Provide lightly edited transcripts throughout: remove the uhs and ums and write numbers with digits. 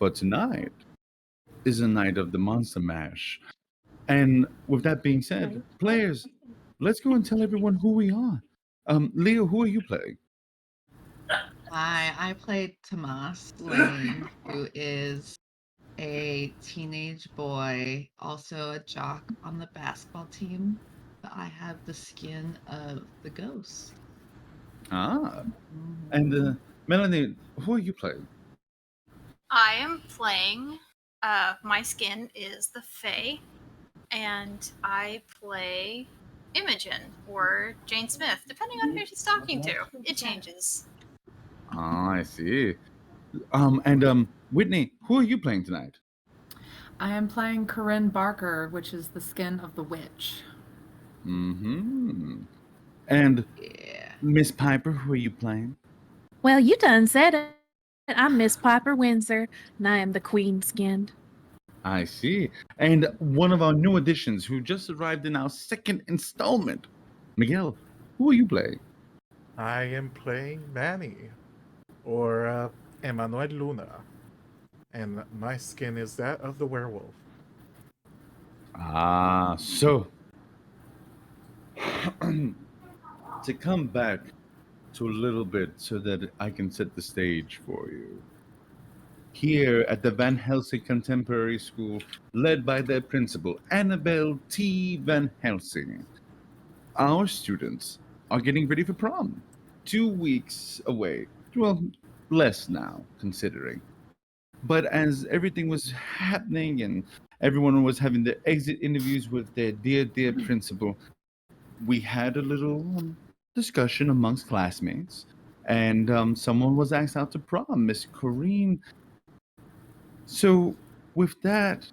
for tonight is a night of the Monster Mash. And with that being said, players, let's go and tell everyone who we are. Leo, who are you playing? Hi, I played Tomas Lane, who is a teenage boy, also a jock on the basketball team. But I have the skin of the ghost. Ah, and Melanie, who are you playing? I am playing. My skin is the Fae, and I play Imogen or Jane Smith, depending on who she's talking to. It changes. Ah, I see. Whitney, who are you playing tonight? I am playing Corinne Barker, which is the skin of the witch. Mm-hmm. And Yeah. Miss Piper, who are you playing? Well, you done said it. I'm Miss Piper Windsor, and I am the queen skinned. I see. And one of our new additions who just arrived in our second installment. Miguel, who are you playing? I am playing Manny, or Emanuel Luna, and my skin is that of the werewolf. Ah, so to come back to a little bit so that I can set the stage for you. Here at the Van Helsing Contemporary School, led by their principal, Annabelle T. Van Helsing, our students are getting ready for prom. 2 weeks away. Well, less now, considering. But as everything was happening and everyone was having their exit interviews with their dear principal, we had a little discussion amongst classmates. And someone was asked out to prom, Miss Corrine. So with that,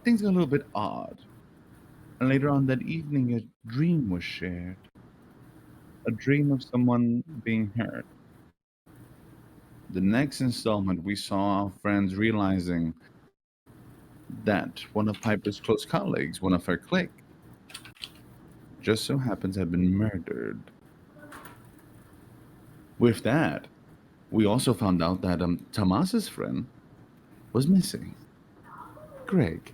things got a little bit odd. And later on that evening, a dream was shared. A dream of someone being hurt. The next installment, we saw our friends realizing that one of Piper's close colleagues, one of her clique, just so happens had been murdered. With that, we also found out that Tomas's friend was missing. Greg.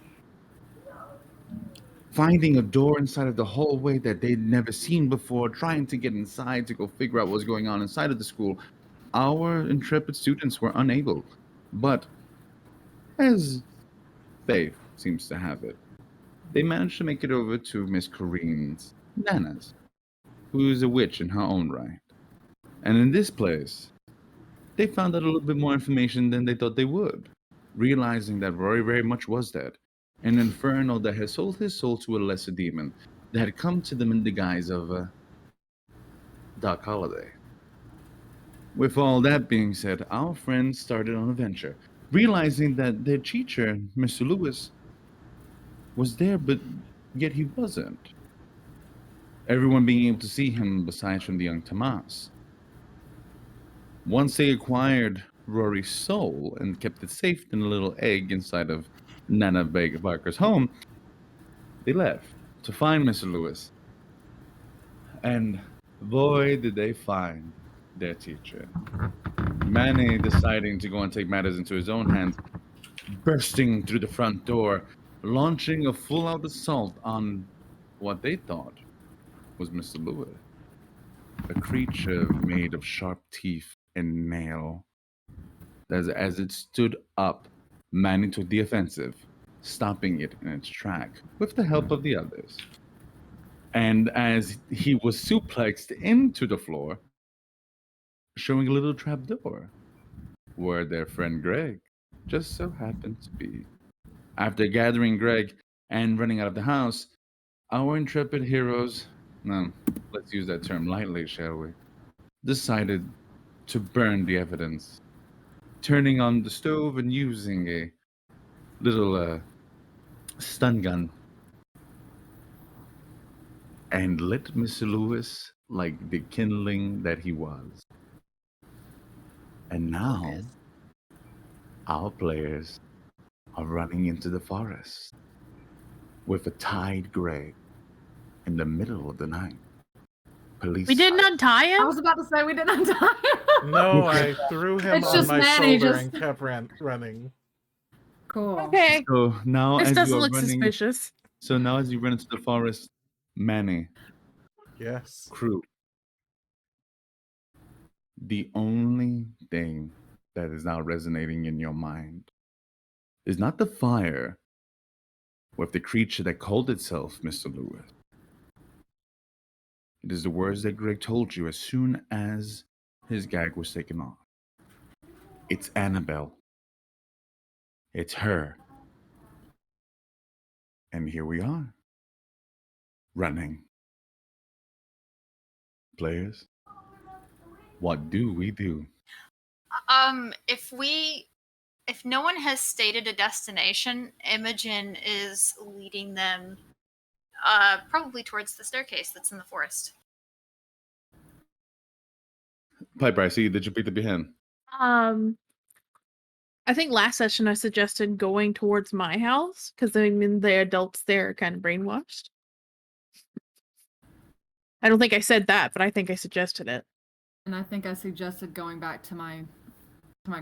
Finding a door inside of the hallway that they'd never seen before, trying to get inside to go figure out what's going on inside of the school, our intrepid students were unable. But as fate seems to have it, they managed to make it over to Miss Corrine's Nana's, who's a witch in her own right. And in this place, they found out a little bit more information than they thought they would, realizing that Rory very much was dead, an infernal that had sold his soul to a lesser demon that had come to them in the guise of a dark holiday. With all that being said, our friends started on a venture, realizing that their teacher, Mr. Lewis, was there, but yet he wasn't. Everyone being able to see him besides from the young Tomas. Once they acquired Rory's soul and kept it safe in a little egg inside of Nana Barker's home, they left to find Mr. Lewis. And boy, did they find their teacher. Manny deciding to go and take matters into his own hands, bursting through the front door, launching a full-out assault on what they thought was Mr. Lewis. A creature made of sharp teeth and nail. As it stood up, Manny took the offensive, stopping it in its track with the help of the others. And as he was suplexed into the floor, showing a little trapdoor, where their friend Greg just so happened to be. After gathering Greg and running out of the house, our intrepid heroes, let's use that term lightly, shall we, decided to burn the evidence, turning on the stove and using a little stun gun, and lit Mr. Lewis like the kindling that he was. And now, our players are running into the forest with a tied Greg in the middle of the night. Police. We didn't untie I him? was about to say we didn't untie him. No, I threw him It's on just my Manny, shoulder just- and kept running. Cool. Okay. So now This as you doesn't are look running, suspicious. so now as you run into the forest, Manny, Yes. crew, the only thing that is now resonating in your mind is not the fire with the creature that called itself Mr. Lewis. It is the words that Greg told you as soon as his gag was taken off. It's Annabelle. It's her. And here we are. Running. Players, what do we do? If no one has stated a destination, Imogen is leading them probably towards the staircase that's in the forest. Piper, I see you. Did you pick up your hand? I think last session I suggested going towards my house because I mean the adults there are kind of brainwashed. I don't think I said that, but I think I suggested it. And I think I suggested going back to my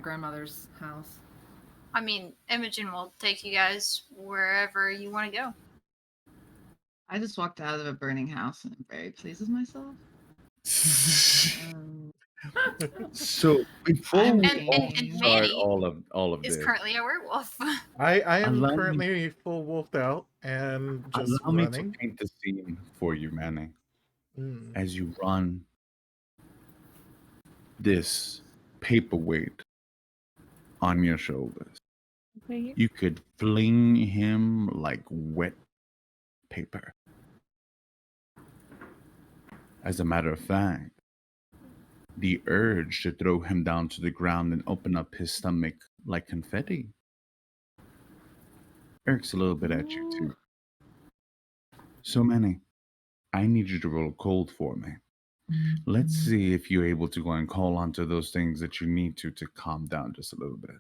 grandmother's house. I mean, Imogen will take you guys wherever you want to go. I just walked out of a burning house and I'm very pleased with myself. So before I'm we game. start Manny all of is this, currently a werewolf. I am Allow me- currently full wolfed out and just allow me to running. paint the scene for you, Manny. Mm. As you run, this paperweight on your shoulders, Wait. you could fling him like wet paper. As a matter of fact, the urge to throw him down to the ground and open up his stomach like confetti irks a little bit at you too. So Manny, I need you to roll cold for me. Let's see if you're able to go and call onto those things that you need to calm down just a little bit.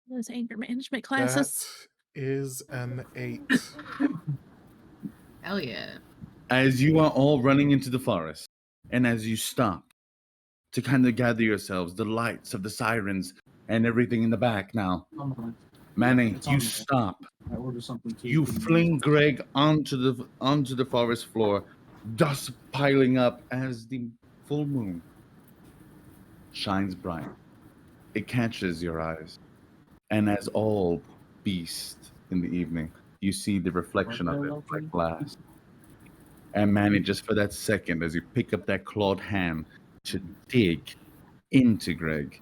Those anger management That classes. is an 8. Hell yeah. As you are all running into the forest, and as you stop to kind of gather yourselves, the lights of the sirens and everything in the back now, Manny, you stop. You fling Greg onto the forest floor, dust piling up as the full moon shines bright. It catches your eyes, and as all beasts in the evening, you see the reflection of it like glass. And Manny, just for that second, as you pick up that clawed hand to dig into Greg,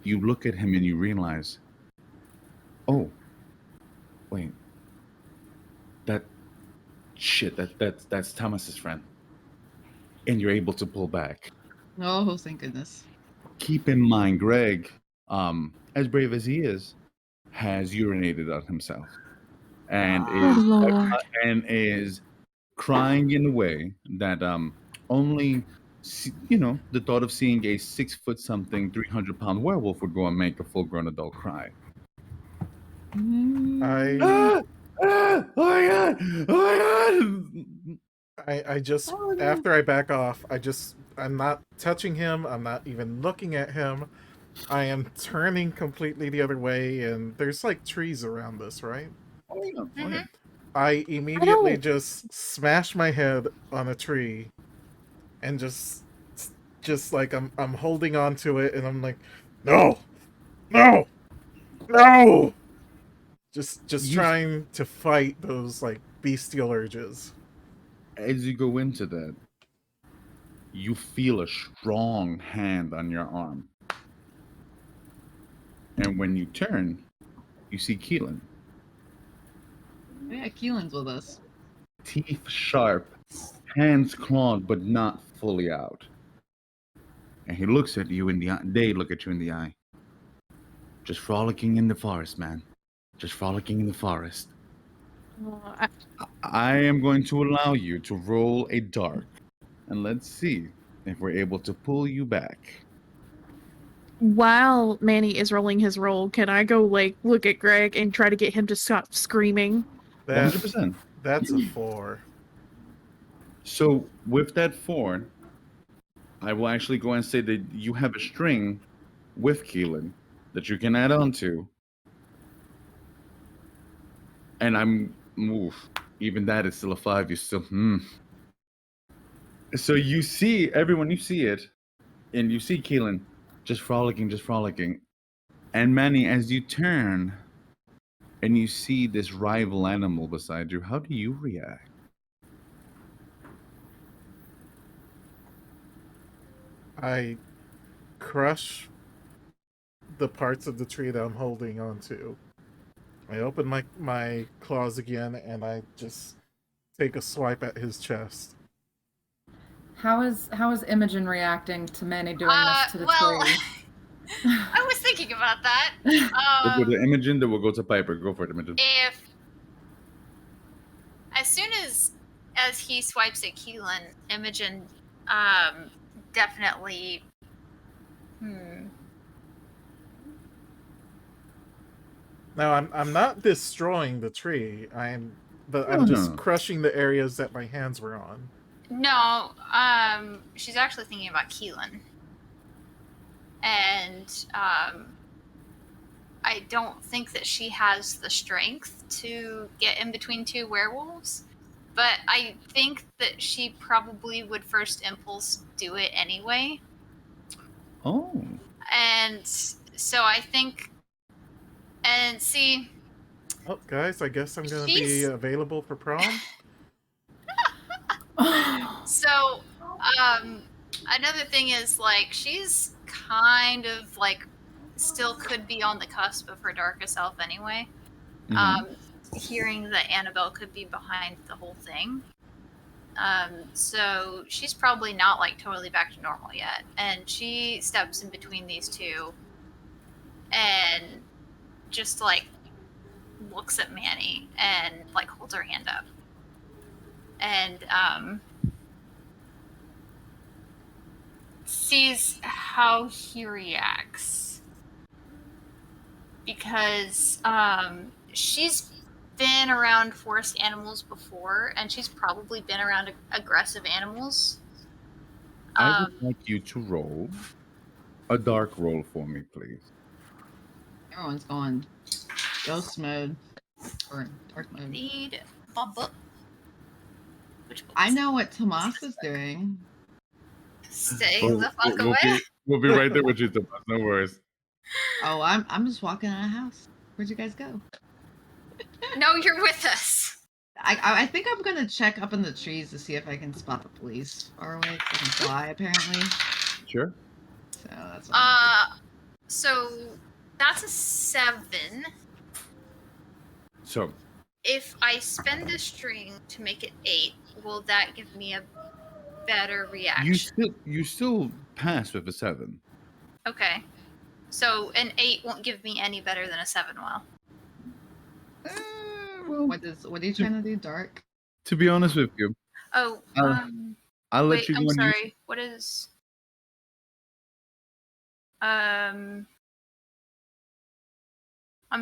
you look at him and you realize, oh, wait, that's Thomas's friend, and you're able to pull back. Oh, thank goodness. Keep in mind, Greg, as brave as he is, has urinated on himself, and Oh Lord. is crying in a way that only the thought of seeing a 6 foot something 300-pound werewolf would go and make a full-grown adult cry. I Oh my god! Oh my god! I just after I back off, I'm not touching him, I'm not even looking at him. I am turning completely the other way, and there's like trees around us, right? Oh yeah! Oh yeah! I immediately don't- just smash my head on a tree and just like I'm holding on to it and I'm like, no, no, no, just You- trying to fight those like bestial urges. As you go into that, you feel a strong hand on your arm. And when you turn, you see Keelan. Yeah, Keelan's with us. Teeth sharp, hands clawed, but not fully out. And he looks at you in the eye. They look at you in the eye. Just frolicking in the forest, man. Just frolicking in the forest. I am going to allow you to roll a dark. And let's see if we're able to pull you back. While Manny is rolling his roll, can I go like look at Greg and try to get him to stop screaming? That 100%. that's a 4. So with that 4, I will actually go and say that you have a string with Keelan that you can add on to. And I'm even that is still a 5. You still So you see everyone, you see it, and you see Keelan just frolicking. And Manny, as you turn and you see this rival animal beside you, how do you react? I crush the parts of the tree that I'm holding onto. I open my claws again and I just take a swipe at his chest. How is Imogen reacting to Manny doing this to the well, tree? I was thinking about that. We'll go to Imogen, then we'll go to Piper. Go for it, Imogen. If as soon as he swipes at Keelan, Imogen definitely Now I'm not destroying the tree. I'm No, just no. crushing the areas that my hands were on. No, she's actually thinking about Keelan. And I don't think that she has the strength to get in between 2 werewolves. But I think that she probably would first impulse do it anyway. Oh. And so I think, and see. Oh, guys, I guess I'm gonna be She's- available for prom. So, another thing is like she's kind of like still could be on the cusp of her darkest self anyway. Hearing that Annabelle could be behind the whole thing. So she's probably not like totally back to normal yet, and she steps in between these 2 and just like looks at Manny and like holds her hand up and sees how he reacts, because she's been around forest animals before, and she's probably been around aggressive animals. I would like you to roll a dark roll for me, please. Everyone's going ghost mode or dark mode. Need my book. Which book I is know what Tomas is doing. it? Stay the fuck away. We'll be right there with you, Tomas. No worries. Oh, I'm just walking out of the house. Where'd you guys go? No, you're with us. I think I'm gonna check up in the trees to see if I can spot the police far away. 'Cause I can fly apparently. Sure. So that's what I'm gonna So that's a 7. So If I spend a string to make it 8, will that give me a better reaction? you still pass with a 7. Okay. So an 8 won't give me any better than a 7 will. Well, what are you trying to do? Dark? to be honest with you, Oh, I'll let wait, you go I'm and use. sorry. What is I'm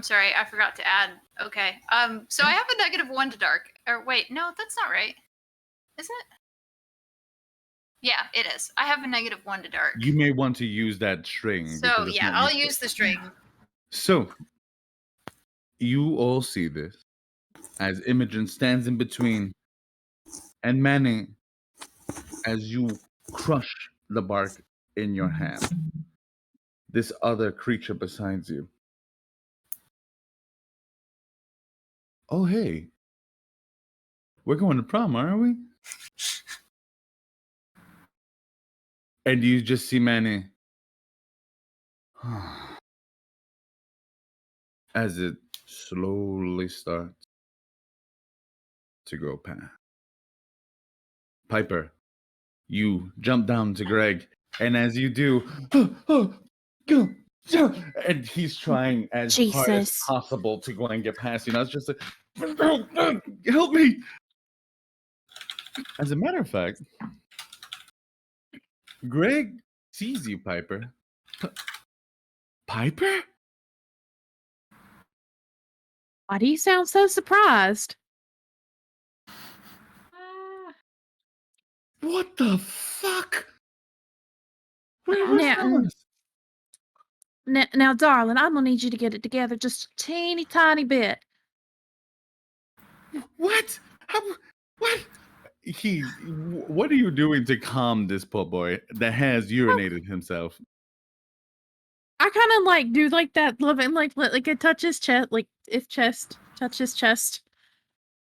sorry, I forgot to add. Okay. So I have a -1 to dark. Or wait, no, that's not right. Is it? Yeah, it is. I have a -1 to dark. You may want to use that string. So because it's yeah, not I'll useful. use the string. So you all see this as Imogen stands in between, and Manny, as you crush the bark in your hand, this other creature beside you. Oh, hey. We're going to prom, aren't we? And you just see Manny as it slowly starts to go past. Piper, you jump down to Greg, and as you do, and he's trying as hard as Jesus. possible to go and get past you. Now it's just like, help me! As a matter of fact, Greg sees you, Piper. Piper? Why do you sound so surprised? What the fuck? Where's Now, Thomas? now, darling, I'm gonna need you to get it together just a teeny tiny bit. What? How, what? What are you doing to calm this poor boy that has urinated himself? I kind of like do like that loving like I touch his chest, like if chest touch his chest,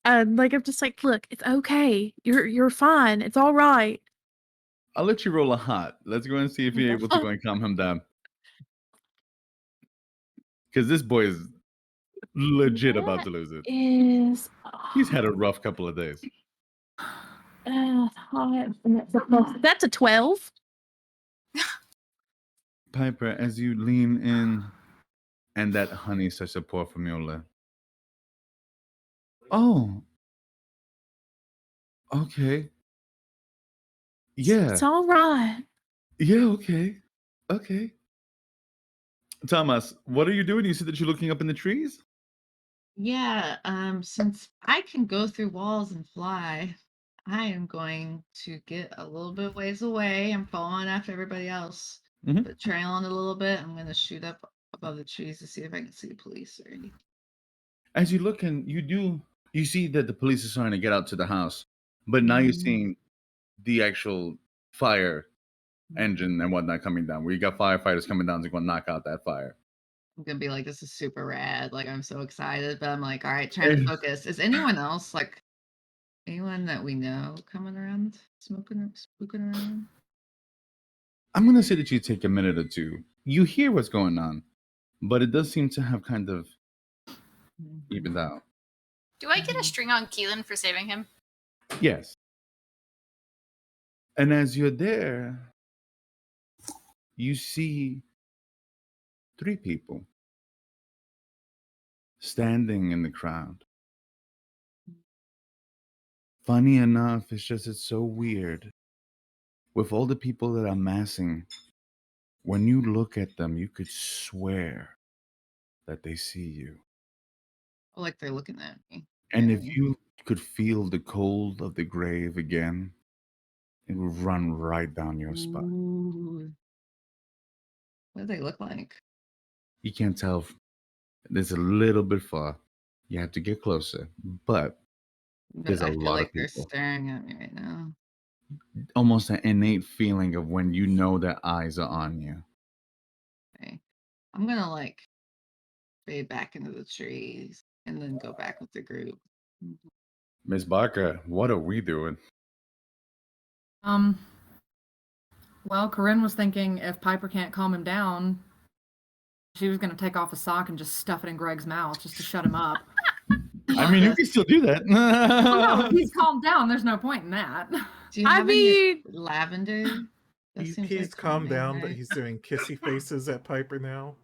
and like I'm just like, look, it's okay, you're fine, it's all right. I'll let you roll a hot. Let's go and see if you're able to go and calm him down. Because this boy is legit about to lose it. Is He's had a rough couple of days. that's a 12. Piper, as you lean in, and that honey starts to pour from your lip. Oh. Okay. Yeah. It's all right. Yeah, okay. Okay. Thomas, what are you doing? You said that you're looking up in the trees? Yeah, since I can go through walls and fly, I am going to get a little bit ways away. I'm following after everybody else, Mhm. but trailing a little bit. I'm gonna shoot up above the trees to see if I can see the police or anything. As you look and you see that the police are starting to get out to the house, but now you're seeing the actual fire engine and whatnot coming down. Where you got firefighters coming down to go knock out that fire. I'm gonna be like, this is super rad. Like, I'm so excited, but I'm like, all right, trying to focus. Is anyone else like anyone that we know coming around, spooking around? I'm gonna say that you take a minute or two. You hear what's going on, but it does seem to have kind of evened out. Do I get a string on Keelan for saving him? Yes. And as you're there, you see 3 people standing in the crowd. Funny enough, it's so weird. With all the people that are massing, when you look at them, you could swear that they see you. Oh, like they're looking at me. And if you could feel the cold of the grave again, it would run right down your spine. Ooh. What do they look like? You can't tell. There's a little bit far. You have to get closer. But there's But a I feel lot of like they're people. staring at me right now. Almost an innate feeling of when you know their eyes are on you. Okay. I'm gonna like fade back into the trees and then go back with the group. Miss Barker, what are we doing? Well, Corinne was thinking if Piper can't calm him down, she was going to take off a sock and just stuff it in Greg's mouth just to shut him up. I mean, you can still do that. Well, no, if he's calmed down, there's no point in that. Do you I have mean, any lavender? That seems He's like calmed calming, down, but right? he's doing kissy faces at Piper now.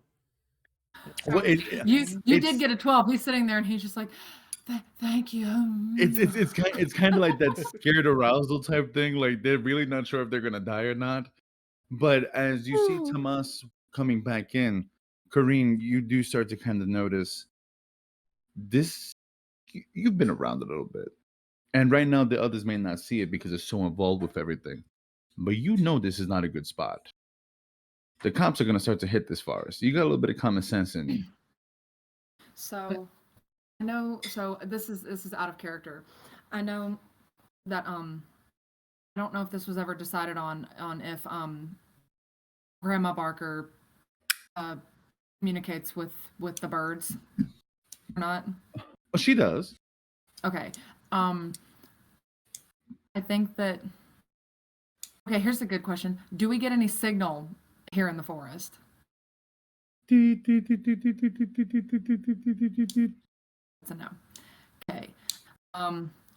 Well, You did get a 12. He's sitting there and he's just like, thank you. it's kind of like that scared arousal type thing. Like they're really not sure if they're gonna die or not. But as you see Tomas coming back in, Corinne, you do start to kind of notice this. You've been around a little bit, and right now the others may not see it because they're so involved with everything. But you know this is not a good spot. The cops are gonna start to hit this forest. You got a little bit of common sense in you. So I know, so this is out of character. I know that I don't know if this was ever decided on if Grandma Barker communicates with the birds or not. Well, she does. Okay. I think that okay, here's a good question. Do we get any signal here in the forest? It's a no. Okay.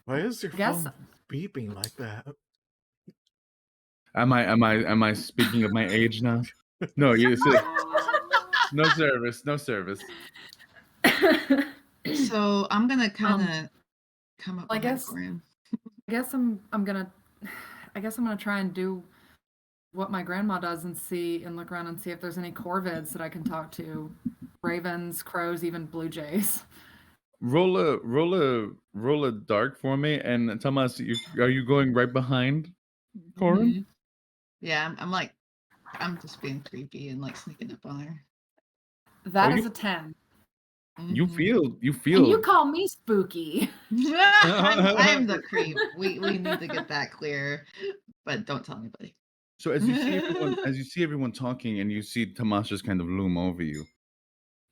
Why is your guess- phone beeping like that? Am I speaking of my age now? No, you said no service, no service. So I'm gonna kind of come up I behind guess- Corinne. I guess I'm gonna try and do what my grandma does and see and look around and see if there's any corvids that I can talk to. Ravens, crows, even blue jays. Roll a dark for me, and Thomas, are you going right behind Corin? Mhm. Yeah, I'm just being creepy and like sneaking up on her. That Oh, is a 10. You Mhm. feel And you call me spooky. I'm the creep. We need to get that clear, but don't tell anybody. so as you see everyone talking and you see Tomas just kind of loom over you.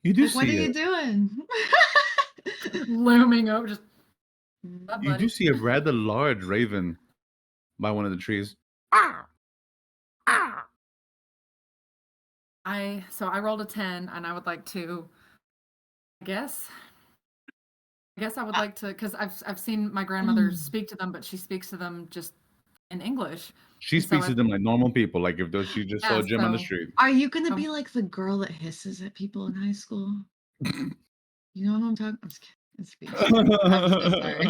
You do Like, what are see you doing? Looming over, just up, you do buddy. see a rather large raven by one of the trees. So I rolled a 10, and I would like to. I guess I would like to, because I've seen my grandmother speak to them, but she speaks to them just in English. She So speaks to them like normal people, like if she just saw Yeah, Jim on the so- street. Are you gonna Um, be like the girl that hisses at people in high school? You know what I'm talking? I'm just kidding. It's being stupid. I'm so sorry.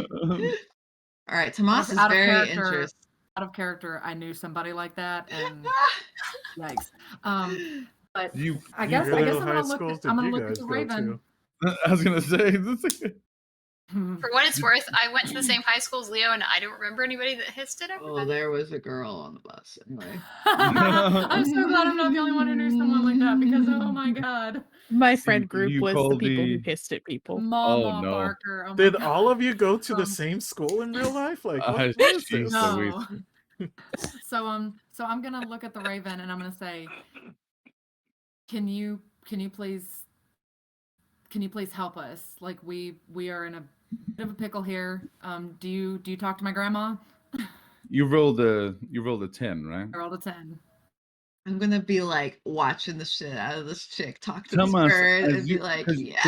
All right, Tomas is out of very character. interested. Out of character, I knew somebody like that, and yikes. But You I guess What I'm high gonna look. schools I'm did gonna you look at guys the go raven. to? I was gonna say For what it's worth, I went to the same high school as Leo, and I don't remember anybody that hissed at Oh, everybody. there was a girl on the bus. Anyway. I'm so glad I'm not the only one who knew someone like that, because oh my god, My friend group you was call the people who the- hissed at people. Mama no. Barker. Oh my Did god. all of you go to the Um, same school in real life? Like, what is Jeez this? Louise. No. So I'm gonna look at the raven and I'm gonna say, can you please help us? Like we are in a bit of a pickle here. Do you talk to my grandma? You rolled a 10, right? I rolled a 10. I'm gonna be like watching the shit out of this chick talk to this Tomas, bird as and be you like, because yeah,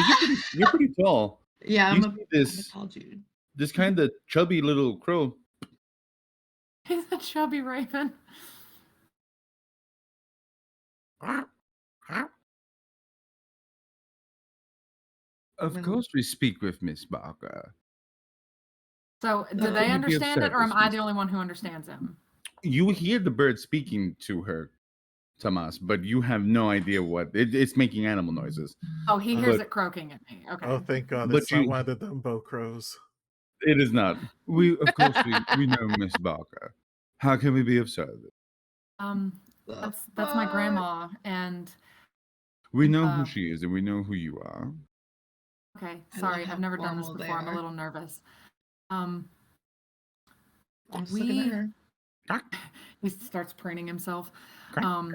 you're pretty tall. yeah, You I'm see a this tall dude. this kind of chubby little crow. He's a chubby raven. Of When- course, we speak with Miss Barker. So do Oh. they You'd be understand it, upset or am with I me. the only one who understands him? You hear the bird speaking to her, Tomas, but you have no idea what it's making animal noises. Oh, he hears But- it croaking at me. Okay. Oh, thank God, But it's not you- one of the Dumbo crows. It is not. We of course we know Miss Barker. How can we be of service? The That's my fuck? grandma, and We know who Uh, she is and we know who you are. okay, I sorry, love how I've never done this formal they before. I'm a are. little nervous. I'm just looking at We her. he starts preening himself. Crack, Um,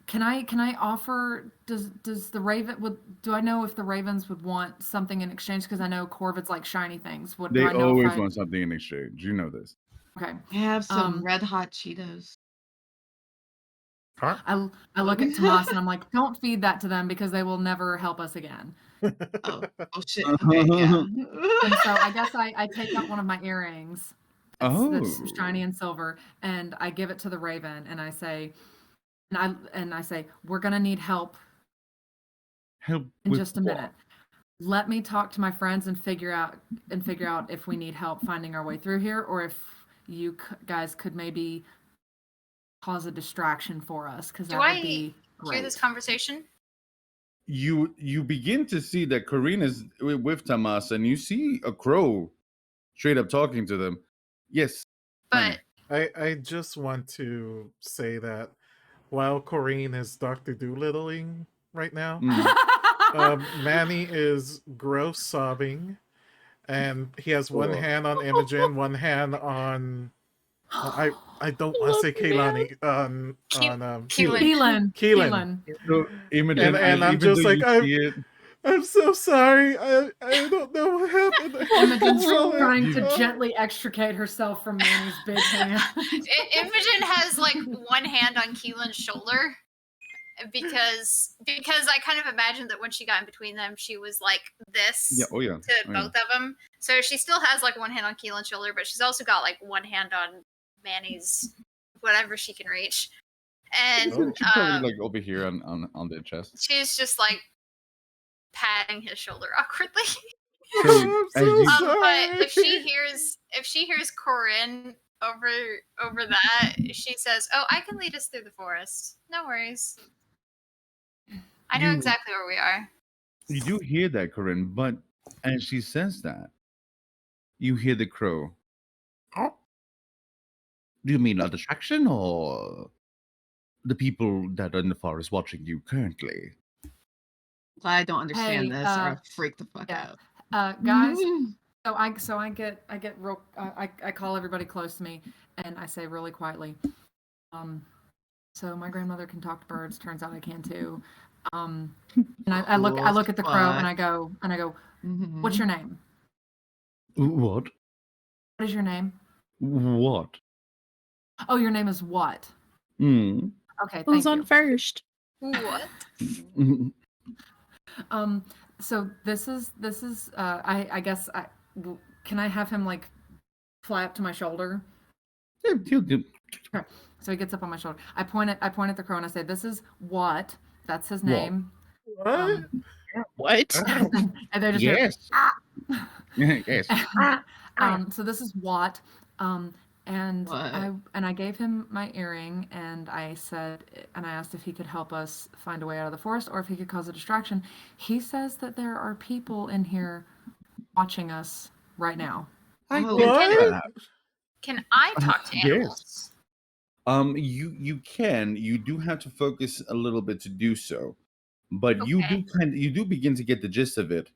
can I offer? Does the raven do I know if the ravens would want something in exchange? Because I know corvids like shiny things. Do They I know always if want something in exchange. You know this. Okay. I have some Um, red hot Cheetos. I look at Tomas and I'm like, don't feed that to them because they will never help us again. Oh shit. Okay, yeah. And so I guess I take out one of my earrings that's shiny and silver, and I give it to the raven, and I say, we're gonna need help Help in with just a what? minute. Let me talk to my friends and figure out if we need help finding our way through here, or if you guys could maybe cause a distraction for us, because that would be great. Hear this conversation? You begin to see that Corinne is with Tomas, and you see a crow straight up talking to them. Yes, But I just want to say that while Corrine is Dr. Doolittling right now, Manny is gross sobbing, and he has one hand on Imogen, one hand on I don't want to say Kaylani on Keelan. Keelan. So Imogen, And I'm even just though like, you see it, I'm so sorry. I don't know what happened. I can't Imogen's control it. trying to gently extricate herself from Manny's big hand. Imogen has like one hand on Keelan's shoulder because I kind of imagined that when she got in between them, she was like this yeah, to both of them. So she still has like one hand on Keelan's shoulder, but she's also got like one hand on Manny's whatever she can reach. And She's probably like over here on their chest. she's just like patting his shoulder awkwardly. So I'm as so you, sorry. But if she hears Corinne over that, she says, "Oh, I can lead us through the forest. No worries. I know You- exactly where we are." you do hear that, Corinne, but as she says that, you hear the crow. Do you mean a distraction or the people that are in the forest watching you currently? I don't understand Hey, this, or I'll freak the fuck yeah. out. Guys, so I get real. I call everybody close to me, and I say really quietly, so my grandmother can talk to birds. Turns out I can too. And I look at the crow, and I go, what's your name? What? What is your name? What? Oh, your name is what? Hmm. Okay, Who's thank on you. first? What? So this is I guess can I have him like fly up to my shoulder? Okay. So he gets up on my shoulder. I point at the crow and I say, "This is what." That's his name. What? What? And they just Yes. hear, Yes. so this is what. And What? I gave him my earring and I asked if he could help us find a way out of the forest or if he could cause a distraction. He says that there are people in here watching us right now. Oh, What? Can I talk to animals? Yes. You can. You do have to focus a little bit to do so, but you Okay. do begin to get the gist of it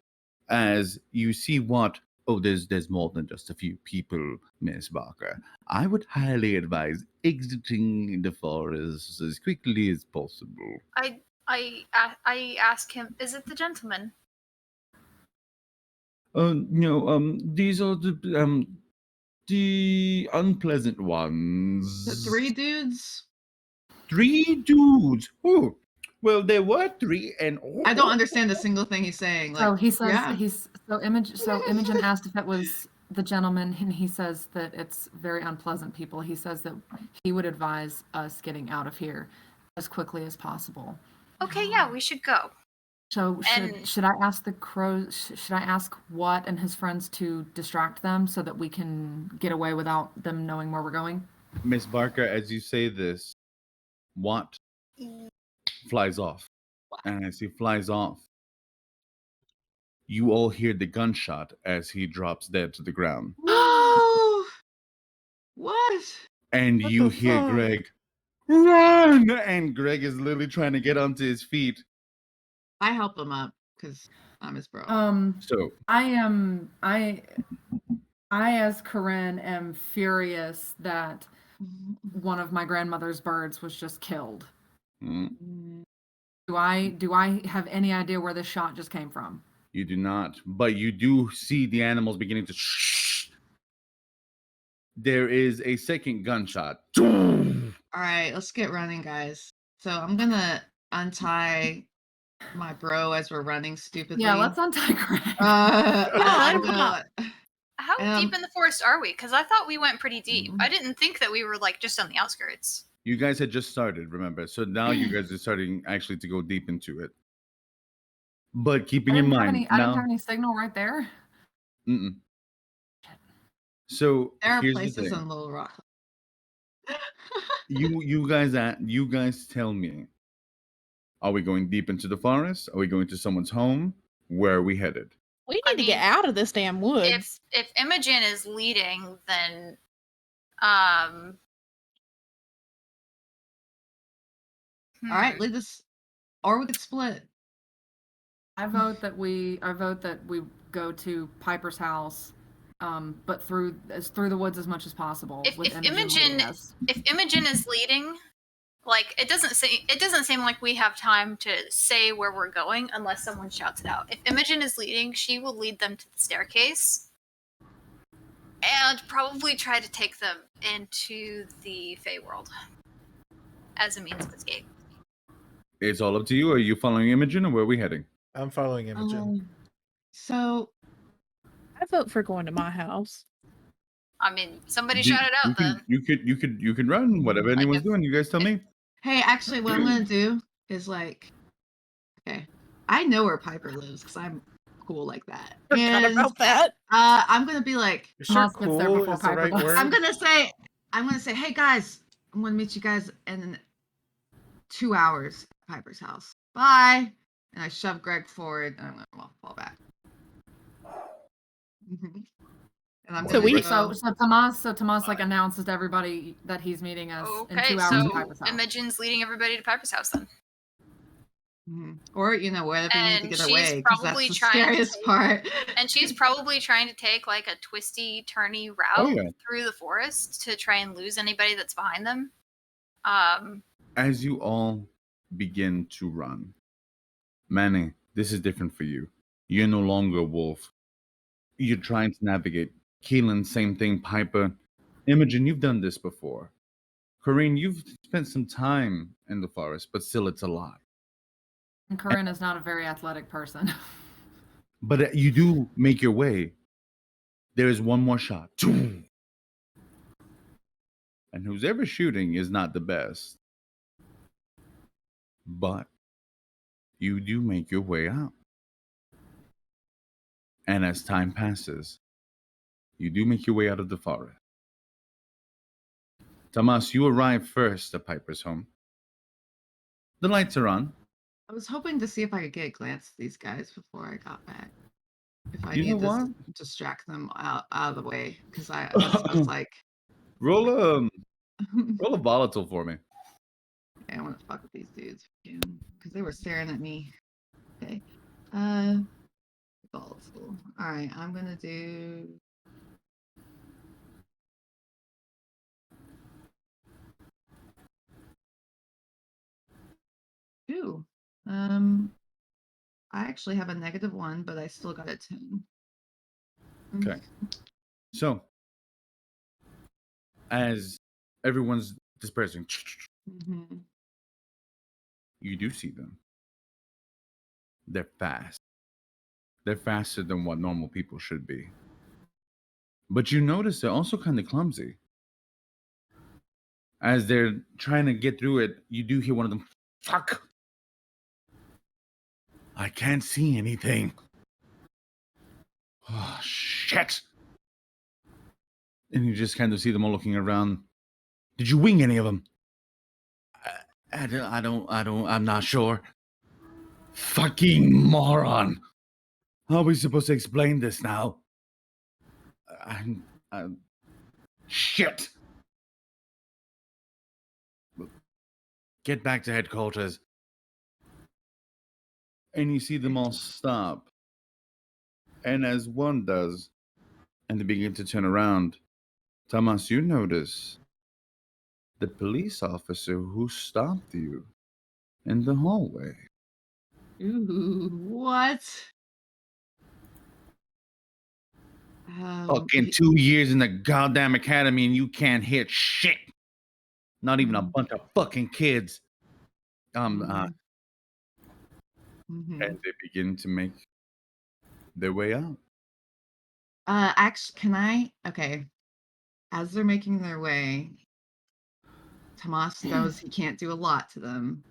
as you see what. Oh, there's more than just a few people, Miss Barker. I would highly advise exiting the forest as quickly as possible. I ask him, is it the gentleman? No. These are the unpleasant ones. the 3 dudes? 3 dudes. Oh, well, there were 3, and I don't understand a single thing he's saying. Like, So he says yeah. Imogen asked if it was the gentleman, and he says that it's very unpleasant people. He says that he would advise us getting out of here as quickly as possible. Okay, yeah, we should go. So And- should I ask the crows? Should I ask Watt and his friends to distract them so that we can get away without them knowing where we're going? Miss Barker, as you say this, Watt flies off. And as he flies off, you all hear the gunshot as he drops dead to the ground. No! What? And What you the hear fuck? Greg, run! And Greg is literally trying to get onto his feet. I help him up because I'm his bro. So, I as Corinne am furious that one of my grandmother's birds was just killed. mm, Do I have any idea where this shot just came from? you do not, but you do see the animals beginning to shh. There is a second gunshot. All right, let's get running, guys. So I'm gonna untie my bro as we're running stupidly. Yeah, let's untie Greg. I'm come gonna, How deep in the forest are we? Because I thought we went pretty deep. Mm. I didn't think that we were like just on the outskirts. You guys had just started, remember? So now you guys are starting actually to go deep into it. But keeping in mind, I didn't have any signal right there. Mm-mm. So there are here's the places thing. in Little Rock. You guys tell me. Are we going deep into the forest? Are we going to someone's home? Where are we headed? We I need to get mean, out of this damn woods. If Imogen is leading, then All right, lead us, or we could split. I vote that we go to Piper's house, but through the woods as much as possible. If with Imogen leading us. if Imogen is leading, like it doesn't seem like we have time to say where we're going unless someone shouts it out. If Imogen is leading, she will lead them to the staircase and probably try to take them into the Fey world as a means of escape. It's all up to you. Are you following Imogen or where are we heading? I'm following Imogen. So I vote for going to my house. I mean, somebody shout it out then. You could run. Whatever anyone's guess- doing, you guys tell me. hey, actually, what I'm gonna do is like, okay, I know where Piper lives because I'm cool like that. Forgot And about that. I'm gonna be like, You sure Haas gets there cool before is the Piper right does. word? I'm gonna say, hey guys, I'm gonna meet you guys in 2 hours at Piper's house. Bye. And I shove Greg forward, and I'm gonna fall back. And I'm So gonna we- go. Tomas like announces to everybody that he's meeting us in Okay, 2 hours so at Piper's house. Imogen's leading everybody to Piper's house then. Or wherever we need to And get she's away, because that's probably the trying to scariest take- part. And she's probably trying to take like a twisty, turny route Oh, yeah. through the forest to try and lose anybody that's behind them. As you all begin to run, Manny, this is different for you. You're no longer a wolf. You're trying to navigate. Keelan, same thing. Piper, Imogen, you've done this before. Corinne, you've spent some time in the forest, but still, it's a lot. And Corinne is not a very athletic person. But you do make your way. There is one more shot. And who's ever shooting is not the best. But you do make your way out. And as time passes, you do make your way out of the forest. Tomas, you arrive first at Piper's home. The lights are on. I was hoping to see if I could get a glance at these guys before I got back. If I You know need to what? distract them out of the way, because that's just like. Roll a volatile for me. I want to fuck with these dudes because they were staring at me. Okay. Volatile. All right, I'm gonna do. Two. I actually have a -1, but I still got a 10. Okay. So, as everyone's dispersing, Mm-hmm. you do see them. They're fast. They're faster than what normal people should be. But you notice they're also kind of clumsy. As they're trying to get through it, you do hear one of them, "Fuck! I can't see anything. Oh, shit!" And you just kind of see them all looking around. "Did you wing any of them?" I'm not sure. Fucking moron. How are we supposed to explain this now? I'm shit. Get back to headquarters. And you see them all stop. And as one does, and they begin to turn around, Tomas, you notice the police officer who stopped you in the hallway. Ooh, what? Fucking 2 years in the goddamn academy and you can't hit shit. Not even a bunch of fucking kids. Mm-hmm. And they begin to make their way out. Actually, can I? Okay. As they're making their way, Tomas knows he can't do a lot to them,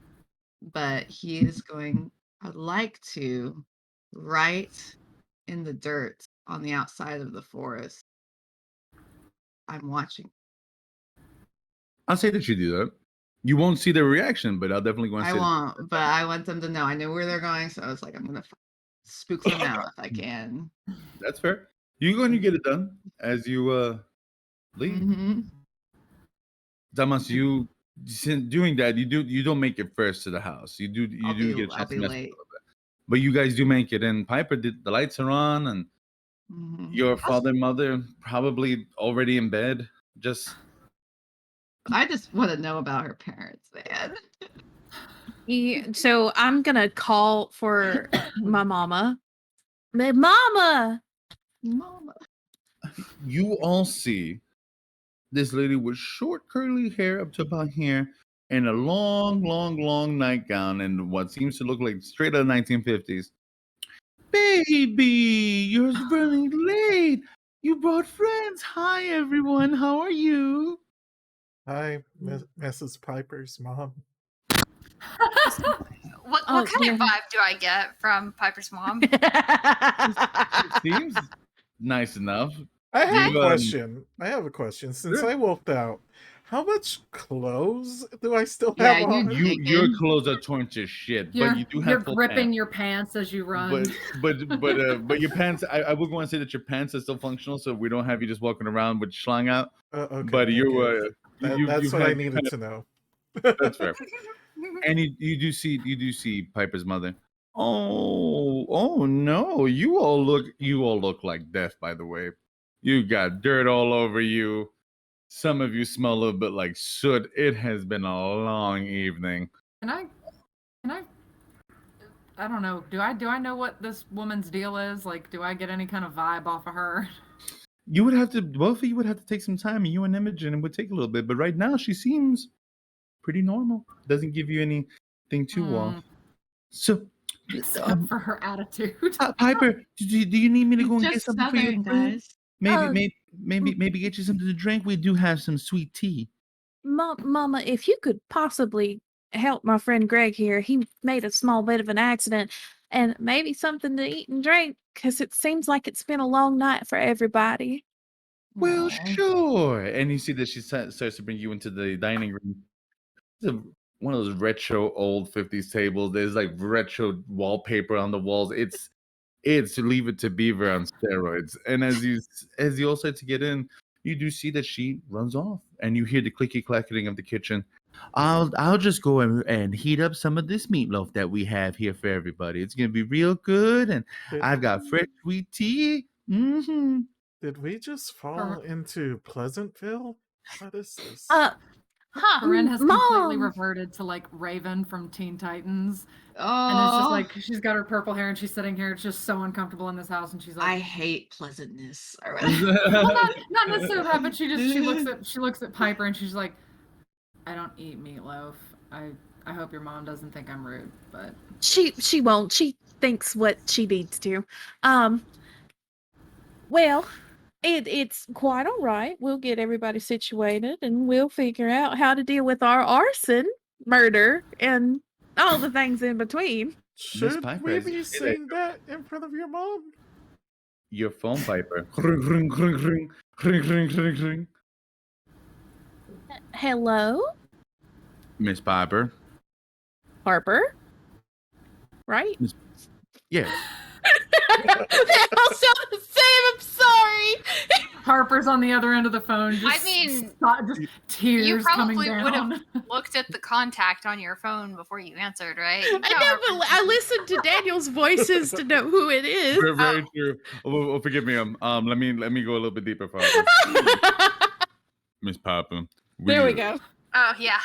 but he is going. I'd like to write in the dirt on the outside of the forest. I'm watching. I'll say that you do that. You won't see their reaction, but I'll definitely want to I say won't, but I want them to know. I know where they're going, so I was like, I'm gonna spook them out if I can. that's fair. You go and you get it done as you leave. Mm-hmm. Damas, you doing that, you don't make it first to the house. You do get a I'll chance to be mess late. a little bit. But you guys do make it. And Piper, the lights are on, and your father and mother probably already in bed. I just want to know about her parents, man. So I'm gonna call for my mama. My mama. Mama. You all see this lady with short curly hair up to about here and a long nightgown and what seems to look like straight out of the 1950s. Baby, you're running late. You brought friends. Hi, everyone. How are you? Hi, Mrs. Piper's mom. What Oh, kind yeah. of vibe do I get from Piper's mom? Seems nice enough. I have You, a question. I have a question. Since Sure. I wolfed out, How much clothes do I still Yeah, have you on? Your naked. clothes are torn to shit, but You're you do you're have full gripping pants. your pants as you run. But your pants. I would want to say that your pants are still functional, so we don't have you just walking around with schlong out. Okay, But you okay. you That's what I have you needed kind of to know. that's fair. And you do see Piper's mother. Oh no! You all look like death. By the way, you got dirt all over you. Some of you smell a little bit like soot. It has been a long evening. Can I don't know. Do I know what this woman's deal is? Like, do I get any kind of vibe off of her? You would have to both of you would have to take some time. You and Imogen, it would take a little bit, but right now she seems pretty normal. Doesn't give you anything too off. So, Except for her attitude. Piper, do you need me to She's go and get just something for your Southern, food? guys. Maybe, Uh, maybe get you something to drink. We do have some sweet tea. Mama, if you could possibly help my friend Greg here, he made a small bit of an accident, and maybe something to eat and drink, because it seems like it's been a long night for everybody. Well, Aw. sure. And you see that she starts to bring you into the dining room. It's one of those retro old 50s tables. There's like retro wallpaper on the walls. It's Leave It to Beaver on steroids. And as you all start to get in, you do see that she runs off, and you hear the clicky clacking of the kitchen. I'll just go and heat up some of this meatloaf that we have here for everybody. It's gonna be real good, and Did, I've got fresh sweet tea. Mm-hmm. did we just fall into Pleasantville? What is this? Huh. Corinne has completely Mom! reverted to like Raven from Teen Titans. Oh, And it's just like she's got her purple hair and she's sitting here. It's just so uncomfortable in this house, and she's like, I hate pleasantness. All right. well, not necessarily that, but she looks at Piper and she's like, I don't eat meatloaf. I hope your mom doesn't think I'm rude, but She won't. She thinks what she needs to. Well, it's quite all right. We'll get everybody situated and we'll figure out how to deal with our arson, murder, and all the things in between. Miss Should Piper, we as you be say that, saying that in front of your mom? your phone, Piper. Ring, ring, ring, ring, ring, ring, ring, ring. Hello, Miss Piper. Harper? Right? Yes. They all sound the same. I'm sorry. Harper's on the other end of the phone. Just, I mean, just tears You coming probably would down. have looked at the contact on your phone before you answered, right? I know, but I listened to Daniel's voices to know who it is. Very, very true. Oh, forgive me. Let me go a little bit deeper, Piper. Miss Piper. There we go. Oh yeah.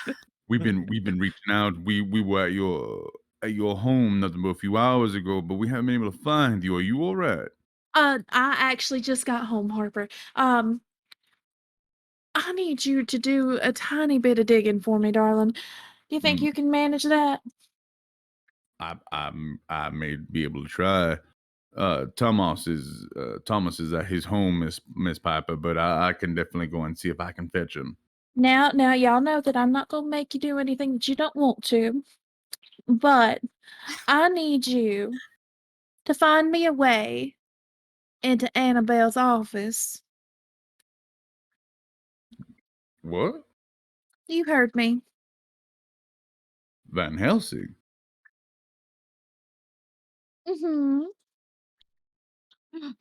We've been reaching out. We were at your home nothing but a few hours ago, but we haven't been able to find you. Are you all right? I actually just got home, Harper. I need you to do a tiny bit of digging for me, darling. You think Mm. you can manage that? I may be able to try. Thomas is at his home, Miss Piper, but I can definitely go and see if I can fetch him. Now, y'all know that I'm not gonna make you do anything that you don't want to, but I need you to find me a way into Annabelle's office. What? You heard me. Van Helsing? Mm-hmm.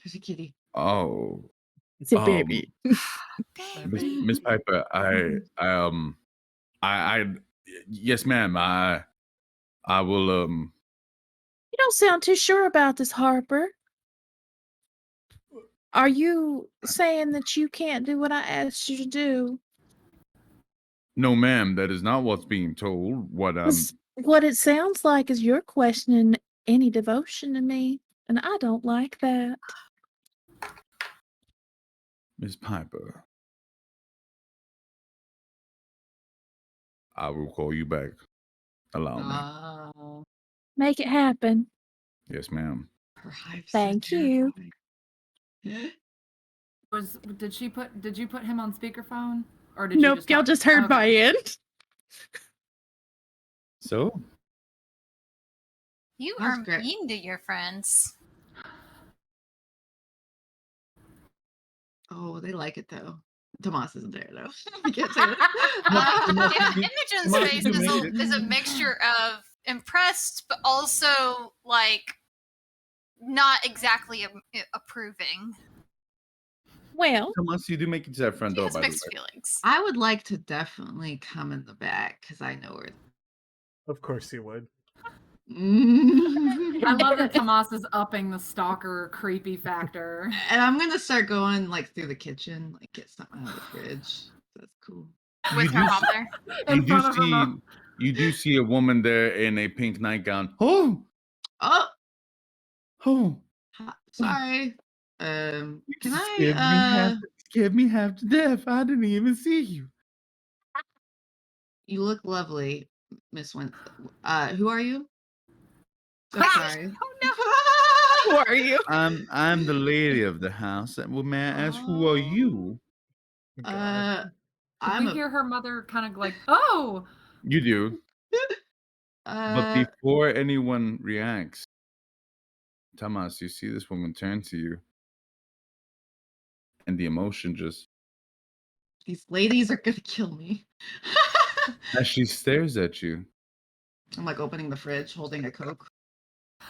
There's a kitty. Oh, It's a um, baby. Miss Piper, I yes, ma'am. I will. You don't sound too sure about this, Harper. Are you saying that you can't do what I asked you to do? No, ma'am. That is not what's being told. What it sounds like is you're questioning any devotion to me, and I don't like that. Miss Piper, I will call you back. Allow me. Oh, Make it happen. Yes, ma'am. her hive's so Thank you. terrifying. Did you put him on speakerphone? Or did you Nope, just y'all talk? just heard Okay. my end. So, You That's are great. mean to your friends. Oh, they like it though. Tomas isn't there though. We can't say that. Imogen's Tomas, face you made it. is a mixture of impressed, but also like not exactly approving. Well, Tomas, you do make it to that front She door, has by the mixed way. feelings. I would like to definitely come in the back because I know where. Of course you would. I love that Tomas is upping the stalker creepy factor. And I'm gonna start going like through the kitchen, like get something out of the fridge. That's cool. With her mom there. In You do front of her see mom. you do see a woman there in a pink nightgown. Oh, Oh, oh! sorry. Can Scared me half to death. I didn't even see you. You look lovely, Miss Win. Who are you? So sorry. Oh who are you? I'm the lady of the house. Well, may I ask who are you? Uh, Did I'm we hear her mother kind of like, oh, You do. But before anyone reacts, Tomas, you see this woman turn to you, and the emotion just these ladies are gonna kill me. as she stares at you, I'm like opening the fridge, holding a Coke.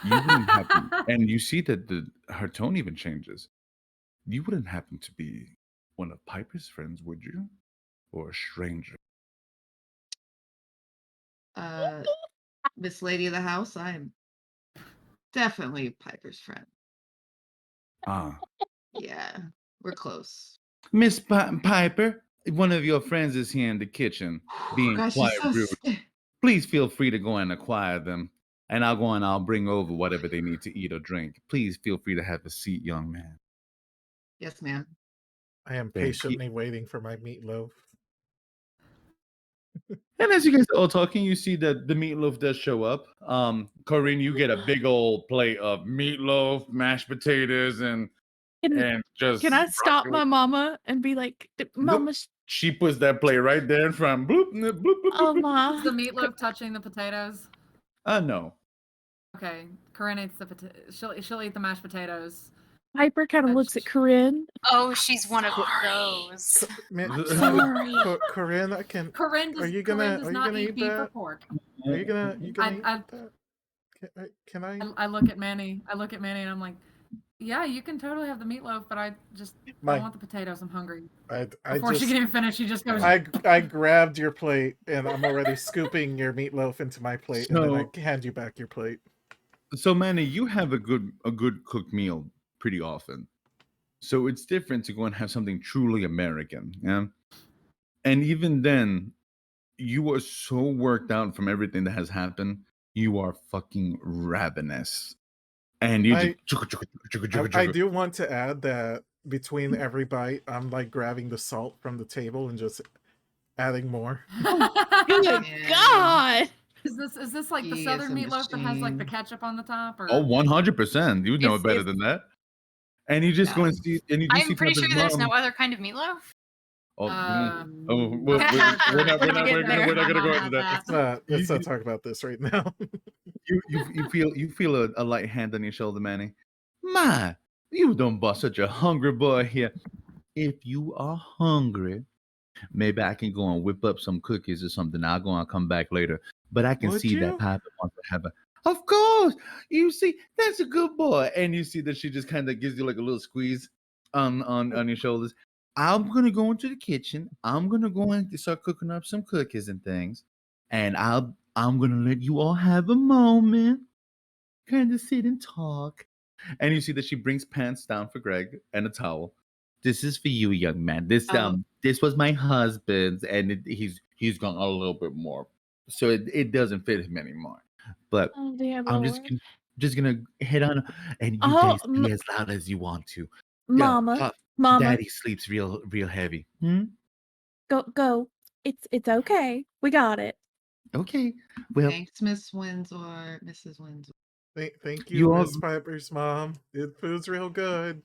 you wouldn't happen, and you see that her tone even changes. You wouldn't happen to be one of Piper's friends, would you? Or a stranger? Miss Lady of the House, I'm definitely Piper's friend. Ah, Yeah, we're close. Miss Piper, one of your friends is here in the kitchen, being Gosh, quite she's so rude. scared. Please feel free to go and acquire them, and I'll go and I'll bring over whatever they need to eat or drink. Please feel free to have a seat, young man. Yes, ma'am. I am Thank you. patiently waiting for my meatloaf. And as you guys are all talking, you see that the meatloaf does show up. Corinne, you get a big old plate of meatloaf, mashed potatoes, and just Can I stop broccoli. my mama and be like, Nope. Mama, She puts that plate right there in front. Bloop, bloop, bloop, bloop, oh bloop. is the my. meatloaf touching the potatoes? No. Okay, Corinne eats the she'll eat the mashed potatoes. Piper kind of looks at Corinne. Oh, she's one of those. Sorry. Corinne, Corinne does, are you Corinne gonna does not eat beef or that? pork. Are you gonna eat that? Can I? I look at Manny. I look at Manny and I'm like, yeah, you can totally have the meatloaf, but I want the potatoes. I'm hungry. Before she can even finish, she just goes. I grabbed your plate and I'm already scooping your meatloaf into my plate, and then I hand you back your plate. So Manny, you have a good cooked meal pretty often. So it's different to go and have something truly American, yeah. And even then, you are so worked out from everything that has happened. You are fucking ravenous, and you I just. do want to add that between every bite, I'm like grabbing the salt from the table and just adding more. Good God. Is this like the He southern is a meatloaf that has like the machine. ketchup on the top? Or Oh, 100%. You know it better It's- than that. And you just go and Yeah. see, and you do see I'm pretty sure Pepper's there's mom. no other kind of meatloaf. Oh, we're Okay, not sure. gonna go into that. Let's not talk about this right now. You feel a light hand on your shoulder, Manny. My, you don't bust such a hungry boy here. If you are hungry, maybe I can go and whip up some cookies or something. I'll go and come back later. But I can Would see that you? Piper wants to have a. Of course, you see that's a good boy, and you see that she just kind of gives you like a little squeeze on your shoulders. I'm gonna go into the kitchen. I'm gonna go and start cooking up some cookies and things, and I'm gonna let you all have a moment, kind of sit and talk. And you see that she brings pants down for Greg and a towel. This is for you, young man. This was my husband's, and he's gone a little bit more, so it doesn't fit him anymore. But Oh, dear I'm Lord. just gonna head on, and you Oh, guys be as loud as you want to. Mama, Daddy sleeps real heavy. go. It's okay. We got it. Okay. Well, Thanks, Miss Windsor, Mrs. Windsor. Thank You you, are- Miss Piper's mom. The food's real good.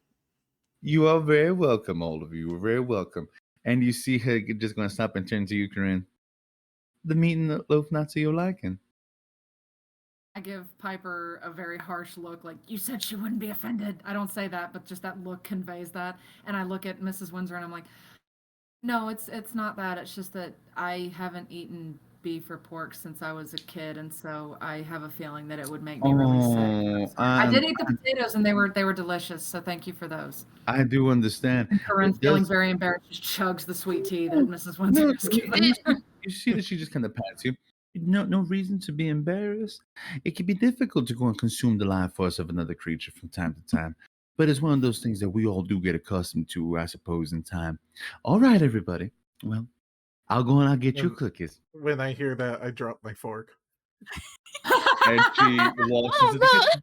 you are very welcome, all of you. You're very welcome. And you see her just gonna stop and turn to you, Corinne. The meat and the loaf not to your liking. I give Piper a very harsh look, like, you said she wouldn't be offended. I don't say that, but just that look conveys that. And I look at Mrs. Windsor and I'm like, No, it's not that. It's just that I haven't eaten beef or pork since I was a kid, and so I have a feeling that it would make me really sick. Oh, I did eat the potatoes, and they were delicious. So thank you for those. I do understand. And Corinne's It feeling does. very embarrassed. Just chugs the sweet tea that Mrs. Windsor No, has given. you see that she just kind of pats you. No reason to be embarrassed. It can be difficult to go and consume the life force of another creature from time to time, but it's one of those things that we all do get accustomed to, I suppose, in time. All right, everybody. Well, I'll go and I'll get you When, cookies. when I hear that, I drop my fork. And she walks Oh, into the no. kitchen.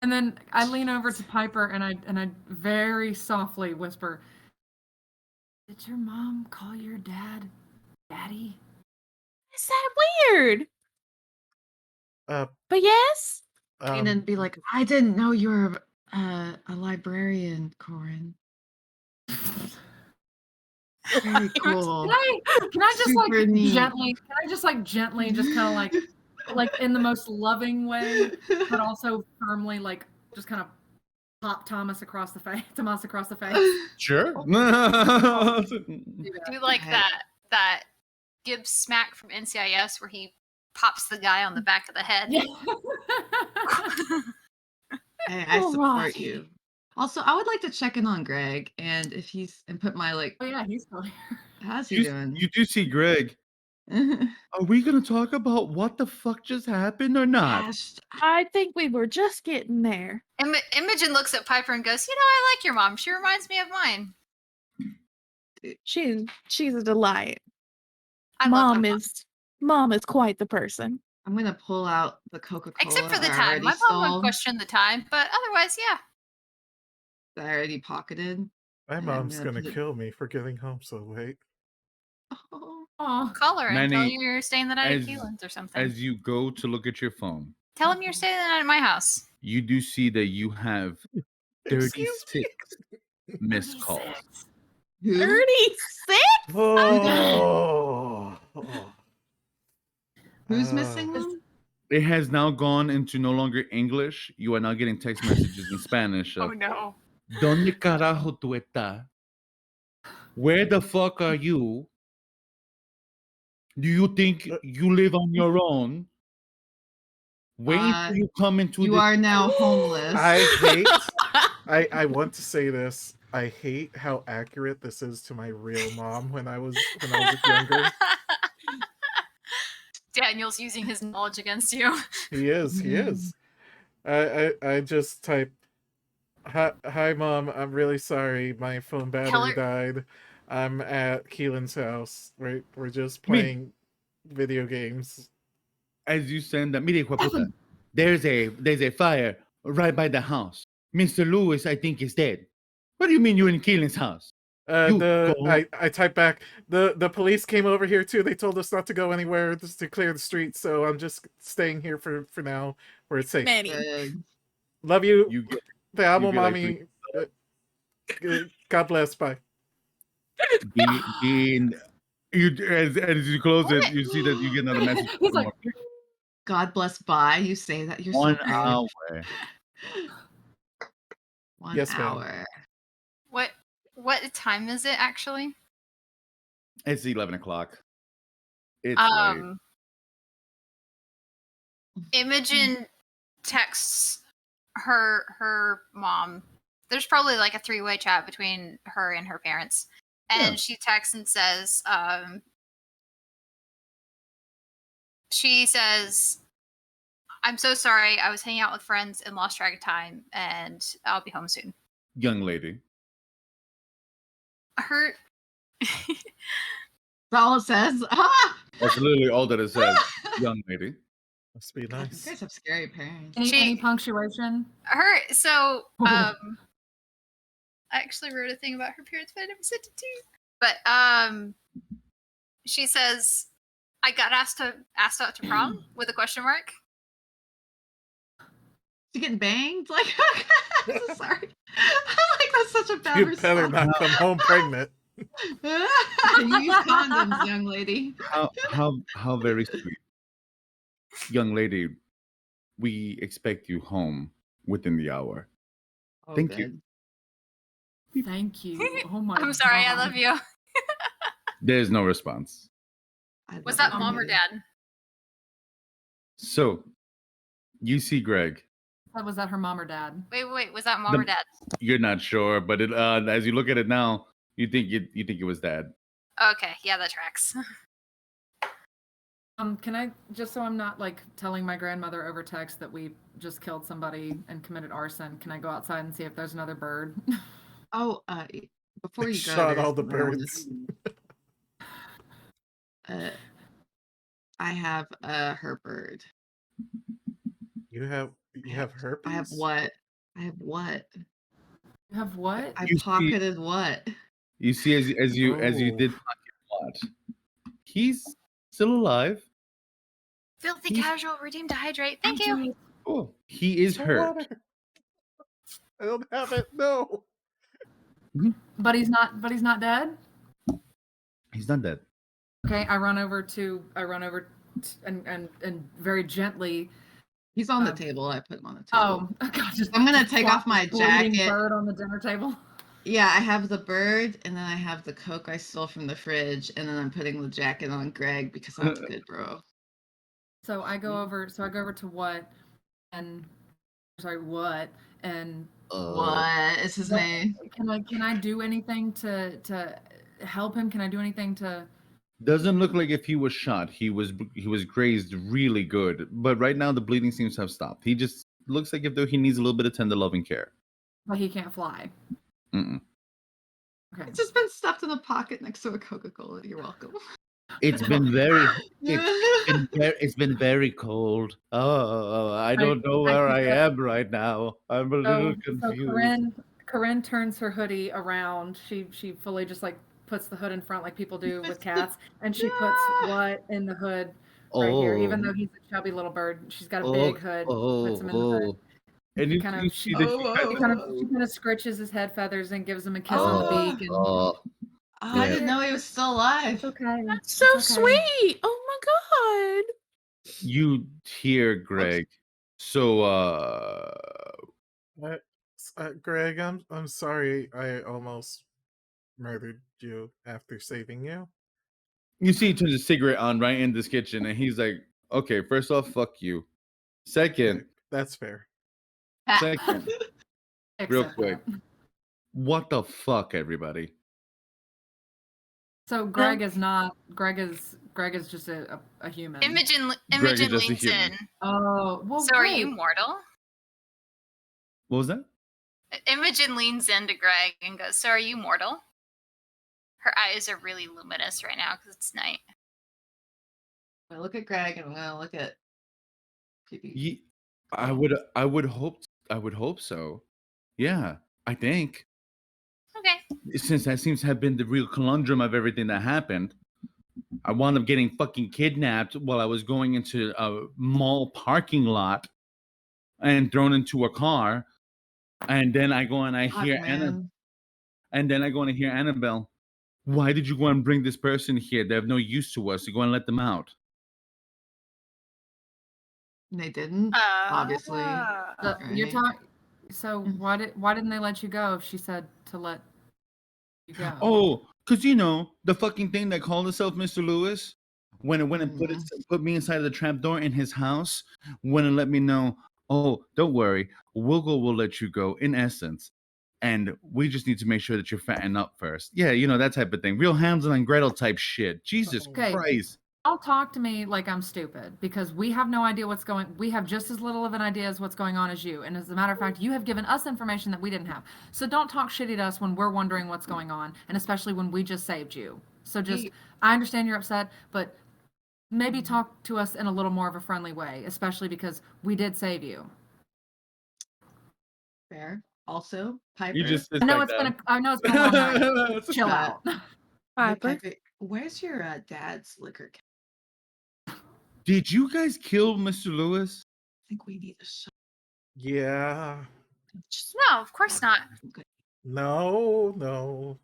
And then I lean over to Piper and I very softly whisper, "Did your mom call your dad Daddy?" Is that weird? Uh, But yes. And then be like, I didn't know you were a librarian, Corin. Very cool. Can I just Super like neat. gently? Can I just like gently, just kind of like in the most loving way, but also firmly, like just kind of pop Thomas across the face. Thomas across the face. Sure. Do like that Gibbs smack from NCIS where he pops the guy on the back of the head. Yeah. Hey, I support Alright. you. Also, I would like to check in on Greg and if he's and put my like, Oh yeah, he's still here. how's he you, doing? you do see Greg. Are we going to talk about what the fuck just happened or not? Gosh, I think we were just getting there. Imogen looks at Piper and goes, I like your mom. She reminds me of mine. She's a delight. I love my Mom is quite the person. I'm gonna pull out the Coca-Cola except for the I time. already My mom would stole, question the time, but otherwise, yeah. that I already pocketed. my I'm mom's gonna gonna put it- kill me for getting home so late. Oh, Oh, Call her and tell her Manny, you're staying the night at as- Keelan's or something. As you go to look at your phone, Tell him you're staying the night at my house. you do see that you have Excuse 36 missed calls. 36. who? 36? Oh. Who's missing Uh, them? It has now gone into no longer English. You are now getting text messages in Spanish Oh of, no. ¿Dónde carajo tú estás? Where the fuck are you? Do you think you live on your own? Wait until you come into You this. are now homeless. I hate. I want to say this. I hate how accurate this is to my real mom when I was younger. Daniel's using his knowledge against you. He is. I just type, hi mom, I'm really sorry, my phone battery died. I'm at Keelan's house. We're just playing video games. As you send that, mire, hijo de puta, there's a fire right by the house. Mr. Lewis, I think, is dead. What do you mean you're in Keelan's house? I type back, the police came over here too. They told us not to go anywhere, just to clear the streets, so I'm just staying here for now where it's safe. Manny. Good. Love you. You get, Te amo, get, like, mommy. God bless. Bye. as you close it, you see that you get another message. He's like, God bless. Bye. You say that. You're so 1 brave. hour. 1 Yes, ma'am. hour. What time is it actually? It's 11 o'clock. It's late. Imogen texts her mom. There's probably like a 3-way chat between her and her parents. And Yeah. she texts and says, she says, I'm so sorry. I was hanging out with friends and lost track of time, and I'll be home soon. Young lady. Her That's all it says. Ah! That's literally all that it says. Young lady. Must be You nice. guys have scary parents. any punctuation? so I actually wrote a thing about her parents, but I never sent it to you. But she says, I got asked out to prom with a question mark. You getting banged? Like, I'm so sorry. Like, that's such a bad You response. better not come home pregnant. You use condoms, young lady. How very sweet. Young lady, we expect you home within the hour. Oh, Thank you. good. Thank you. Oh my I'm sorry, I God. love you. There's no response. I Was love that it, mom or Kitty. dad? So you see Greg. Was that her mom or dad? Wait, was that mom or dad? You're not sure, but it, as you look at it now, you think it was Dad. Okay, yeah, that tracks. Can I, just so I'm not like telling my grandmother over text that we just killed somebody and committed arson, can I go outside and see if there's another bird? Oh, before you go, Shot all there's the something I wanted birds. I have her bird. You have herpes? I have what? I have what? You have what? I You see- pocketed what? You see, as you Oh. did pocket what, he's still alive. Filthy He's- casual, redeemed to hydrate. Thank you. Oh, he is Some hurt. water. I don't have it. No. But he's not dead? He's not dead. Okay, I run over and very gently. He's on the Um, table. I put him on the table. Oh God! Just I'm gonna take plop off my this bleeding jacket. bird on the dinner table. Yeah, I have the bird, and then I have the Coke I stole from the fridge, and then I'm putting the jacket on Greg because I'm good, bro. So I go over to what, and sorry, what, and What is his name? can I do anything to help him? Can I do anything to? Doesn't look like if he was shot. He was grazed really good, but right now the bleeding seems to have stopped. He just looks like if though he needs a little bit of tender loving care. But he can't fly. Mm-mm. Okay. It's just been stuffed in a pocket next to a Coca-Cola. You're welcome. It's been it's been very cold. Oh, I don't know where I am right now. I'm a little confused. Corinne turns her hoodie around. She fully just like puts the hood in front like people do with cats, and she puts what in the hood right here. Even though he's a chubby little bird, she's got a big hood. Puts him in the hood. And you Kind you of see she that she kind of scritches his head feathers and gives him a kiss on the beak. And Oh, I didn't know he was still alive. it's okay. That's so It's okay. sweet. Oh my god. you hear Greg. So Greg, I'm sorry. I almost murdered you after saving you. you see he turns a cigarette on right in this kitchen, and he's like, "Okay, first off, fuck you. Second, That's fair. second, real Accept quick, that. what the fuck, everybody? So Greg is not. Greg is just a human. Imogen Greg is just a leans human. in. Oh well. So are you great. mortal? What was that? Imogen leans into Greg and goes, "So are you mortal?" Her eyes are really luminous right now because it's night. I look at Greg and I'm gonna look at PB. I would hope so. Yeah, I think. Okay. Since that seems to have been the real conundrum of everything that happened. I wound up getting fucking kidnapped while I was going into a mall parking lot and thrown into a car. And then I go and I hear man. and then I go and I hear Annabelle. Why did you go and bring this person here? They have no use to us. You go and let them out. And they didn't, obviously. You're Right. talking. So why didn't they let you go if she said to let you go? Oh, because the fucking thing that called itself Mr. Lewis, when it went and put me inside of the trap door in his house, went and let me know, oh, don't worry, will let you go, in essence. And we just need to make sure that you're fattening up first. Yeah, that type of thing. Real Hansel and Gretel type shit. Jesus Okay. Christ. Don't talk to me like I'm stupid because we have no idea what's going. We have just as little of an idea as what's going on as you. And as a matter of fact, you have given us information that we didn't have. So don't talk shitty to us when we're wondering what's going on, and especially when we just saved you. So just, I understand you're upset, but maybe talk to us in a little more of a friendly way, especially because we did save you. Fair. Also, Piper. You just I know it's been a long night. Chill out. Hey, Piper. Piper, where's your dad's liquor cabinet? Did you guys kill Mr. Lewis? I think we need a shot. Yeah. No, of course not. No.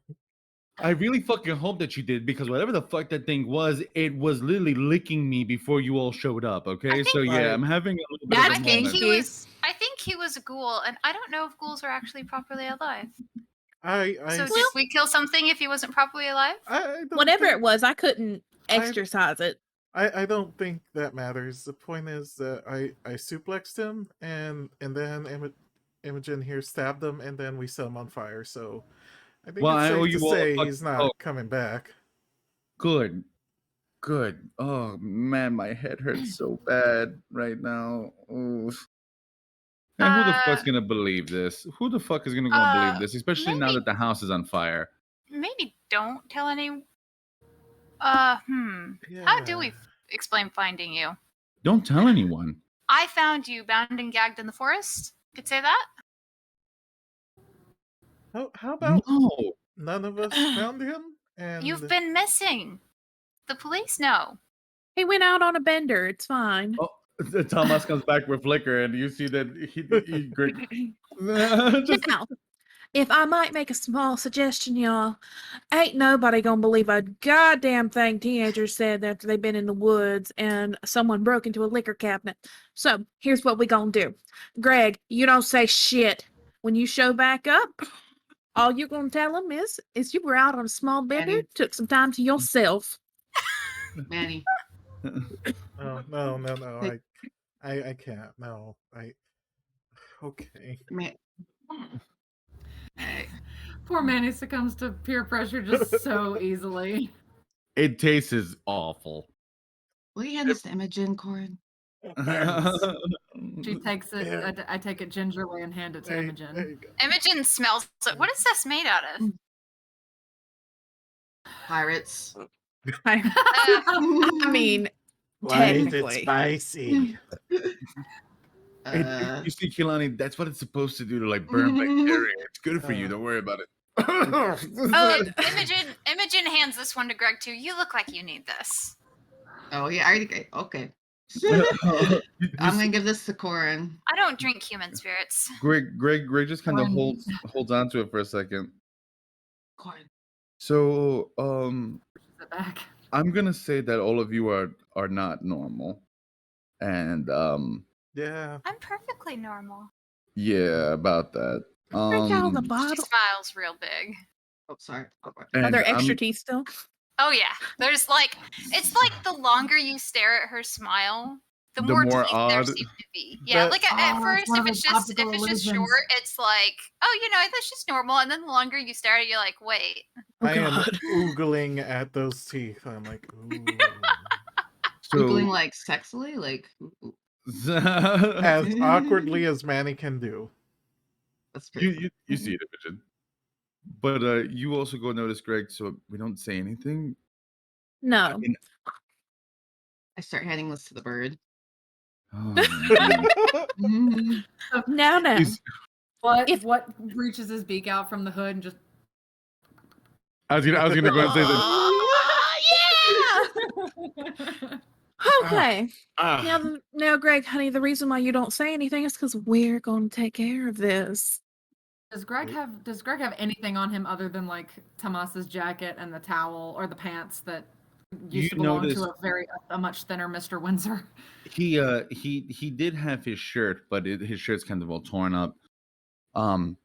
I really fucking hope that you did, because whatever the fuck that thing was, it was literally licking me before you all showed up. Okay, so yeah, I'm having a little bit of a moment. I think he was a ghoul, and I don't know if ghouls are actually properly alive. So did we kill something if he wasn't properly alive? I don't Whatever think, it was, I couldn't exercise it. I don't think that matters. The point is that I suplexed him, and then Imogen here stabbed him, and then we set him on fire. So I think Well, it's I owe safe to you all a say fucking he's not Coke. coming back. Good. Good. Oh man, my head hurts so bad right now. Oof. And who the fuck's gonna believe this? Who the fuck is gonna go and believe this? Especially now that the house is on fire. Maybe don't tell any. How do we explain finding you? Don't tell anyone. I found you bound and gagged in the forest. Could say that. How about No. none of us found him? And You've been missing. The police know. He went out on a bender. It's fine. Oh, Thomas comes back with liquor, and you see that he Greg. Now, if I might make a small suggestion, y'all, ain't nobody gonna believe a goddamn thing teenagers said after they've been in the woods and someone broke into a liquor cabinet. So here's what we gonna do. Greg, you don't say shit. When you show back up, all you're gonna tell them is you were out on a small bender, Manny. took some time to yourself. Manny. Oh, no. I can't. No. Okay. Hey. Poor Manny succumbs to peer pressure just so easily. It tastes awful. Will you hand this to Imogen, Corin? She takes it. I take it gingerly and hand it to Imogen. Imogen smells it. What is this made out of? Pirates. I mean, technically. It's spicy. You see, Kilani, that's what it's supposed to do to like burn bacteria. It's good for you. Don't worry about it. Imogen hands this one to Greg too. You look like you need this. Oh yeah, okay. I'm gonna give this to Corin. I don't drink human spirits. Greg just kind of holds on to it for a second. Corin. So, back. I'm gonna say that all of you are not normal, and yeah, I'm perfectly normal. yeah, about that. Drink out of the She bottle. smiles real big. Oh, sorry. Are there extra teeth still? Oh yeah, there's like it's like the longer you stare at her smile, the more teeth there seem to be. Yeah, like at first, if it's just short, it's like, oh, that's just normal. And then the longer you stare at it, you're like, wait. I am oogling at those teeth. I'm like, ooh. Oogling like sexily, like as awkwardly as Manny can do. That's you see it, Imogen. But you also go notice Greg, so we don't say anything. No. I start handing this to the bird. Oh, now. What reaches his beak out from the hood and just. I was gonna go and say that. Yeah. Okay. Now, Greg, honey, the reason why you don't say anything is because we're going to take care of this. Does Greg have anything on him other than like Tomas's jacket and the towel or the pants that used to belong to a much thinner Mr. Windsor? He did have his shirt, but his shirt's kind of all torn up. And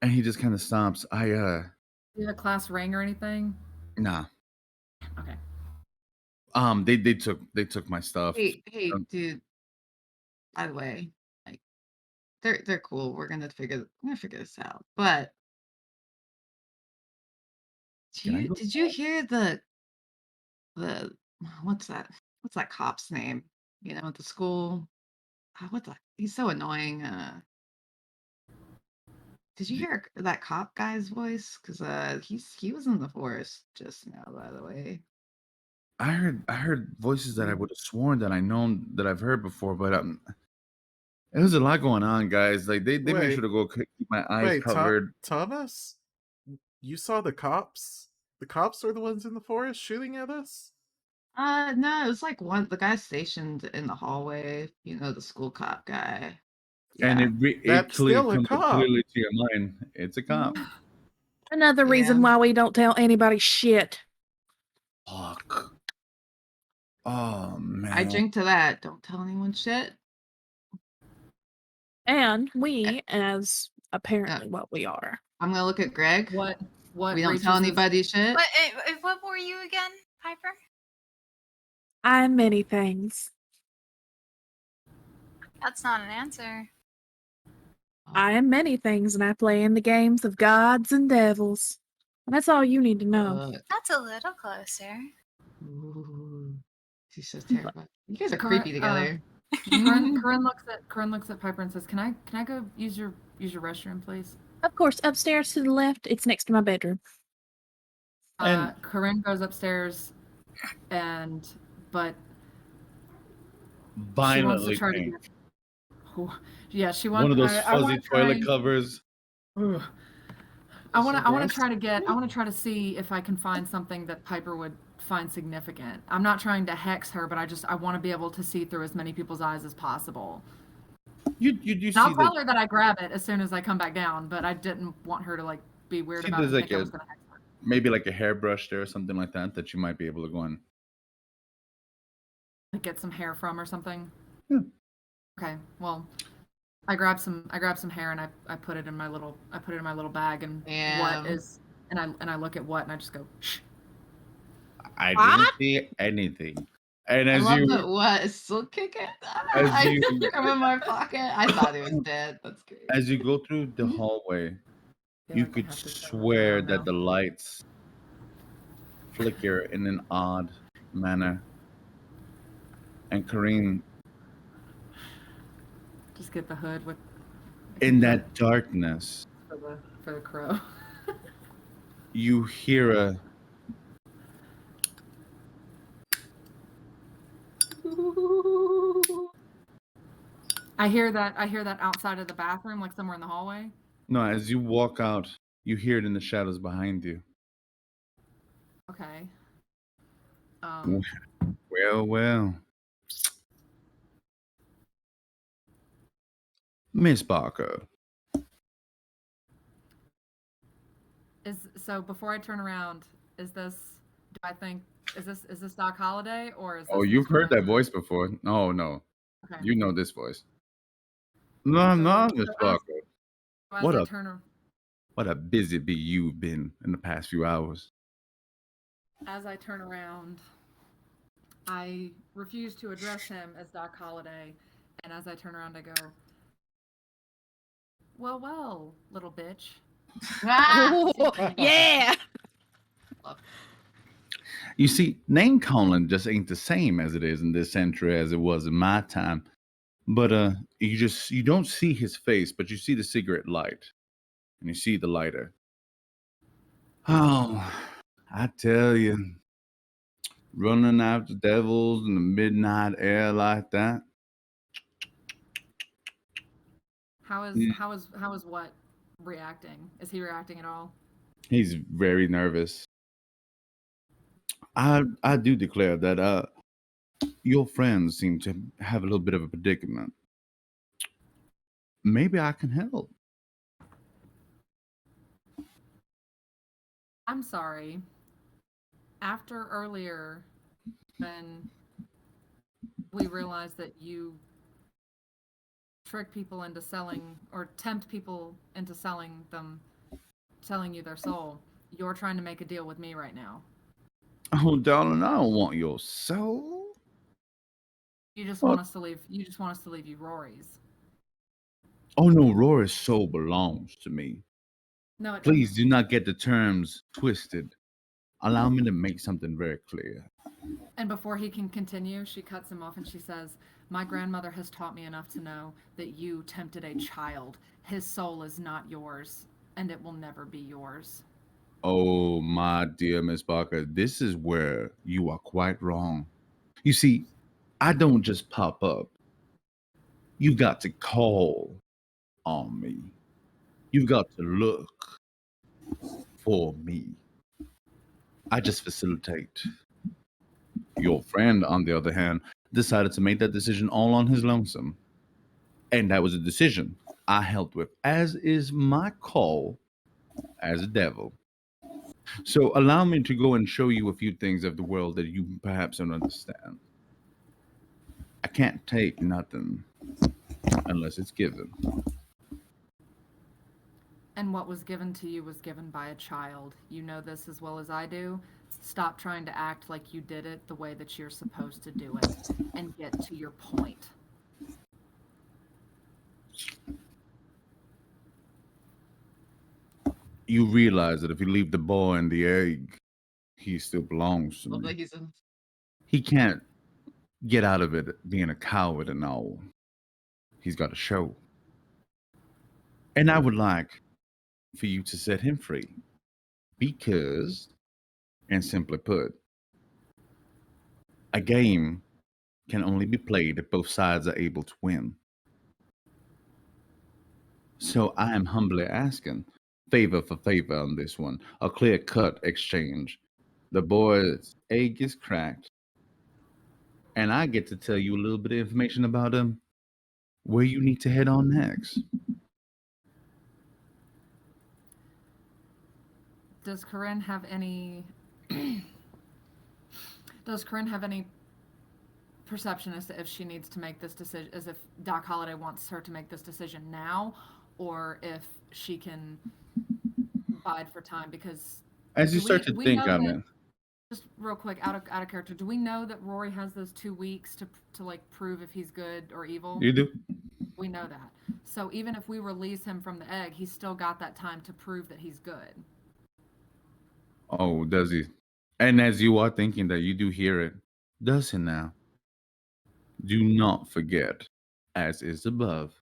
he just kind of stops. Do you have a class ring or anything? Nah. Okay. They took my stuff. Hey, dude. By the way, like they're cool. We're gonna figure this out. But did you hear the what's that cop's name? At the school. He's so annoying. Did you hear that cop guy's voice? Because he was in the forest just now, by the way. I heard voices that I would have sworn that that I've heard before, but there's a lot going on, guys. Like they made sure to go keep my eyes covered. Thomas, you saw the cops? The cops are the ones in the forest shooting at us? No, it was like the guy stationed in the hallway. The school cop guy. Yeah. And it clearly comes clearly to your mind. It's a cop. Another reason why we don't tell anybody shit. Fuck. Oh man. I drink to that. Don't tell anyone shit. And we, as apparently what we are, I'm gonna look at Greg. What We don't reaches tell his- anybody shit. What were you again, Piper? I'm many things. That's not an answer. I am many things, and I play in the games of gods and devils. And that's all you need to know. That's a little closer. Ooh, she's so terrified. You guys are Corinne- creepy together. Corinne looks at Piper and says, "Can I go use your restroom, please?" Of course, upstairs to the left, it's next to my bedroom. Corinne goes upstairs, but Violently try to pink. yeah, she wants One of those I fuzzy wanna toilet try, covers. Ugh. I want to try to see if I can find something that Piper would find significant. I'm not trying to hex her, but I want to be able to see through as many people's eyes as possible. You And see I'll tell her that I grab it as soon as I come back down, but I didn't want her to like be weird See, about it there's and like think I was going to hex her. maybe like a hairbrush there or something like that you might be able to go in. Like get some hair from or something. Yeah. Okay. Well, I grab some hair and I put it in my little bag and Damn. and I look at what and I just go shh. I didn't see anything. And I as love you that what is still kicking. As I you- took him in my pocket. I thought he was dead. That's great. as you go through the hallway, I feel you like I could have to turn swear around that now. the lights flicker in an odd manner. And Kareem, Just get the hood with in that darkness, for the crow. you hear a I hear that outside of the bathroom, like somewhere in the hallway. no. As you walk out, you hear it in the shadows behind you. Okay. Well, Miss Barker. So before I turn around, is this Doc Holliday or is this Oh, you've Mr. heard that Benjamin? voice before. No. Okay. You know this voice. No, Miss Barker. As What I a turn ar- what a busy bee you've been in the past few hours. as I turn around, I refuse to address him as Doc Holliday, and as I turn around, I go, well, little bitch. Ah! Yeah. You see, name calling just ain't the same as it is in this century as it was in my time. But you don't see his face, but you see the cigarette light, and you see the lighter. Oh, I tell you, running after devils in the midnight air like that. How is what reacting? Is he reacting at all? He's very nervous. I do declare that your friends seem to have a little bit of a predicament. Maybe I can help. I'm sorry. After earlier, when we realized that you trick people into selling or tempt people into selling you their soul, you're trying to make a deal with me right now. Oh, darling, I don't want your soul. You just Well- want us to leave. You just want us to leave you Rory's. Oh no, Rory's soul belongs to me. No, it Please doesn't. do not get the terms twisted. Allow me to make something very clear. And before he can continue, she cuts him off and she says, "My grandmother has taught me enough to know that you tempted a child. His soul is not yours, and it will never be yours." Oh, my dear Miss Barker, this is where you are quite wrong. You see, I don't just pop up. You've got to call on me. You've got to look for me. I just facilitate. Your friend, on the other hand, decided to make that decision all on his lonesome. And that was a decision I helped with, as is my call as a devil. So allow me to go and show you a few things of the world that you perhaps don't understand. I can't take nothing unless it's given. And what was given to you was given by a child. You know this as well as I do. Stop trying to act like you did it the way that you're supposed to do it and get to your point. You realize that if you leave the boy in the egg, he still belongs to Well, me. but he's in. He can't get out of it being a coward and all. He's got a show. And I would like for you to set him free. Because, and simply put, a game can only be played if both sides are able to win. So I am humbly asking favor for favor on this one, a clear cut exchange. The boy's egg is cracked, and I get to tell you a little bit of information about him, where you need to head on next. Does Corinne have any does Corinne have any perception as to if she needs to make this decision, as if Doc Holliday wants her to make this decision now, or if she can bide for time? Because As you do start to we think know on that, it, just real quick, out of character, do we know that Rory has those 2 weeks to like prove if he's good or evil? you do. We know that. So even if we release him from the egg, he's still got that time to prove that he's good. Oh, does he? And as you are thinking that, you do hear it. Does he now? Do not forget, as is above,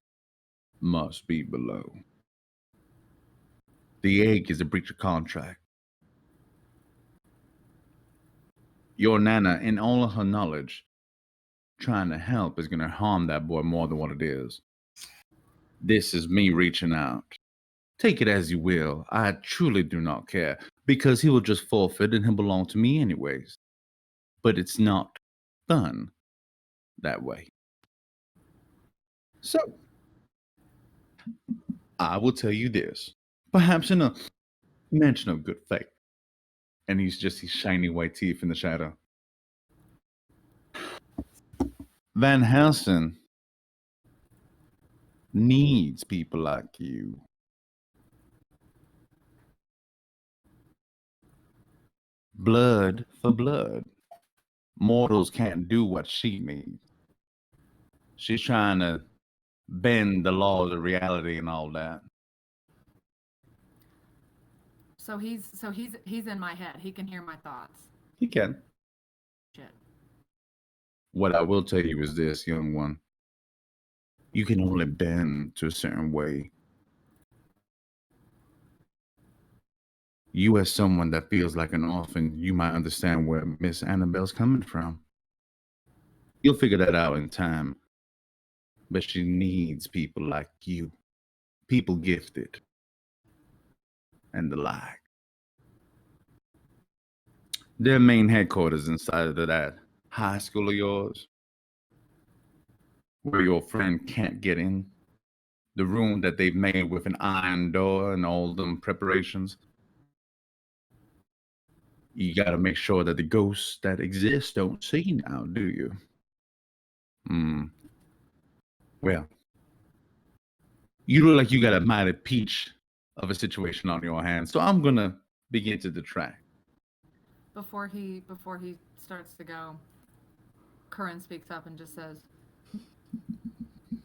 must be below. The egg is a breach of contract. Your Nana, in all of her knowledge, trying to help is going to harm that boy more than what it is. This is me reaching out. Take it as you will. I truly do not care, because he will just forfeit and he'll belong to me anyways. But it's not done that way. So, I will tell you this, perhaps in a mention of good faith. And he's just his shiny white teeth in the shadow. Van Helsing needs people like you. Blood for blood. Mortals can't do what she needs. She's trying to bend the laws of reality and all that. So he's in my head. He can hear my thoughts. He can. Shit. What I will tell you is this, young one. You can only bend to a certain way. You, as someone that feels like an orphan, you might understand where Miss Annabelle's coming from. You'll figure that out in time. But she needs people like you, people gifted, and the like. Their main headquarters inside of that high school of yours, where your friend can't get in, the room that they've made with an iron door and all them preparations. You got to make sure that the ghosts that exist don't see now, do you? Well, you look like you got a mighty peach of a situation on your hands, so I'm gonna begin to detract. Before he starts to go, Corinne speaks up and just says,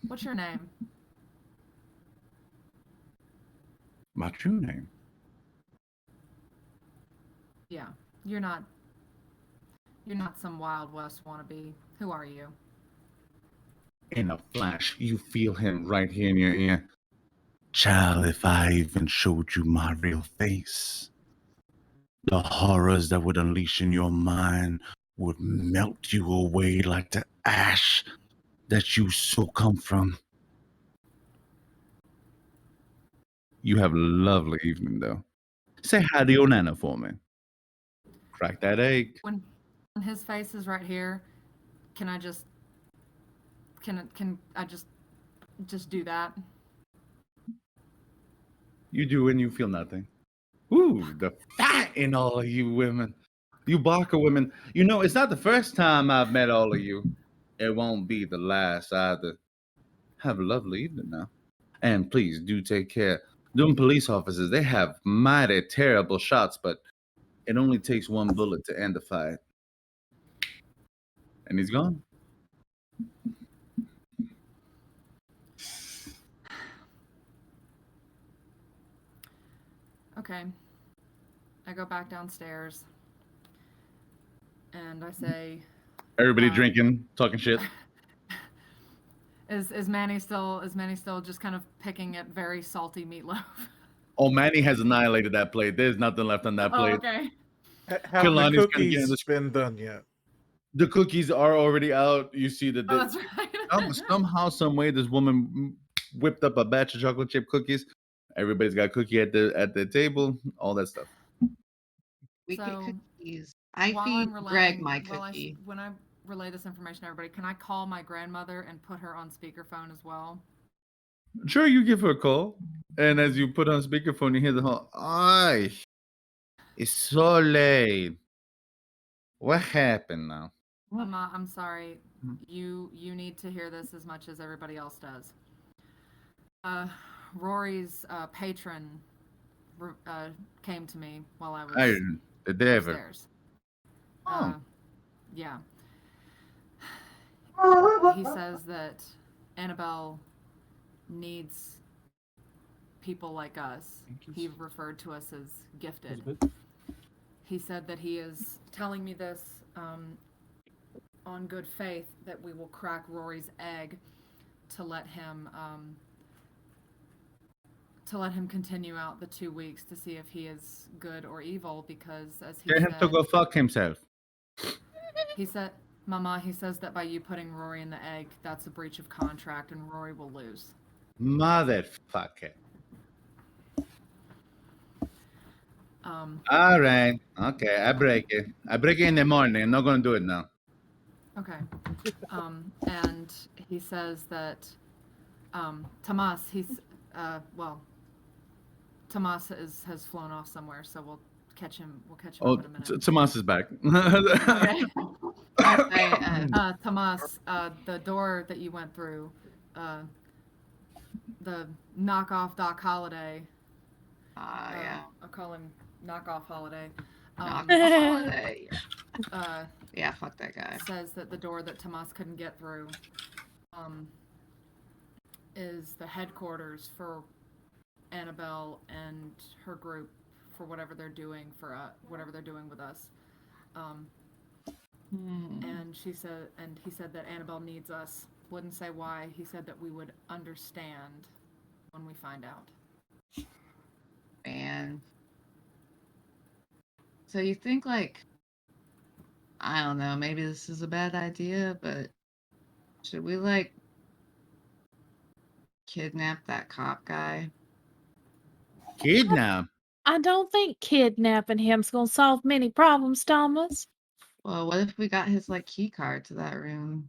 "What's your name?" My true name. Yeah, you're not some Wild West wannabe. Who are you? In a flash, you feel him right here in your ear. Child, if I even showed you my real face, the horrors that would unleash in your mind would melt you away like the ash that you so come from. You have a lovely evening, though. Say hi to your Nana for me. Crack that egg. When his face is right here, can I just can I just do that? You do and you feel nothing. Ooh, the fat in all of you women. You Barker women. You know, it's not the first time I've met all of you. It won't be the last either. Have a lovely evening now. And please do take care Them police officers, they have mighty terrible shots, but it only takes one bullet to end the fight. And he's gone. Okay. I go back downstairs and I say, Everybody drinking, talking shit. Is Manny still just kind of picking at very salty meatloaf? Oh, Manny has annihilated that plate. There's nothing left on that Oh, plate. okay. Have the Kalani's gonna get in cookies this- been done yet? The cookies are already out. You see that Oh, that's right. somehow, some way, this woman whipped up a batch of chocolate chip cookies. Everybody's got a cookie at the table. All that stuff. We get So, cookies. I While feed I'm relaying, Greg my while cookie. when I relay this information to everybody, can I call my grandmother and put her on speakerphone as well? Sure, you give her a call, and as you put on speakerphone, you hear the whole, "Ay, it's so late. What happened now?" Mama, I'm sorry. Mhm. You need to hear this as much as everybody else does. Rory's patron came to me while I was The devil. upstairs. Oh. Yeah. He says that Annabelle needs people like us. He referred to us as gifted. He said that he is telling me this on good faith that we will crack Rory's egg to let him continue out the 2 weeks to see if he is good or evil, because as he Get him said, to go fuck himself. he said, Mama, he says that by you putting Rory in the egg, that's a breach of contract and Rory will lose. Motherfucker. Um, All right. Okay, I break it. I break it in the morning. I'm not going to do it now. Okay. And he says that Tomas, Tomas has flown off somewhere, so we'll catch him Oh, up in a minute. Tomas is back. Okay. I, Tomas, the door that you went through, the knockoff Doc Holiday. yeah. I'll call him knockoff Holiday. Knock holiday. Uh, Yeah, fuck that guy. says that the door that Tomas couldn't get through is the headquarters for Annabelle and her group for whatever they're doing with us. And he said that Annabelle needs us. Wouldn't say why. He said that we would understand when we find out. Man. So you think, like, I don't know, maybe this is a bad idea, but should we, like, kidnap that cop guy? Kidnap? I don't think kidnapping him's gonna solve many problems, Thomas. Well, what if we got his, like, key card to that room?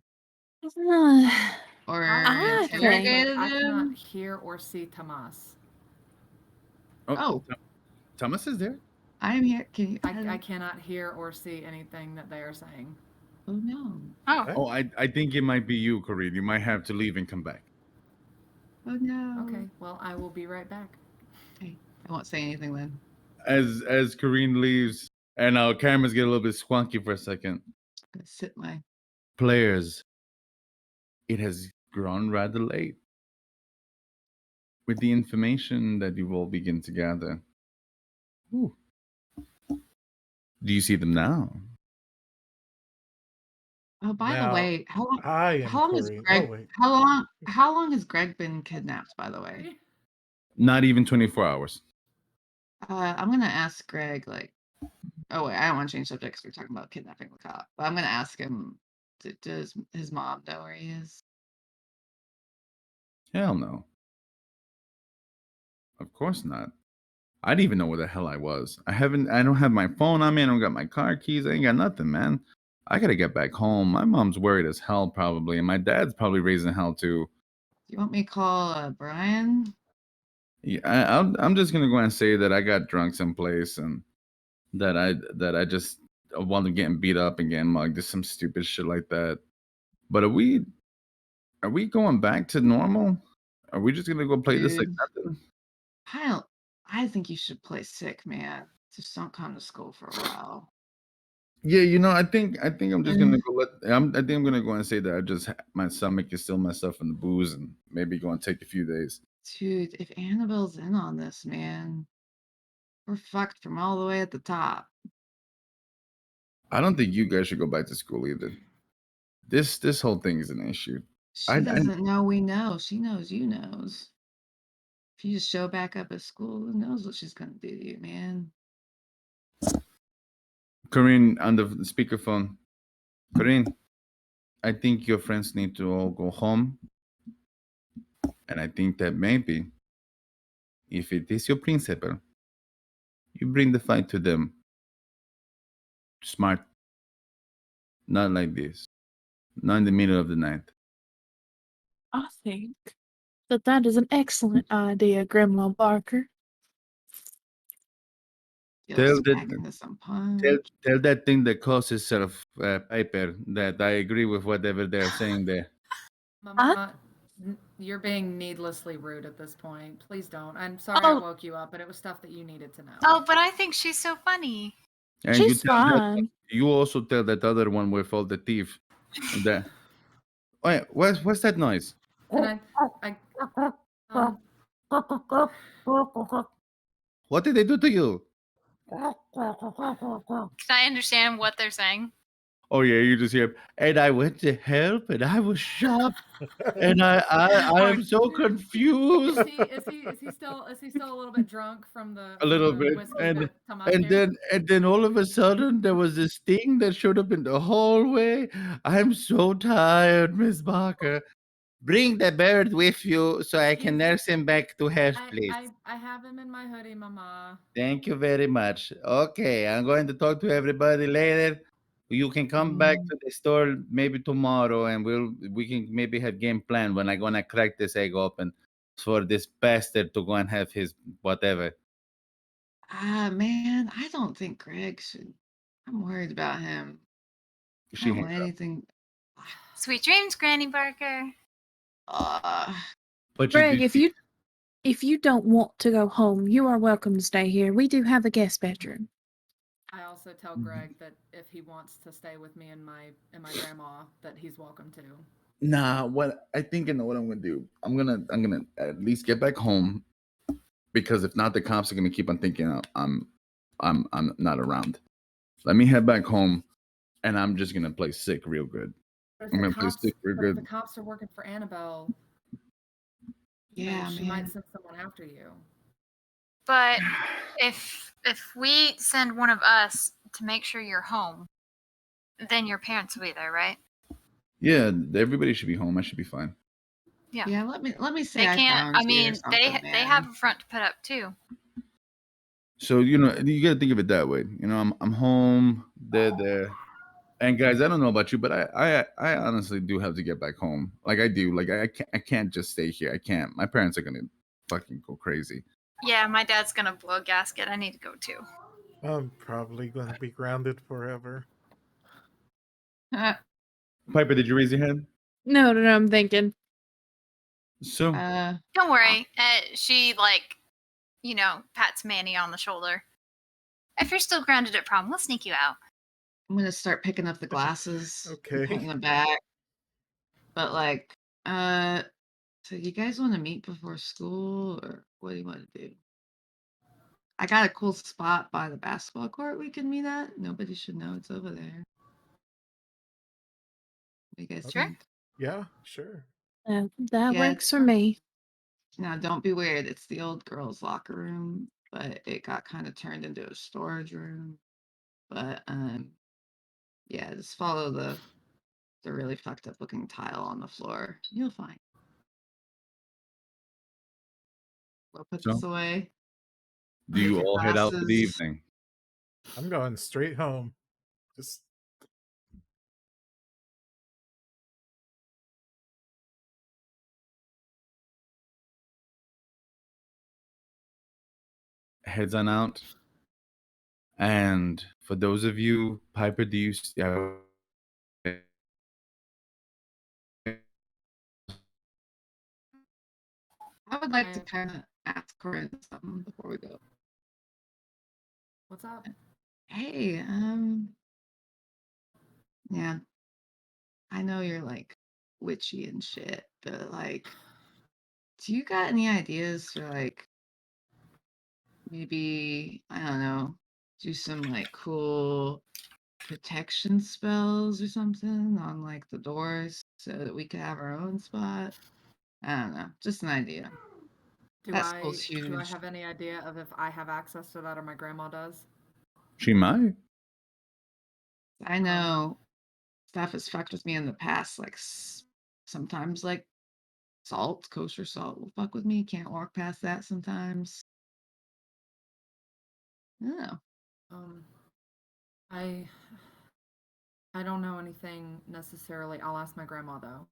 Or I interrogated I cannot him? hear or see Tomas. Oh. Thomas is there? I'm here. Can you? I cannot hear or see anything that they are saying. Oh, no. Oh, I think it might be you, Corinne. You might have to leave and come back. Oh, no. Okay, well, I will be right back. Okay. I won't say anything then. As Corinne leaves, and our cameras get a little bit squonky for a second. I'm gonna sit my. Players, it has grown rather late. With the information that you've all begun to gather. Ooh. Do you see them now? Oh, by Now, the way, how long? I am How long is Corey. Greg? Oh, wait. How long has Greg been kidnapped? By the way, Not even 24 hours. I'm gonna ask Greg. Like, oh wait, I don't want to change subjects. We're talking about kidnapping the cop, but I'm gonna ask him. Does his mom know where he is? Hell no. Of course not. I didn't even know where the hell I was. I don't have my phone on me. I don't got my car keys. I ain't got nothing, man. I gotta get back home. My mom's worried as hell, probably, and my dad's probably raising hell too. Do you want me to call Brian? Yeah, I'm just gonna go and say that I got drunk someplace and that I just wound up getting beat up and getting mugged. Just some stupid shit like that. But are we going back to normal? Are we just gonna go play this like Dude. nothing? I think you should play sick, man. Just don't come to school for a while. Yeah, I think I'm just gonna go. I think I'm gonna go and say that my stomach is still messed up from the booze, and maybe go and take a few days. Dude, if Annabelle's in on this, man, we're fucked from all the way at the top. I don't think you guys should go back to school either. This whole thing is an issue. She doesn't know we know. She knows you knows. If you just show back up at school, who knows what she's gonna do to you, man? Corinne on the speakerphone. Corinne, I think your friends need to all go home, and I think that maybe if it is your principal, you bring the fight to them. Smart, not like this, not in the middle of the night. I think that is an excellent idea, Grandma Barker. Tell Back into some punch. tell that thing that calls itself Piper that I agree with whatever they're saying there. Mama, you're being needlessly rude at this point. Please don't. I'm sorry I woke you up, but it was stuff that you needed to know. Oh, but I think she's so funny. And She's fine. You also tell that other one with all the teeth that. Wait, what's that noise? Can What did they do to you? Can I understand what they're saying? Oh yeah, you just hear. And I went to help, and I was shocked, and I am so confused. Is he still a little bit drunk from the A little bit, whiskey and then all of a sudden there was this thing that showed up in the hallway. I'm so tired, Miss Barker. Bring the bird with you so I can nurse him back to health, please. I have him in my hoodie, Mama. Thank you very much. Okay, I'm going to talk to everybody later. You can come back to the store maybe tomorrow, and we can maybe have game plan when I'm gonna crack this egg open for this bastard to go and have his whatever. Man, I don't think Greg should. I'm worried about him. I don't want anything. Sweet dreams, Granny Barker. But Greg, if you don't want to go home, you are welcome to stay here. We do have a guest bedroom. I also tell Greg that if he wants to stay with me and my grandma, that he's welcome to. Nah, what I think I know what I'm gonna do. I'm gonna at least get back home, because if not, the cops are gonna keep on thinking I'm not around. Let me head back home, and I'm just gonna play sick real good. I'm gonna play sick real good. The cops are working for Annabelle. Yeah, she might send someone after you. But if we send one of us to make sure you're home, then your parents will be there, right? Yeah, everybody should be home. I should be fine. Yeah. Yeah, let me say They I can't. found I you or mean, they something, man. have a front to put up too. So you gotta think of it that way. I'm home. They're there. And guys, I don't know about you, but I honestly do have to get back home. Like I do. Like I can't just stay here. I can't. My parents are gonna fucking go crazy. Yeah, my dad's gonna blow a gasket. I need to go too. I'm probably going to be grounded forever. Piper, did you raise your hand? No, I'm thinking. So don't worry. She pats Manny on the shoulder. If you're still grounded at prom, we'll sneak you out. I'm gonna start picking up the glasses. Okay. Putting them back. But so you guys want to meet before school, or what do you want to do? I got a cool spot by the basketball court we can meet at. Nobody should know it's over there. What do you guys think? Yeah, sure. That works for me. Now, don't be weird. It's the old girls' locker room, but it got kind of turned into a storage room. But yeah, just follow the really fucked up looking tile on the floor. You'll find. We'll put this away. Do you all head out for the evening? I'm going straight home. Just heads on out. And for those of you, Piper, do you? I would like to kind of ask Corinne something before we go. What's up? Hey, yeah, I know you're like witchy and shit, but like, do you got any ideas for like maybe, I don't know, do some like cool protection spells or something on like the doors so that we could have our own spot? I don't know, just an idea. Do That school's I huge. have any idea of if I have access to that or my grandma does? She might. I know stuff has fucked with me in the past, like sometimes like salt, kosher salt will fuck with me. Can't walk past that sometimes. Oh, Um, I I don't know anything necessarily. I'll ask my grandma though.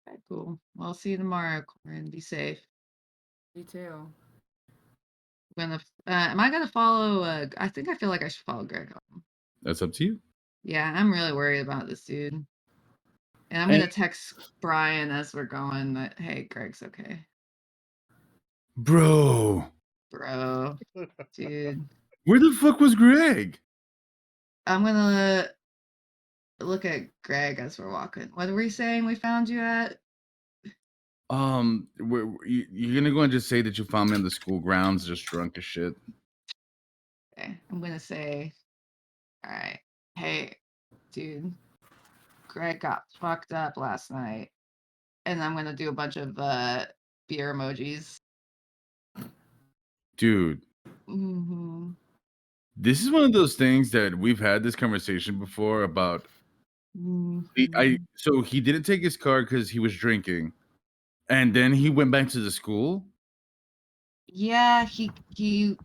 okay, cool. Well, I'll see you tomorrow, Corinne. Be safe. You too. Am I gonna follow? I think I feel like I should follow Greg home. That's up to you. Yeah, I'm really worried about this dude, and I'm And gonna text Brian as we're going that hey, Greg's okay, bro, bro, dude. where the fuck was Greg? I'm gonna look at Greg as we're walking. What were you saying? We found you at? You're gonna go and just say that you found me on the school grounds, just drunk as shit. Okay, I'm gonna say, all right, hey, dude, Greg got fucked up last night, and I'm gonna do a bunch of beer emojis. Dude, Mm-hmm. this is one of those things that we've had this conversation before about. Mm-hmm. So he didn't take his car because he was drinking, and then he went back to the school. Yeah, he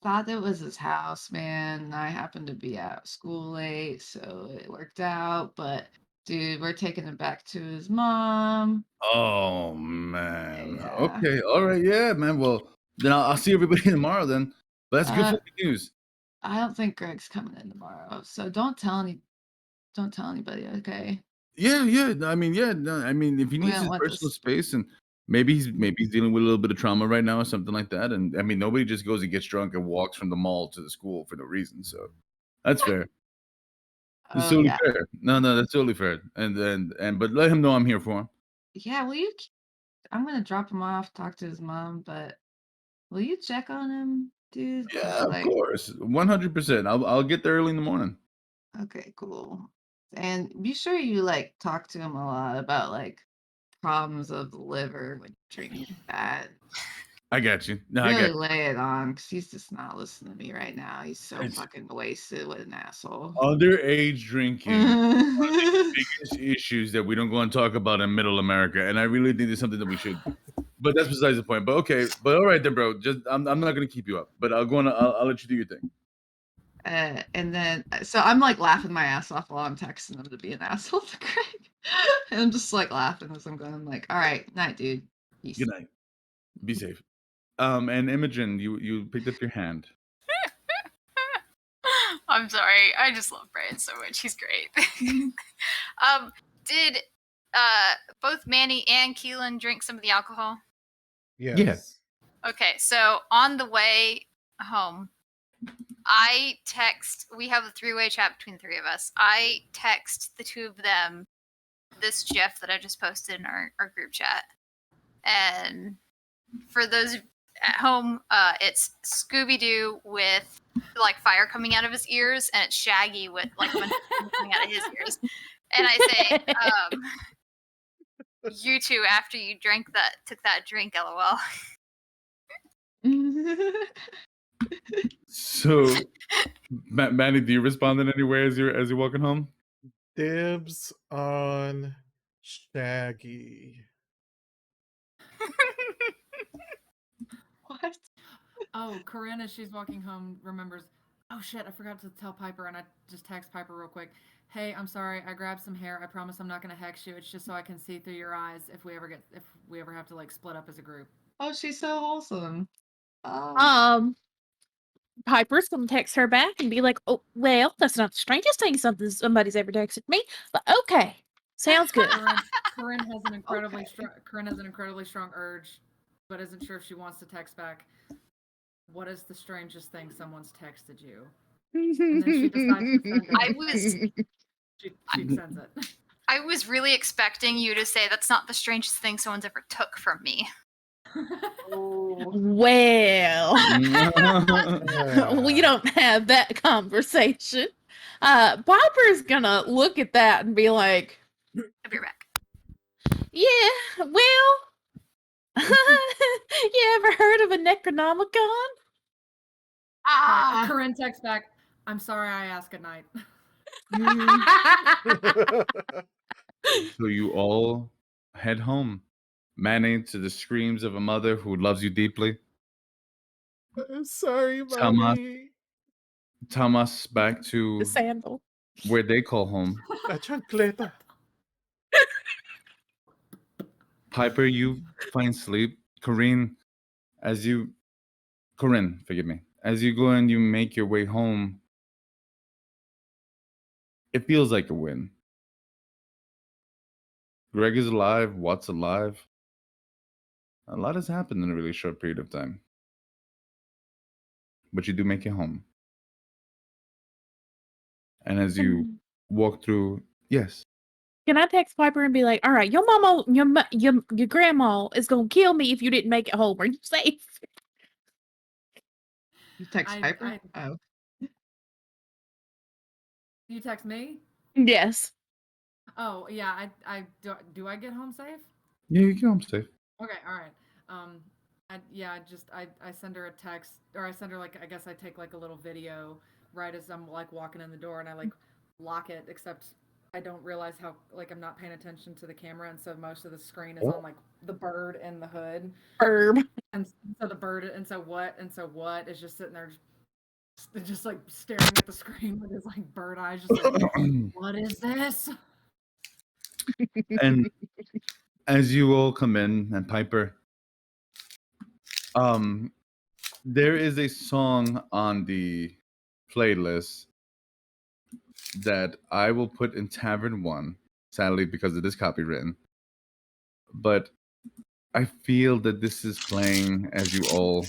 thought it was his house, man. I happened to be at school late, so it worked out. But dude, we're taking it back to his mom. Oh man. Yeah. Okay. All right. Yeah, man. Well, then I'll see everybody tomorrow. Then, but that's good Uh, fucking news. I don't think Greg's coming in tomorrow, so don't tell anybody, okay? Yeah. Yeah. I mean, yeah. No, I mean, if he We needs don't his want personal this. space and maybe he's dealing with a little bit of trauma right now or something like that. And I mean, nobody just goes and gets drunk and walks from the mall to the school for no reason. So that's fair. It's Oh totally yeah, fair. No, that's totally fair. But let him know I'm here for him. yeah. Will you? I'm gonna drop him off, talk to his mom, but will you check on him, dude? Yeah, Cause of like, course, 100%. I'll get there early in the morning. okay, cool. And be sure you like talk to him a lot about like problems of the liver when drinking that. I got you. No, I got Really lay it on because he's just not listening to me right now. He's so you. It's fucking wasted. What an asshole. underage drinking. One of the biggest issues that we don't go and talk about in Middle America, and I really think it's something that we should. But that's besides the point. But okay, but all right then, bro. Just I'm not gonna keep you up, but I'll let you do your thing. And then so I'm like laughing my ass off while I'm texting him to be an asshole to Craig. And I'm just like laughing as I'm going. I'm like, all right, night, dude. Peace. Good night. Be safe. And Imogen, you picked up your hand. I'm sorry. I just love Brian so much. He's great. Did both Manny and Keelan drink some of the alcohol? Yes. Okay, so on the way home, we have a three-way chat between the three of us. I text the two of them this GIF that I just posted in our group chat. And for those at home, it's Scooby-Doo with like fire coming out of his ears, and it's Shaggy with like a bunch of coming out of his ears. And I say, you two, after you took that drink, LOL. So, Manny, do you respond in any way as you're walking home? Dibs on Shaggy. What? Oh, Corinne, as she's walking home, remembers, oh shit, I forgot to tell Piper, and I just text Piper real quick. Hey, I'm sorry, I grabbed some hair. I promise I'm not gonna hex you. It's just so I can see through your eyes if we ever have to like split up as a group. Oh, she's so wholesome. Oh. Piper's gonna text her back and be like, "Oh, well, that's not the strangest thing somebody's ever texted me, but okay, sounds good." Corinne has an incredibly strong urge but isn't sure if she wants to text back. What is the strangest thing someone's texted you? And then she decides to send it. She sends it. I was really expecting you to say that's not the strangest thing someone's ever took from me. Well, we don't have that conversation. Piper's gonna look at that and be like, I'll be right back. yeah, well, you ever heard of a Necronomicon? Corinne texts back, I'm sorry I asked good night. So you all head home, manning to the screams of a mother who loves you deeply. I'm sorry, Thomas, mommy. Thomas back The to sandal. where they call home. La chancleta. Piper, you find sleep. Corinne, forgive me. As you go and you make your way home, it feels like a win. Greg is alive. Watt's alive. A lot has happened in a really short period of time. But you do make it home. And as you walk through, yes. Can I text Piper and be like, all right, your mama, your grandma is gonna kill me if you didn't make it home. Are you safe? You text Piper? Oh. You text me? Yes. Oh yeah, do I get home safe? Yeah, you get home safe. Okay, all right. I send her a text, or I send her like, I guess I take like a little video right as I'm like walking in the door, and I like lock it. Except I don't realize how like I'm not paying attention to the camera, and so most of the screen is on like the bird and the hood. Herb. And so the bird, and so what is just sitting there, just like staring at the screen with his like bird eyes, just like, what is this? And as you all come in, and Piper, there is a song on the playlist that I will put in Tavern 1, sadly, because it is copywritten. But I feel that this is playing as you all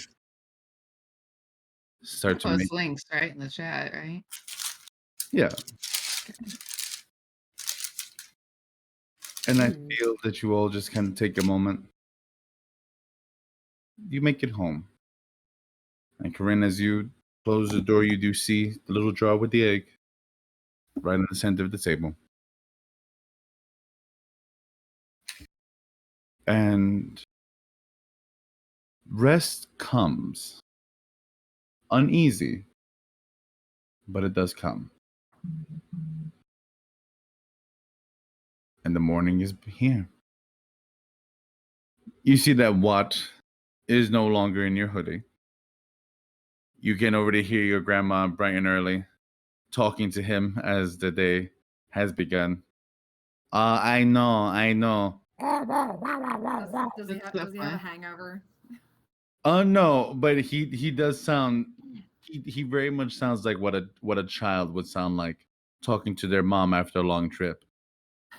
start to Post make... links right in the chat, right? Yeah. Okay. And I feel that you all just kind of take a moment. You make it home. And Corinne, as you close the door, you do see the little jar with the egg right in the center of the table. And rest comes. Uneasy, but it does come. And the morning is here. You see that Watt is no longer in your hoodie. You can already hear your grandma bright and early talking to him as the day has begun. I know. Does he have a hangover? No, but he does sound... he very much sounds like what a child would sound like talking to their mom after a long trip.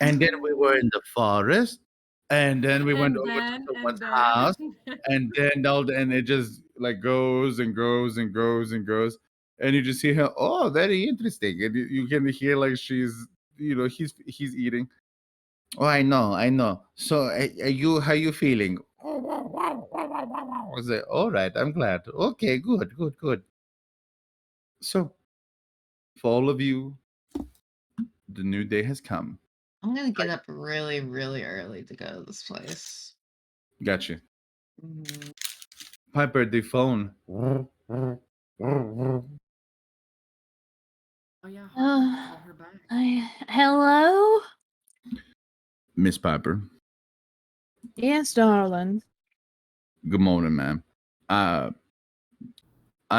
And then we were in the forest, and then we went over to someone's house, and then and it just like goes and goes and goes and goes, and you just hear her, oh, very interesting, and you can hear like she's, he's eating. Oh, I know. So, how you feeling? I say, all right, I'm glad. Okay, good. So, for all of you, the new day has come. I'm gonna get up really, really early to go to this place. Got you. Mhm. Piper, the phone. Oh yeah. Call her back. Hello? Miss Piper. Yes, darling. Good morning, ma'am. I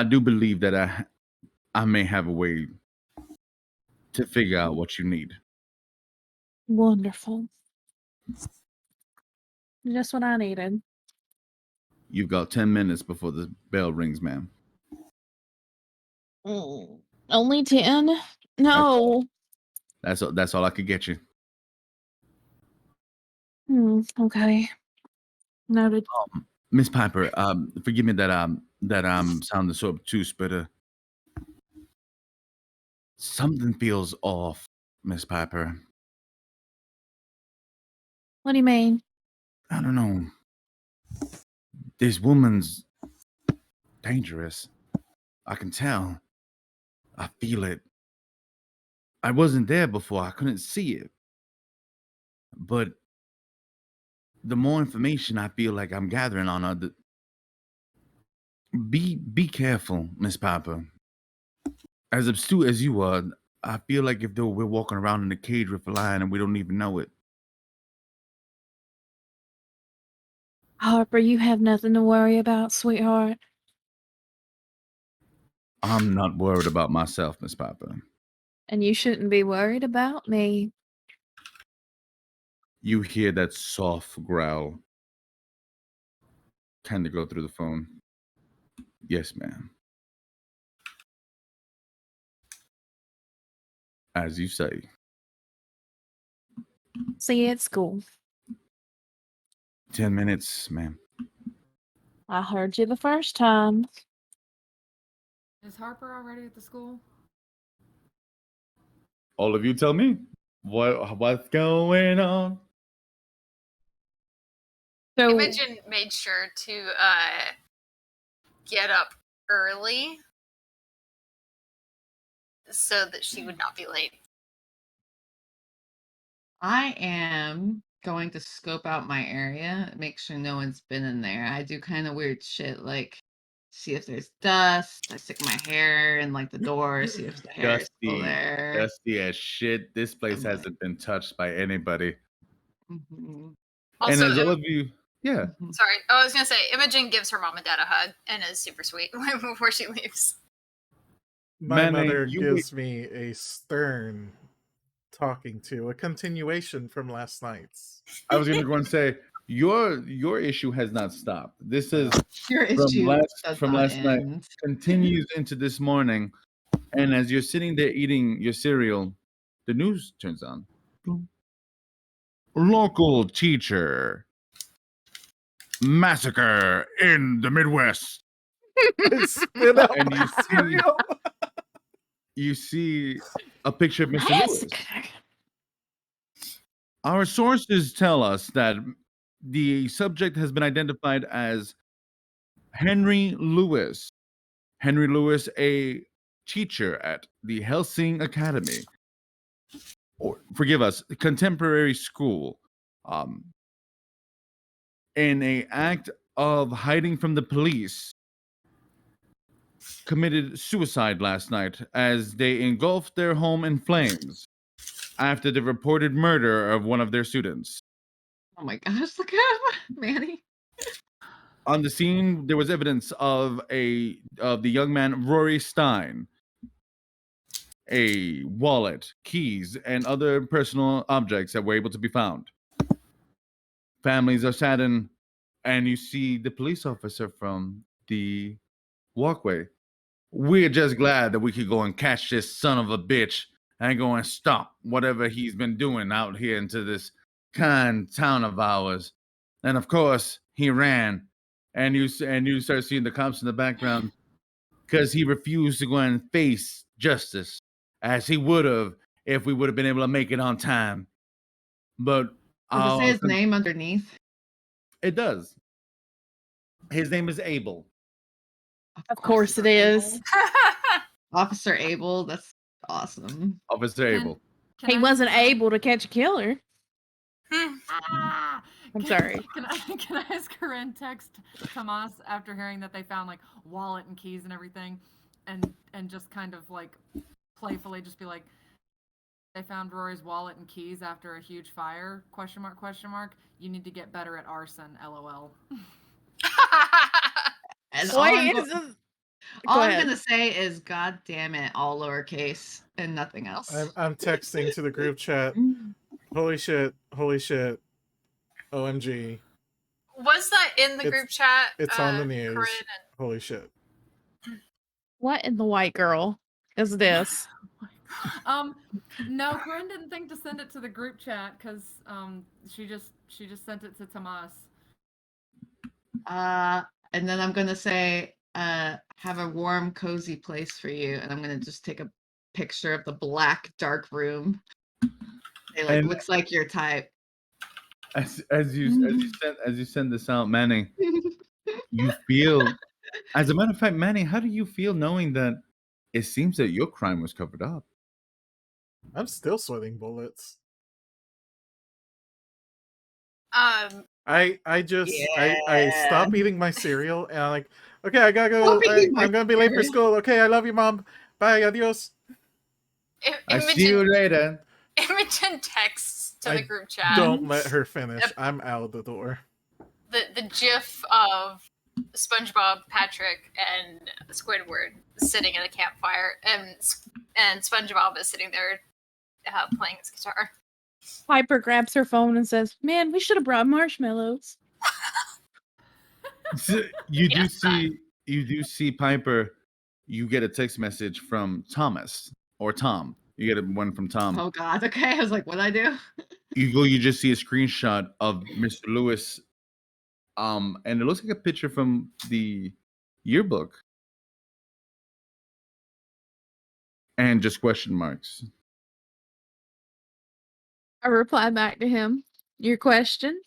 do believe that I may have a way to figure out what you need. Wonderful. Just what I needed. You've got 10 minutes before the bell rings, ma'am. Only 10? No. That's all I could get you. Okay. Noted. Miss Piper, forgive me that sounding so obtuse, but something feels off, Miss Piper. What do you mean? I don't know. This woman's dangerous. I can tell. I feel it. I wasn't there before. I couldn't see it. But the more information I feel like I'm gathering on her, be careful, Miss Piper. As astute as you are, I feel like if though we're walking around in a cage with a lion and we don't even know it. Harper, you have nothing to worry about, sweetheart. I'm not worried about myself, Miss Piper. And you shouldn't be worried about me. You hear that soft growl kind of go through the phone. Yes, ma'am. As you say. See you at school. 10 minutes, ma'am. I heard you the first time. Is Harper already at the school? All of you tell me. What's going on? So Imogen made sure to get up early so that she would not be late. I am going to scope out my area, make sure no one's been in there. I do kind of weird shit, like see if there's dust. I stick my hair in like the door, see if the hair is still there. Dusty as shit. This place I'm like- hasn't been touched by anybody. Mhm, Also, and as all of you, yeah. mhm. sorry, I was gonna say Imogen gives her mom and dad a hug and is super sweet before she leaves. My Manny, mother you gives me a stern talking to, a continuation from last night's. I was gonna go and say your issue has not stopped. This is Your from issue does from not last night end. continues into this morning, and as you're sitting there eating your cereal, the news turns on. Local teacher massacre in the Midwest. I spit out And my you see- cereal. You see a picture of Mr. Lewis. Our sources tell us that the subject has been identified as Henry Lewis. Henry Lewis, a teacher at the Helsing Academy, or forgive us, contemporary school, in a act of hiding from the police, committed suicide last night as they engulfed their home in flames after the reported murder of one of their students. Oh my gosh, look at him, Manny. On the scene, there was evidence of the young man Rory Stein, a wallet, keys, and other personal objects that were able to be found. Families are saddened, and you see the police officer from the walkway. We're just glad that we could go and catch this son of a bitch and go and stop whatever he's been doing out here into this kind town of ours. And of course, he ran, and you start seeing the cops in the background because he refused to go and face justice as he would have if we would have been able to make it on time. But Does it say his name underneath? it does. His name is Abel. Of course it is. Officer Abel. That's awesome. Officer Abel. He wasn't able to catch a killer. Ah! I'm sorry. Can I ask Corinne text Tomas after hearing that they found like wallet and keys and everything, and just kind of like playfully just be like, they found Rory's wallet and keys after a huge fire? Question mark, question mark. You need to get better at arson. LOL. And Wait, all I'm gonna say is, God damn it, all lowercase and nothing else. I'm texting to the group chat. Holy shit! Holy shit! OMG! Was that in the group chat? It's on the news. Corinne Holy shit! What in the white girl is this? No, Corinne didn't think to send it to the group chat because she just sent it to Tomas. And then I'm gonna say, have a warm, cozy place for you, and I'm gonna just take a picture of the black, dark room. It like And looks like your type. as you send this out, Manny, you feel. As a matter of fact, Manny, how do you feel knowing that it seems that your crime was covered up? I'm still sweating bullets. I stop eating my cereal and I'm like, okay, I gotta go. Stop eating my I'm gonna be late for cereal. school. Okay, I love you, Mom. Bye, adios. I see you later. Imogen texts to the I group chat Don't let her finish. I'm out the door. the GIF of SpongeBob, Patrick, and Squidward sitting at a campfire, and SpongeBob is sitting there playing his guitar. Piper grabs her phone and says, "Man, we should have brought marshmallows." So you Yes, do see Piper. You get a text message from Thomas or Tom. You get one from Tom. Oh God. Okay. I was like, what'd I do? You just see a screenshot of Mr. Lewis, and it looks like a picture from the yearbook, and just question marks. I reply back to him, "Your question?"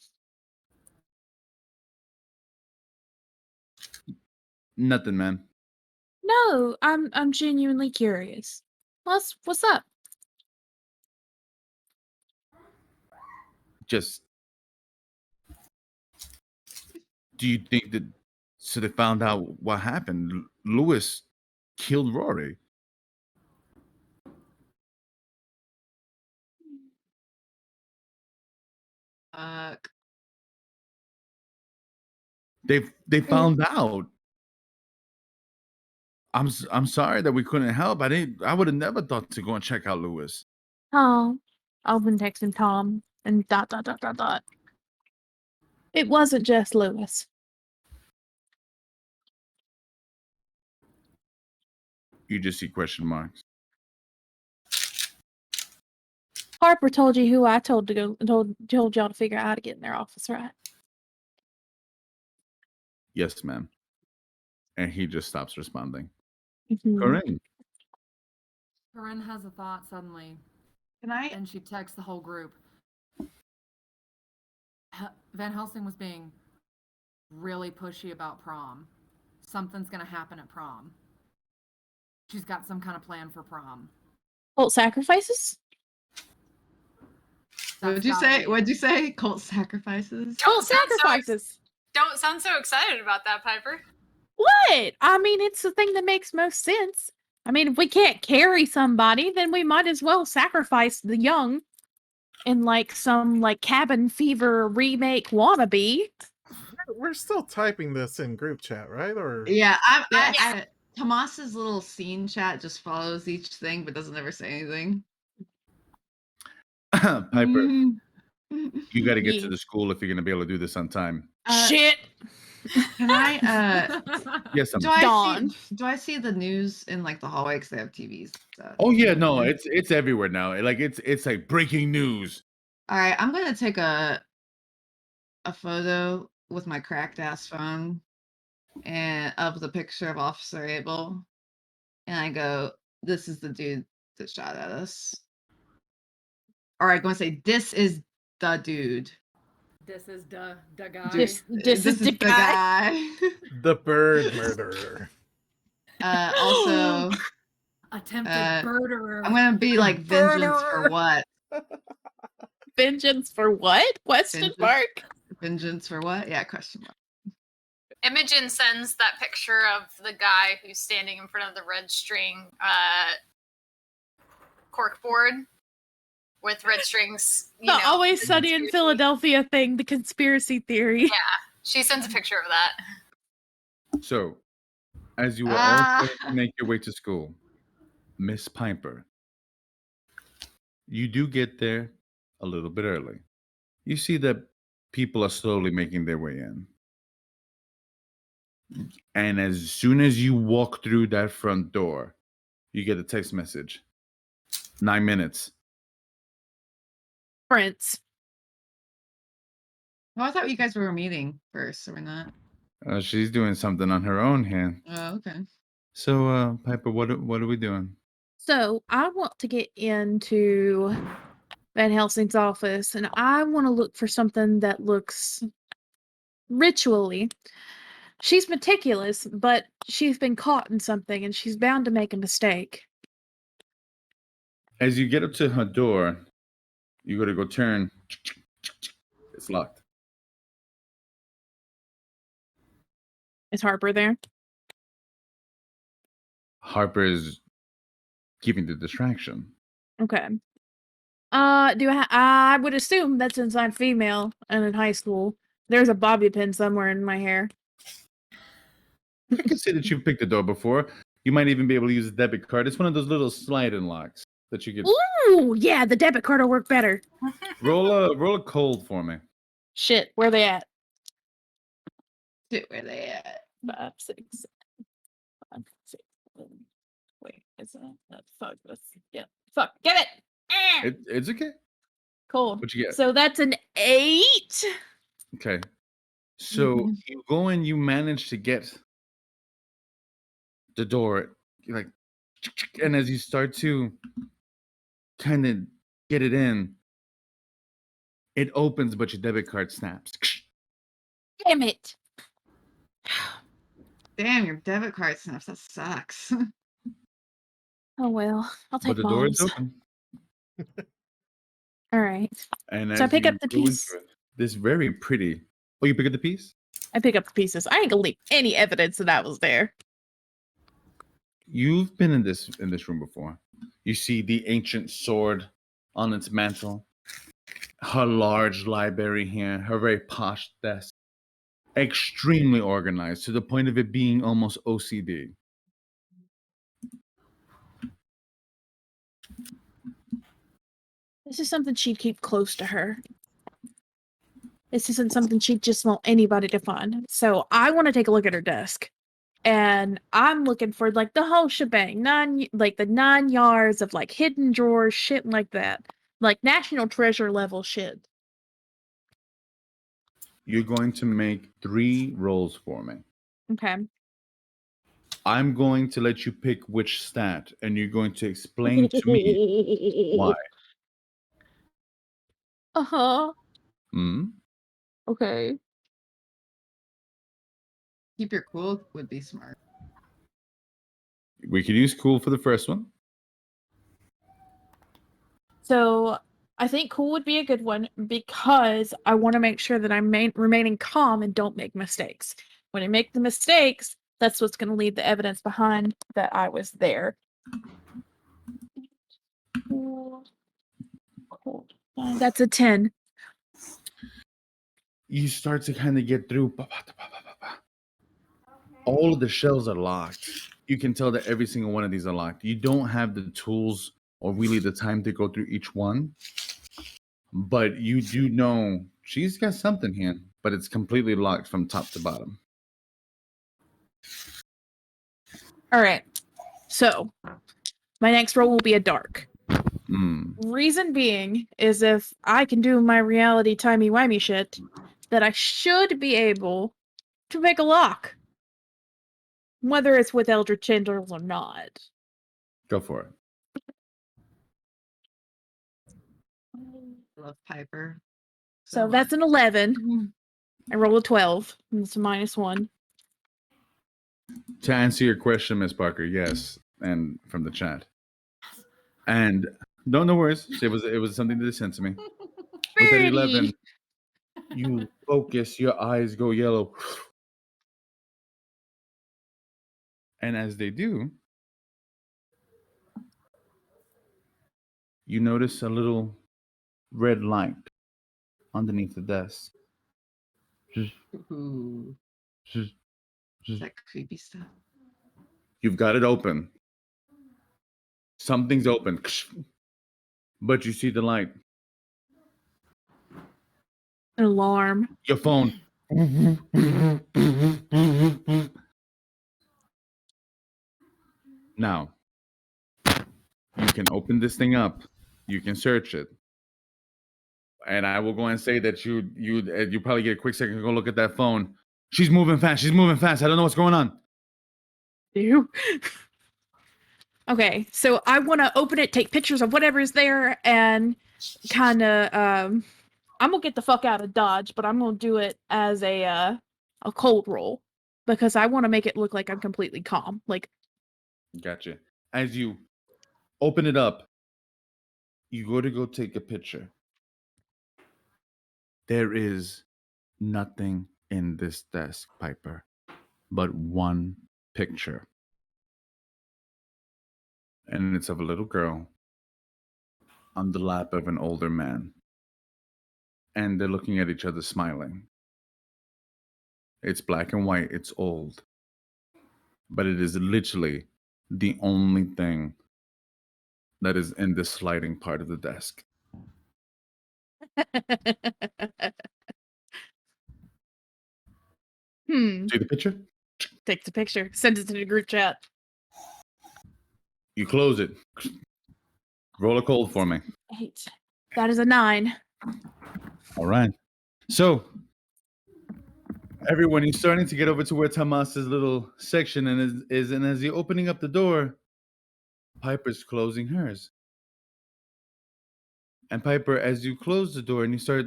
Nothing, man. No, I'm genuinely curious. What's up? Just, do you think that? So they found out what happened. Lewis killed Rory. Uh, They found out. I'm sorry that we couldn't help. I would have never thought to go and check out Lewis. Oh, I've been texting Tom and ... It wasn't just Lewis. You just see question marks. Harper told you who I told told y'all to figure out how to get in their office, right? Yes, ma'am. And he just stops responding. Mhm. Corinne. Corinne has a thought suddenly, can I? and she texts the whole group. Van Helsing was being really pushy about prom. Something's gonna happen at prom. She's got some kind of plan for prom. Cult sacrifices? What'd you say? What'd you say? Cult sacrifices? Cult sacrifices! Don't sound so excited about that, Piper. What? I mean, it's the thing that makes most sense. I mean, if we can't carry somebody, then we might as well sacrifice the young in like some like Cabin Fever remake wannabe. We're still typing this in group chat, right? Or Yeah, Yes. Tomas's little scene chat just follows each thing, but doesn't ever say anything. Piper, you got to get Yeah. to the school if you're going to be able to do this on time. Shit. Can I? Yes, I'm. Do I see the news in like the hallway because they have TVs? Oh yeah, no, it's everywhere now. Like it's like breaking news. All right, I'm gonna take a photo with my cracked ass phone and of the picture of Officer Abel, and I go, "This is the dude that shot at us." Or I'm gonna say, "This is the dude." This is the guy. This is the guy. the bird murderer. Also, Attempted murderer. I'm gonna be like, vengeance for what? Vengeance for what? Question mark. Vengeance for what? Yeah, question mark. Imogen sends that picture of the guy who's standing in front of the red string corkboard with red strings. The Always Sunny in Philadelphia thing, the conspiracy theory. Yeah, she sends a picture of that. So, as you were all going to make your way to school, Miss Piper, you do get there a little bit early. You see that people are slowly making their way in. And as soon as you walk through that front door, you get a text message. 9 minutes. Prince. Oh, I thought you guys were meeting first, or not? She's doing something on her own here. Oh, okay. So, Piper, what are we doing? So I want to get into Van Helsing's office, and I want to look for something that looks ritually. She's meticulous, but she's been caught in something, and she's bound to make a mistake. As you get up to her door, you got to go turn. It's locked. Is Harper there? Harper is giving the distraction. Okay. I would assume that since I'm female and in high school, there's a bobby pin somewhere in my hair. I can see that you've picked the door before. You might even be able to use a debit card. It's one of those little slide-in locks that you could Ooh, yeah, the debit card will work better. roll a cold for me. Shit, where they at? Dude, where they at? 5, 6, 5, 6, 7. Wait, is that fuck this? Yeah, fuck, get it. Ah! It's okay. Cold. What you get? So that's an 8. Okay. So Mhm. you go and you manage to get the door, like, and as you start to kind of get it in, it opens, but your debit card snaps. Damn it. Damn, your debit card snaps. That sucks. Oh well, I'll But take the door is mom's. open. All right. And So I as pick you up the go into piece. it, this very pretty. Oh, you pick up the piece? I pick up the pieces. I ain't gonna leave any evidence that was there. You've been in this room before. You see the ancient sword on its mantle, her large library here, her very posh desk, extremely organized to the point of it being almost OCD. This is something she'd keep close to her. This isn't something she'd just want anybody to find. So I want to take a look at her desk. And I'm looking for like the whole shebang, the 9 yards of like hidden drawers, shit like that. Like National Treasure level shit. You're going to make 3 rolls for me. Okay. I'm going to let you pick which stat, and you're going to explain to me why. Uh-huh. Hmm? Okay. Keep your cool would be smart. We could use cool for the first one. So I think cool would be a good one because I want to make sure that I'm remaining calm and don't make mistakes. When I make the mistakes, that's what's going to leave the evidence behind that I was there. Cool. That's a 10. You start to kind of get through. All of the shelves are locked. You can tell that every single one of these are locked. You don't have the tools or really the time to go through each one. But you do know she's got something here, but it's completely locked from top to bottom. All right. So my next roll will be a dark. Mm. Reason being is if I can do my reality timey-wimey shit, that I should be able to make a lock. Whether it's with Eldritch Tendrils or not. Go for it. Love Piper. So that's an 11. Mhm. I roll a 12. And it's a -1. To answer your question, Miss Parker, yes, and from the chat. And no worries. It was something that they sent to me. With that 11, you focus, your eyes go yellow. And as they do, you notice a little red light underneath the desk. Ooh, that creepy stuff. You've got it open. Something's open. But you see the light. An alarm. Your phone. Now, you can open this thing up. You can search it. And I will go and say that you probably get a quick second to go look at that phone. She's moving fast. She's moving fast. I don't know what's going on. You. Okay, so I want to open it, take pictures of whatever's there, and kind of I'm gonna get the fuck out of Dodge, but I'm gonna do it as a cold roll because I want to make it look like I'm completely calm. Like, Gotcha. As you open it up, you go to go take a picture. There is nothing in this desk, Piper, but one picture. And it's of a little girl on the lap of an older man. And they're looking at each other smiling. It's black and white, it's old. But it is literally the only thing that is in the sliding part of the desk. See the picture? Take the picture, send it to the group chat. You close it. Roll a cold for me. 8. That is a 9. All right. So, everyone, you're starting to get over to where Tomas's little section is, and as you're opening up the door, Piper's closing hers. And Piper, as you close the door and you start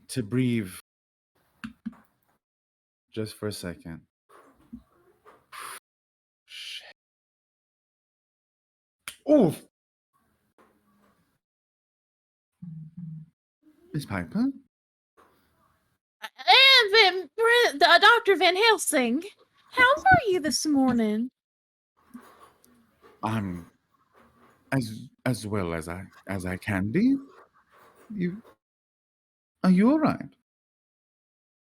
to breathe just for a second. Shit. Oof. Miss Piper? And Dr. Van Helsing, how are you this morning? I'm as well as I can be. Are you all right?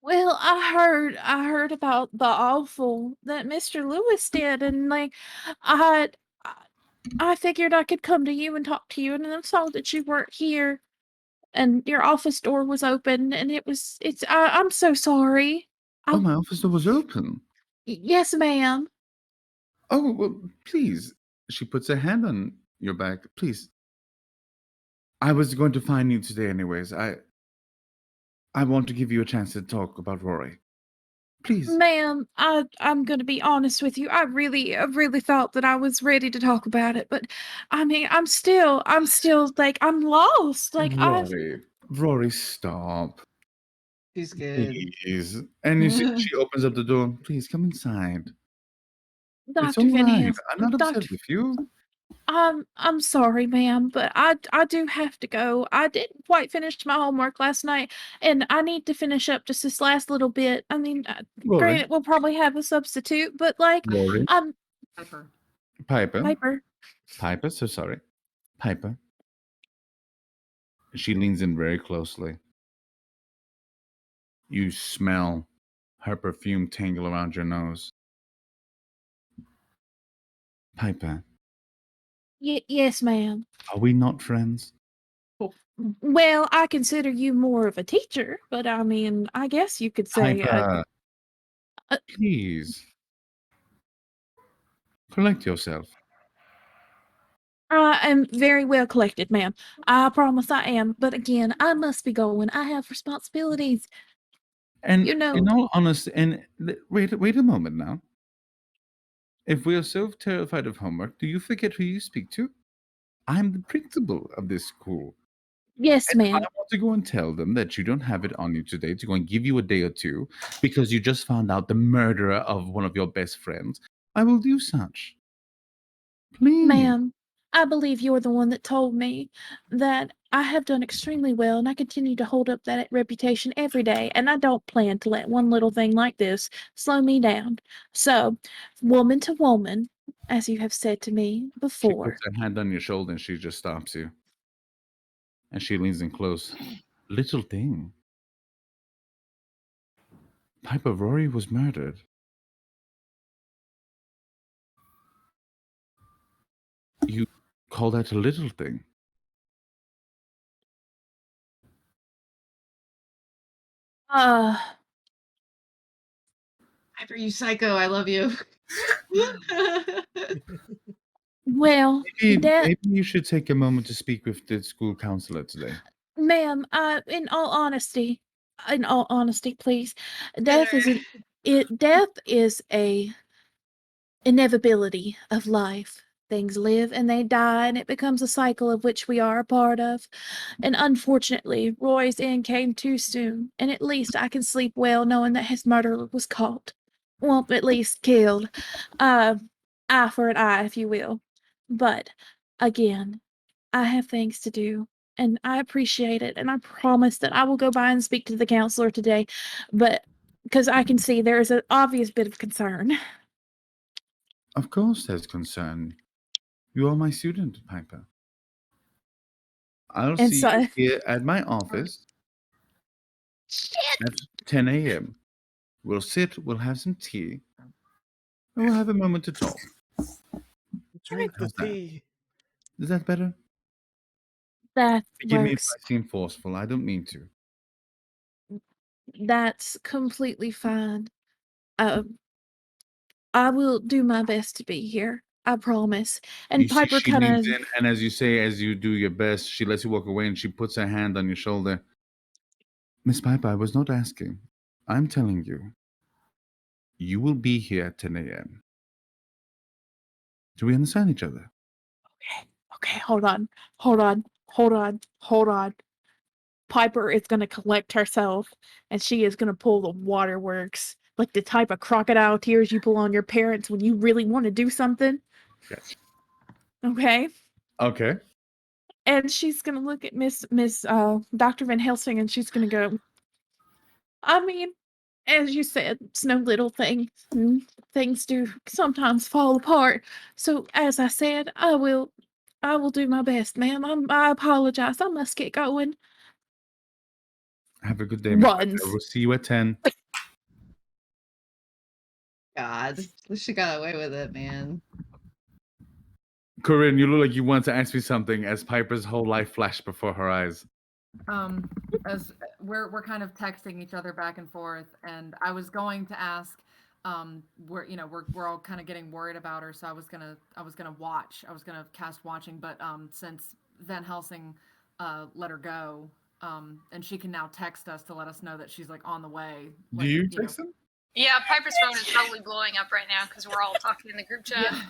Well, I heard about the awful that Mr. Lewis did, and like, I I figured I could come to you and talk to you, and then I saw that you weren't here, and your office door was open, and I'm so sorry. Oh, my office door was open. Yes, ma'am. Oh, well, please. She puts her hand on your back. Please. I was going to find you today anyways. I want to give you a chance to talk about Rory. Please. Ma'am, I'm gonna be honest with you. I really thought that I was ready to talk about it, but I mean, I'm still like I'm lost. Like Rory, stop. She's good. Please. And you see, she opens up the door. Please come inside. It's Dr. all Van right. Helsing, I'm not upset Dr. with you. I'm sorry, ma'am, but I do have to go. I didn't quite finish my homework last night, and I need to finish up just this last little bit. I mean, Rory. granted, we'll probably have a substitute, but like, Rory. Piper. Piper, so sorry. Piper. She leans in very closely. You smell her perfume tangle around your nose. Piper, Yes, ma'am. are we not friends? Well, I consider you more of a teacher, but I mean, I guess you could say, Piper, please. Collect yourself. I am very well collected, ma'am. I promise I am. But again, I must be going. I have responsibilities. And You know. in all honesty, wait a moment now. If we are so terrified of homework, do you forget who you speak to? I'm the principal of this school. Yes, And if I ma'am. want to go and tell them that you don't have it on you today, to go and give you a day or two because you just found out the murderer of one of your best friends, I will do such. Please. Ma'am, I believe you're the one that told me that I have done extremely well and I continue to hold up that reputation every day, and I don't plan to let one little thing like this slow me down. So, woman to woman, as you have said to me She before. puts her hand on your shoulder and she just stops you. And she leans in close. Little thing. Piper, Rory was murdered. You call that a little thing? Piper, you psycho. I love you. Well, that, Maybe you should take a moment to speak with the school counselor today. ma'am, in all honesty, in all honesty, please, death is death is a inevitability of life. Things live and they die, and it becomes a cycle of which we are a part of. And unfortunately, Roy's end came too soon, and at least I can sleep well knowing that his murderer was caught. Well, at least killed. Eye for an eye, if you will. But again, I have things to do, and I appreciate it, and I promise that I will go by and speak to the counselor today, but because I can see there is an obvious bit of concern. Of course, there's concern. You are my student, Piper. I'll And see you so, here at my office shit. at 10 a.m. We'll sit, we'll have some tea, and we'll have a moment to talk. Drink the How's that? tea. Is that better? That Forgive me if works. I seem forceful. I don't mean to. That's completely fine. Um, I will do my best to be here. I promise. You And see, Piper she kind leans of, in, and as you say, as you do your best, she lets you walk away, and she puts her hand on your shoulder. Miss Piper, I was not asking. I'm telling you. You will be here at 10 a.m. Do we understand each other? okay, hold on, hold on, hold on, hold on. Piper is going to collect herself, and she is going to pull the waterworks, like the type of crocodile tears you pull on your parents when you really want to do something. Yes. Okay. Okay. And she's going to look at Miss Dr. Van Helsing, and she's going to go, I mean, as you said, it's no little thing. Things do sometimes fall apart. So as I said, I will do my best, ma'am. I apologize. I must get going. Have a good day, Miss Piper. Runs. We'll see you at 10. God, she got away with it, man. Corinne, you look like you want to ask me something as Piper's whole life flashed before her eyes. As we're kind of texting each other back and forth, and I was going to ask, we're all kind of getting worried about her, so I was gonna watch, I was gonna cast watching, but since Van Helsing let her go, and she can now text us to let us know that she's like on the way. Do Like, you know, text him? Yeah, Piper's phone is probably blowing up right now because we're all talking in the group chat. Yeah.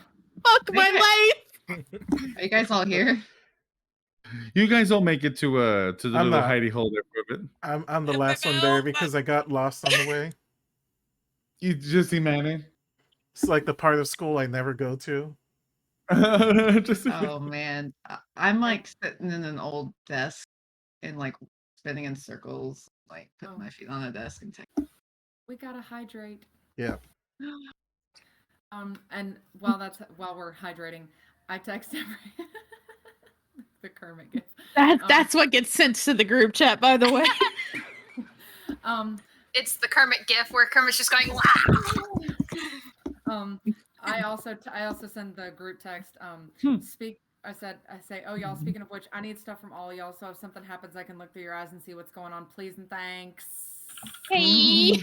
Fuck my life. Are you guys all here? You guys all make it to the I'm little not. hidey hole there for a bit. I'm the last one there because I got lost on the way. You just see Manny. It's like the part of school I never go to. Just Oh man, I'm like sitting in an old desk and like spinning in circles, like putting my feet on a desk and We gotta hydrate. Yeah. And while we're hydrating, I text every the Kermit gift. That's what gets sent to the group chat, by the way. It's the Kermit gif where Kermit's just going, wow. I also send the group text. I say, oh y'all. Speaking of which, I need stuff from all y'all. So if something happens, I can look through your eyes and see what's going on. Please and thanks. Hey.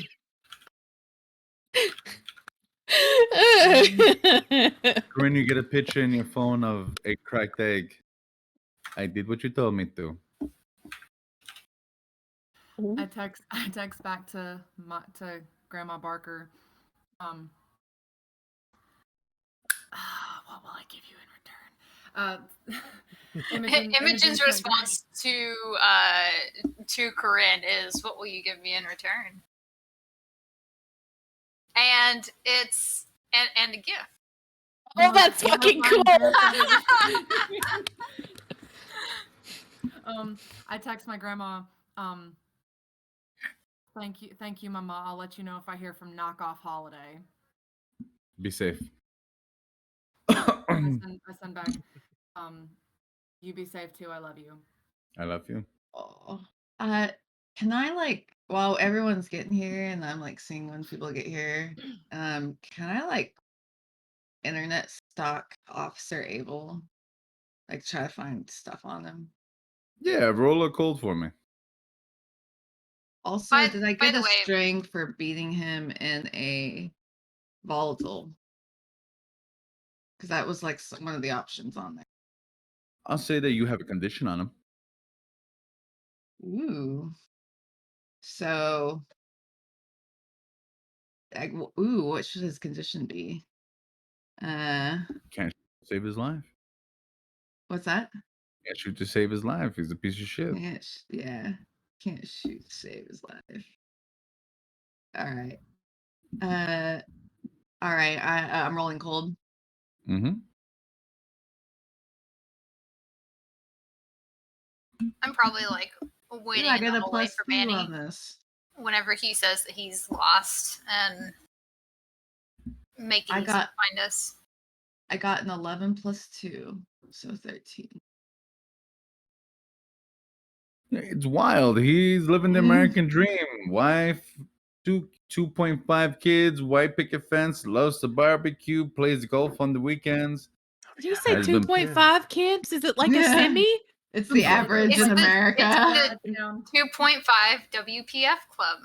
Corinne, you get a picture in your phone of a cracked egg. I did what you told me to. I text back to Grandma Barker. What will I give you in return? Imogen's response to Corinne is, "What will you give me in return?" And it's and a gift. Oh, that's fucking cool. I text my grandma. Thank you, Mama. I'll let you know if I hear from Knockoff Holiday. Be safe. I send back. You be safe too. I love you. I love you. Oh, can I like while everyone's getting here and I'm like seeing when people get here, can I like internet stalk Officer Abel, like try to find stuff on him? Yeah, roll a cold for me. Also, did I get a string for beating him in a volatile? Because that was like one of the options on there. I'll say that you have a condition on him. Ooh. So, ooh, what should his condition be? Can't save his life. What's that? Can't shoot to save his life. He's a piece of shit. Yeah, can't shoot to save his life. All right. All right. I'm rolling cold. Mm-hmm. I'm probably like Ooh, waiting I in the got a hallway +2 for Manny on this. whenever he says that he's lost and make it I easy got- to find us. I got an 11 + 2, so 13. It's wild. He's living the American dream. Wife, 2.5 kids, white picket fence, loves to barbecue, plays golf on the weekends. Did you say Has been- 2.5 kids? Is it like a Yeah. semi? It's the average It's in the- America. it's 2.5 WPF club.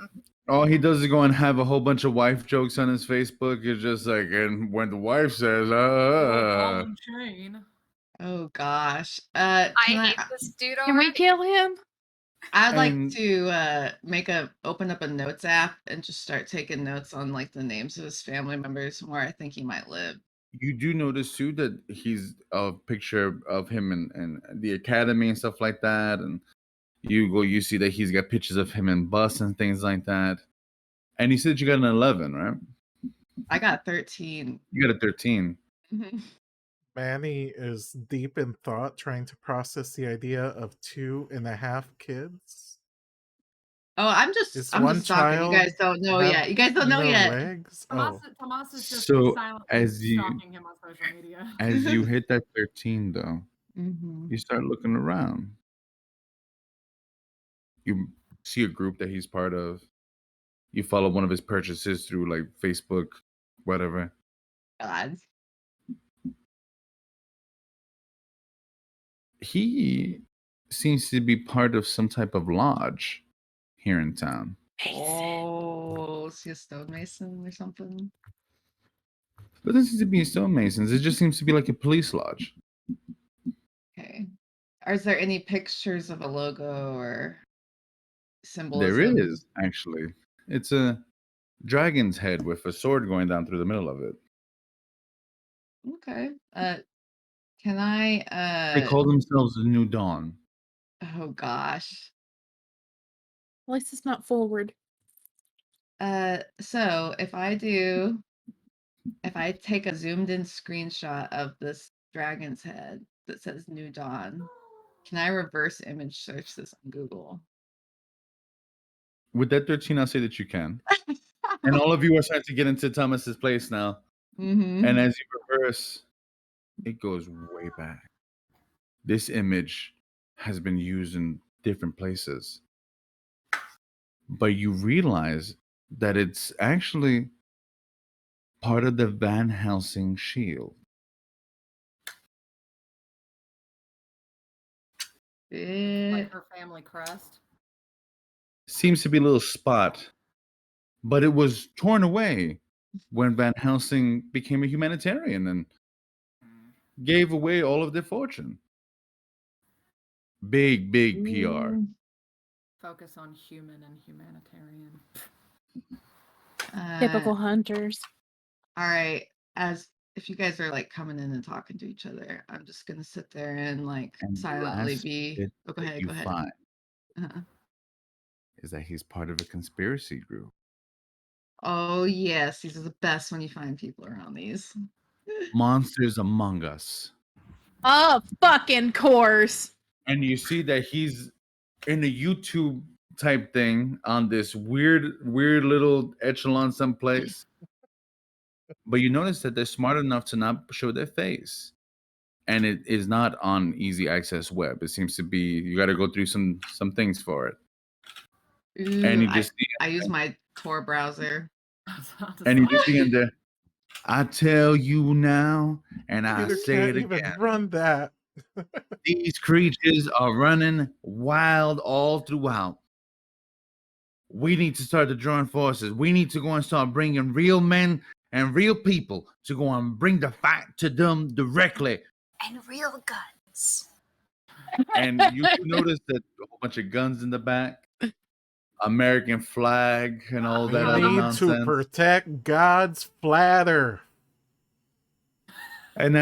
All he does is go and have a whole bunch of wife jokes on his Facebook. It's just like, and when the wife says, Ball and chain. Oh gosh. I hate this dude Can we already. kill him? I'd like And- to open up a notes app and just start taking notes on like the names of his family members and where I think he might live. you do notice too that he's a picture of him and the academy and stuff like that. And you see that he's got pictures of him in bus and things like that. And you said you got an 11, right? I got 13. You got a 13. Manny is deep in thought, trying to process the idea of 2.5 kids. Oh, I'm just Is I'm one just talking. You child guys don't know have yet. You guys don't know no yet. legs? Tomas, Oh, Tomas is just So, silently as you- stalking him on social media. As you hit that 13, though, Mhm. you start looking around. You see a group that he's part of. You follow one of his purchases through like Facebook, whatever. God. He seems to be part of some type of lodge here in town. Oh, is he a stonemason or something? But doesn't seem to be stonemasons. It just seems to be like a police lodge. Okay. Is there any pictures of a logo or symbolism? There is, actually. It's a dragon's head with a sword going down through the middle of it. Okay. Can I They call themselves the New Dawn. oh gosh. At least it's not forward. So if I take a zoomed in screenshot of this dragon's head that says New Dawn, can I reverse image search this on Google? With that 13, I'll say that you can. And all of you are starting to get into Thomas's place now. Mm-hmm. And as you reverse, it goes way back. This image has been used in different places. But you realize that it's actually part of the Van Helsing shield. Like her family crest. Seems to be a little spot, but it was torn away when Van Helsing became a humanitarian and gave away all of their fortune. Big PR. Focus on human and humanitarian. Typical hunters. All right. As if you guys are like coming in and talking to each other, I'm just gonna sit there and like And the silently last be. bit Oh, go that ahead. you Go ahead. find Uh-huh. is that he's part of a conspiracy group. Oh yes, these are the best when you find people around these. Monsters Among Us. Oh, fucking course. And you see that he's in a YouTube type thing on this weird little echelon someplace. But you notice that they're smart enough to not show their face. And it is not on easy access web. It seems to be you got to go through some things for it. Ooh, And you just see I use my Tor browser. and you just see in there. I tell you now, and I Peter say can't it even again. run that. These creatures are running wild all throughout. We need to start to join forces. We need to go and start bringing real men and real people to go and bring the fight to them directly. And real guns. And you notice that a whole bunch of guns in the back. American flag and all that We other need to nonsense. protect God's flatter. And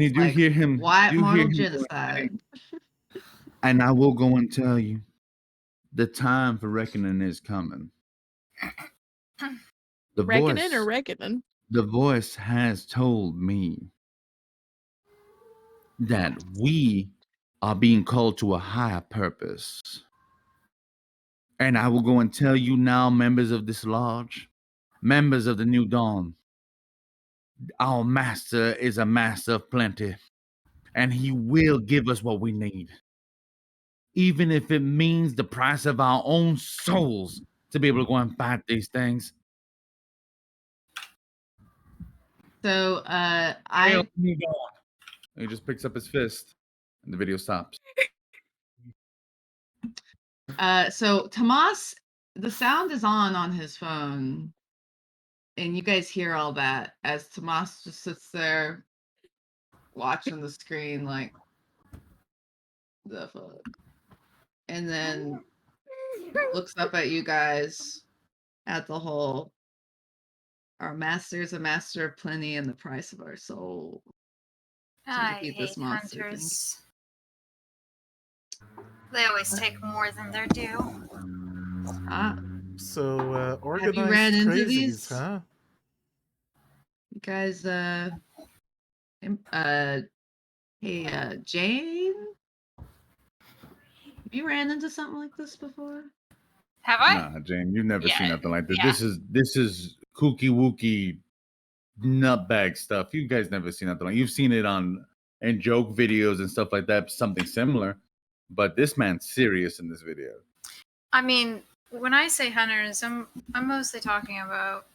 you do Like, hear him, why you hear moral him going, genocide? and I will go and tell you, the time for reckoning is coming. The Reckoning or voice, reckoning? the voice has told me that we are being called to a higher purpose. And I will go and tell you now, members of this lodge, members of the New Dawn, our master is a master of plenty, and he will give us what we need, even if it means the price of our own souls to be able to go and fight these things. So Hail New Dawn. And he just picks up his fist, and the video stops. So Tomas, the sound is on his phone, and you guys hear all that as Tomas just sits there watching the screen like the fuck, and then looks up at you guys at the whole. Our master is a master of plenty and the price of our soul. To I defeat hate this monster thing. hunters. They always take more than their due. So, Have you organized ran into crazies, these? huh? You guys, hey, Jane? Have you ran into something like this before? Have I? Nah, Jane, you've never seen Yeah, nothing like this. yeah. This is kooky wookie nutbag stuff. You guys never seen nothing like. You've seen it in joke videos and stuff like that, something similar. But this man's serious in this video. I mean, when I say hunters, I'm mostly talking about,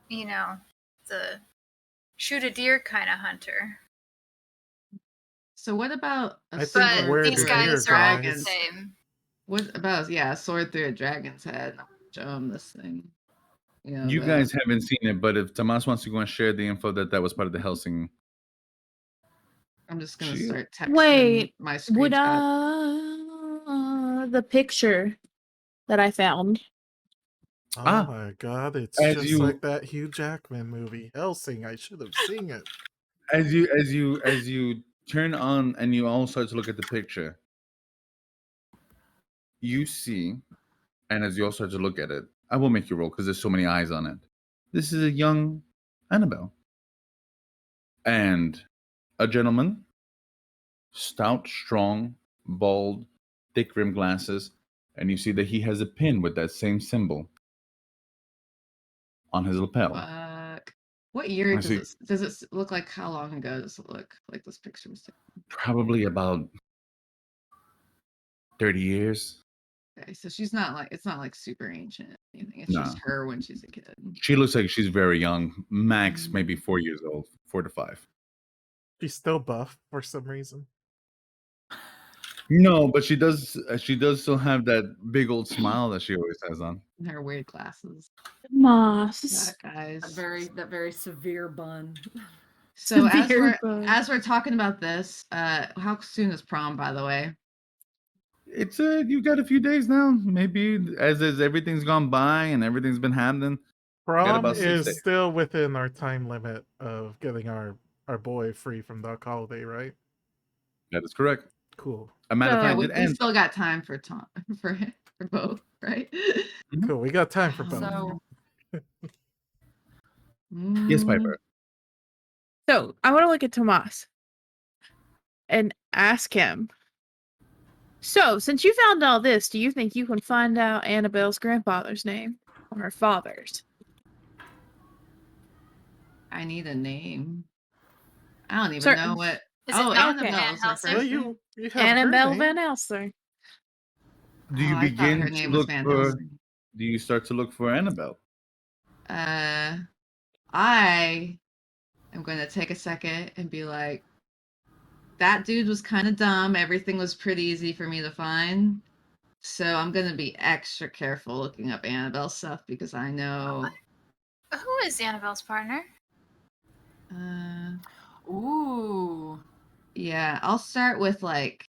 you know, the shoot a deer kind of hunter. So what about I think But we're these the guys deer are all the guys. same. What about a sword through a dragon's head? Show him this thing. You guys haven't seen it, but if Tomas wants to go and share the info that was part of the Helsing. I'm just gonna start texting Wait, my would screenshot. the picture that I found? Oh my god, it's As just you- like that Hugh Jackman movie, Helsing. I should have seen it. As you turn on and you all start to look at the picture, you see, and as you all start to look at it, I will make you roll because there's so many eyes on it. This is a young Annabelle. And a gentleman, stout, strong, bald, thick rimmed glasses, and you see that he has a pin with that same symbol on his lapel. Fuck. What year does it look like? How long ago does it look like this picture was taken? Probably about 30 years. Okay, so she's not like, it's not like super ancient or anything. It's No. just her when she's a kid. She looks like she's very young, max maybe 4 years old, 4 to 5. She's still buff for some reason. No, but she does still have that big old smile that she always has on. And her weird glasses. Moss. Yeah, guys. That very severe bun. So Severe bun. as we're talking about this, how soon is prom, by the way? It's you got a few days now. Maybe as everything's gone by and everything's been happening. Prom about 6 is days. still within our time limit of getting our boy free from the holiday, right? That is correct. Cool. A matter of Yeah, fact, we it ends. still got time for for both, right? Cool. We got time for both. So Yes, Piper. So I want to look at Tomas and ask him. So, since you found all this, do you think you can find out Annabelle's grandfather's name or her father's? I need a name. I don't even Certain- know what. Is it Oh, not Annabelle's Van her Helsing? first Well, name? you have Annabelle her Van name. Helsing. Do you I thought her begin name to was look Van for? Helsing. Do you start to look for Annabelle? I am going to take a second and be like, that dude was kind of dumb. Everything was pretty easy for me to find. So I'm going to be extra careful looking up Annabelle stuff because I know. Who is Annabelle's partner? ooh. Yeah, I'll start with like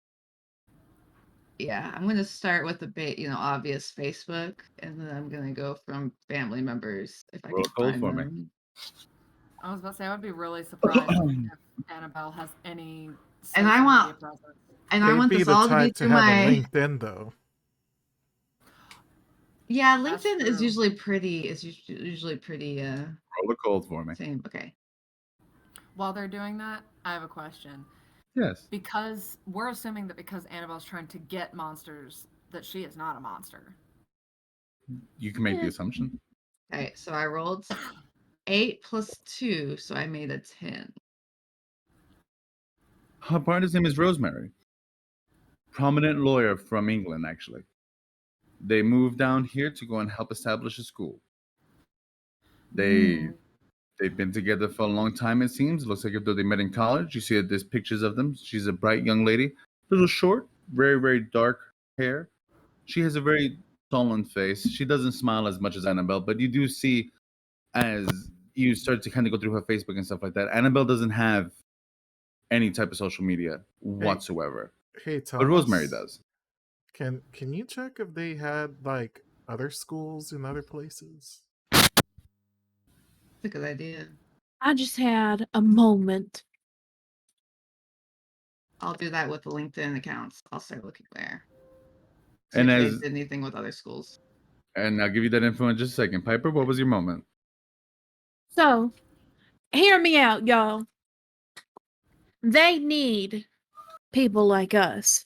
Yeah, I'm gonna start with the obvious Facebook, and then I'm gonna go from family members if I Roll can cold find for me. them. I was about to say I would be really surprised if Annabelle has any And social media presence. I They'd want be this the all to be type to through have a my. LinkedIn, though. Yeah, That's LinkedIn is true. usually pretty. Roll a cold for me. Same. Okay. While they're doing that, I have a question. Yes. Because we're assuming that because Annabelle's trying to get monsters, that she is not a monster. You can make the assumption. Okay, so I rolled 8 plus 2, so I made a 10. Her partner's name is Rosemary. Prominent lawyer from England, actually. They moved down here to go and help establish a school. They've been together for a long time, it seems. Looks like though they met in college. You see that there's pictures of them. She's a bright young lady, little short, very, very dark hair. She has a very sullen face. She doesn't smile as much as Annabelle, but you do see as you start to kind of go through her Facebook and stuff like that, Annabelle doesn't have any type of social media whatsoever. Hey, But Rosemary Thomas. does. Can you check if they had like other schools in other places? That's a good idea. I just had a moment. I'll do that with the LinkedIn accounts. I'll start looking there. See And if they as did anything with other schools. and I'll give you that info in just a second. Piper, what was your moment? So, hear me out, y'all. They need people like us.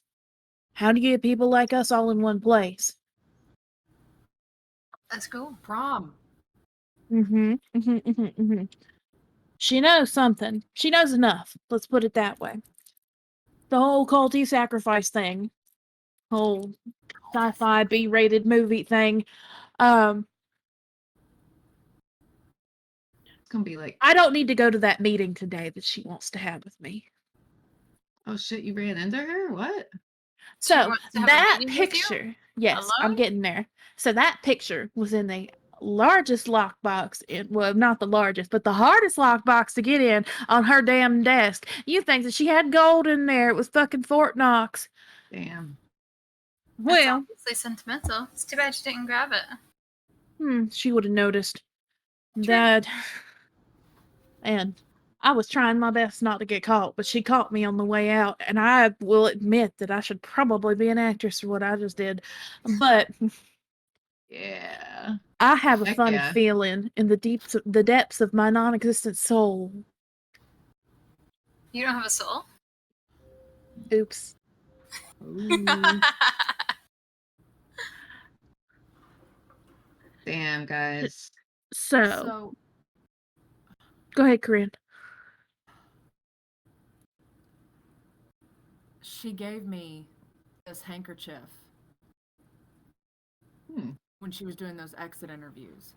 How do you get people like us all in one place? That's cool. Prom. She knows something. She knows enough. Let's put it that way. The whole culty sacrifice thing. Whole sci-fi B-rated movie thing. It's gonna be like, I don't need to go to that meeting today that she wants to have with me. oh shit, you ran into her? What? She So wants to have a that meeting with you? picture, yes, I'm Alone? getting there. So that picture was in the largest lockbox well, not the largest, but the hardest lockbox to get in on her damn desk. You think that she had gold in there? It was fucking Fort Knox. Damn. That's Well, obviously sentimental. It's too bad she didn't grab it. she would have noticed True. that. And I was trying my best not to get caught, but she caught me on the way out. And I will admit that I should probably be an actress for what I just did. But Yeah. I have a Heck funny yeah. feeling in the depths of my non-existent soul. You don't have a soul? Oops. Ooh. Damn, guys. So go ahead, Corinne. She gave me this handkerchief when she was doing those exit interviews.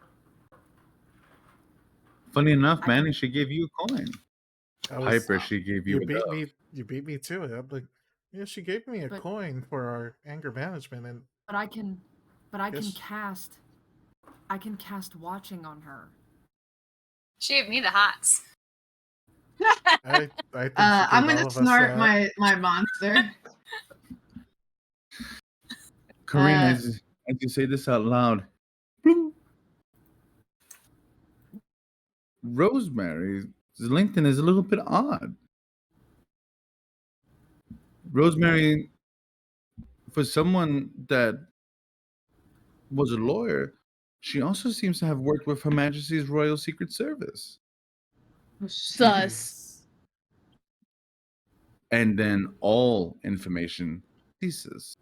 Funny enough, Manny, she gave you a coin. I Piper, she gave you a beat dove. me. You beat me to it. I'm like, yeah, she gave me a coin for our anger management, and But I can Yes. cast watching on her. She gave me the hots. I think she I'm gave gonna all of us snort that. my monster. Corinne, as you say this out loud, Rosemary's LinkedIn is a little bit odd. Rosemary, for someone that was a lawyer, she also seems to have worked with Her Majesty's Royal Secret Service. Sus. And then all information ceases.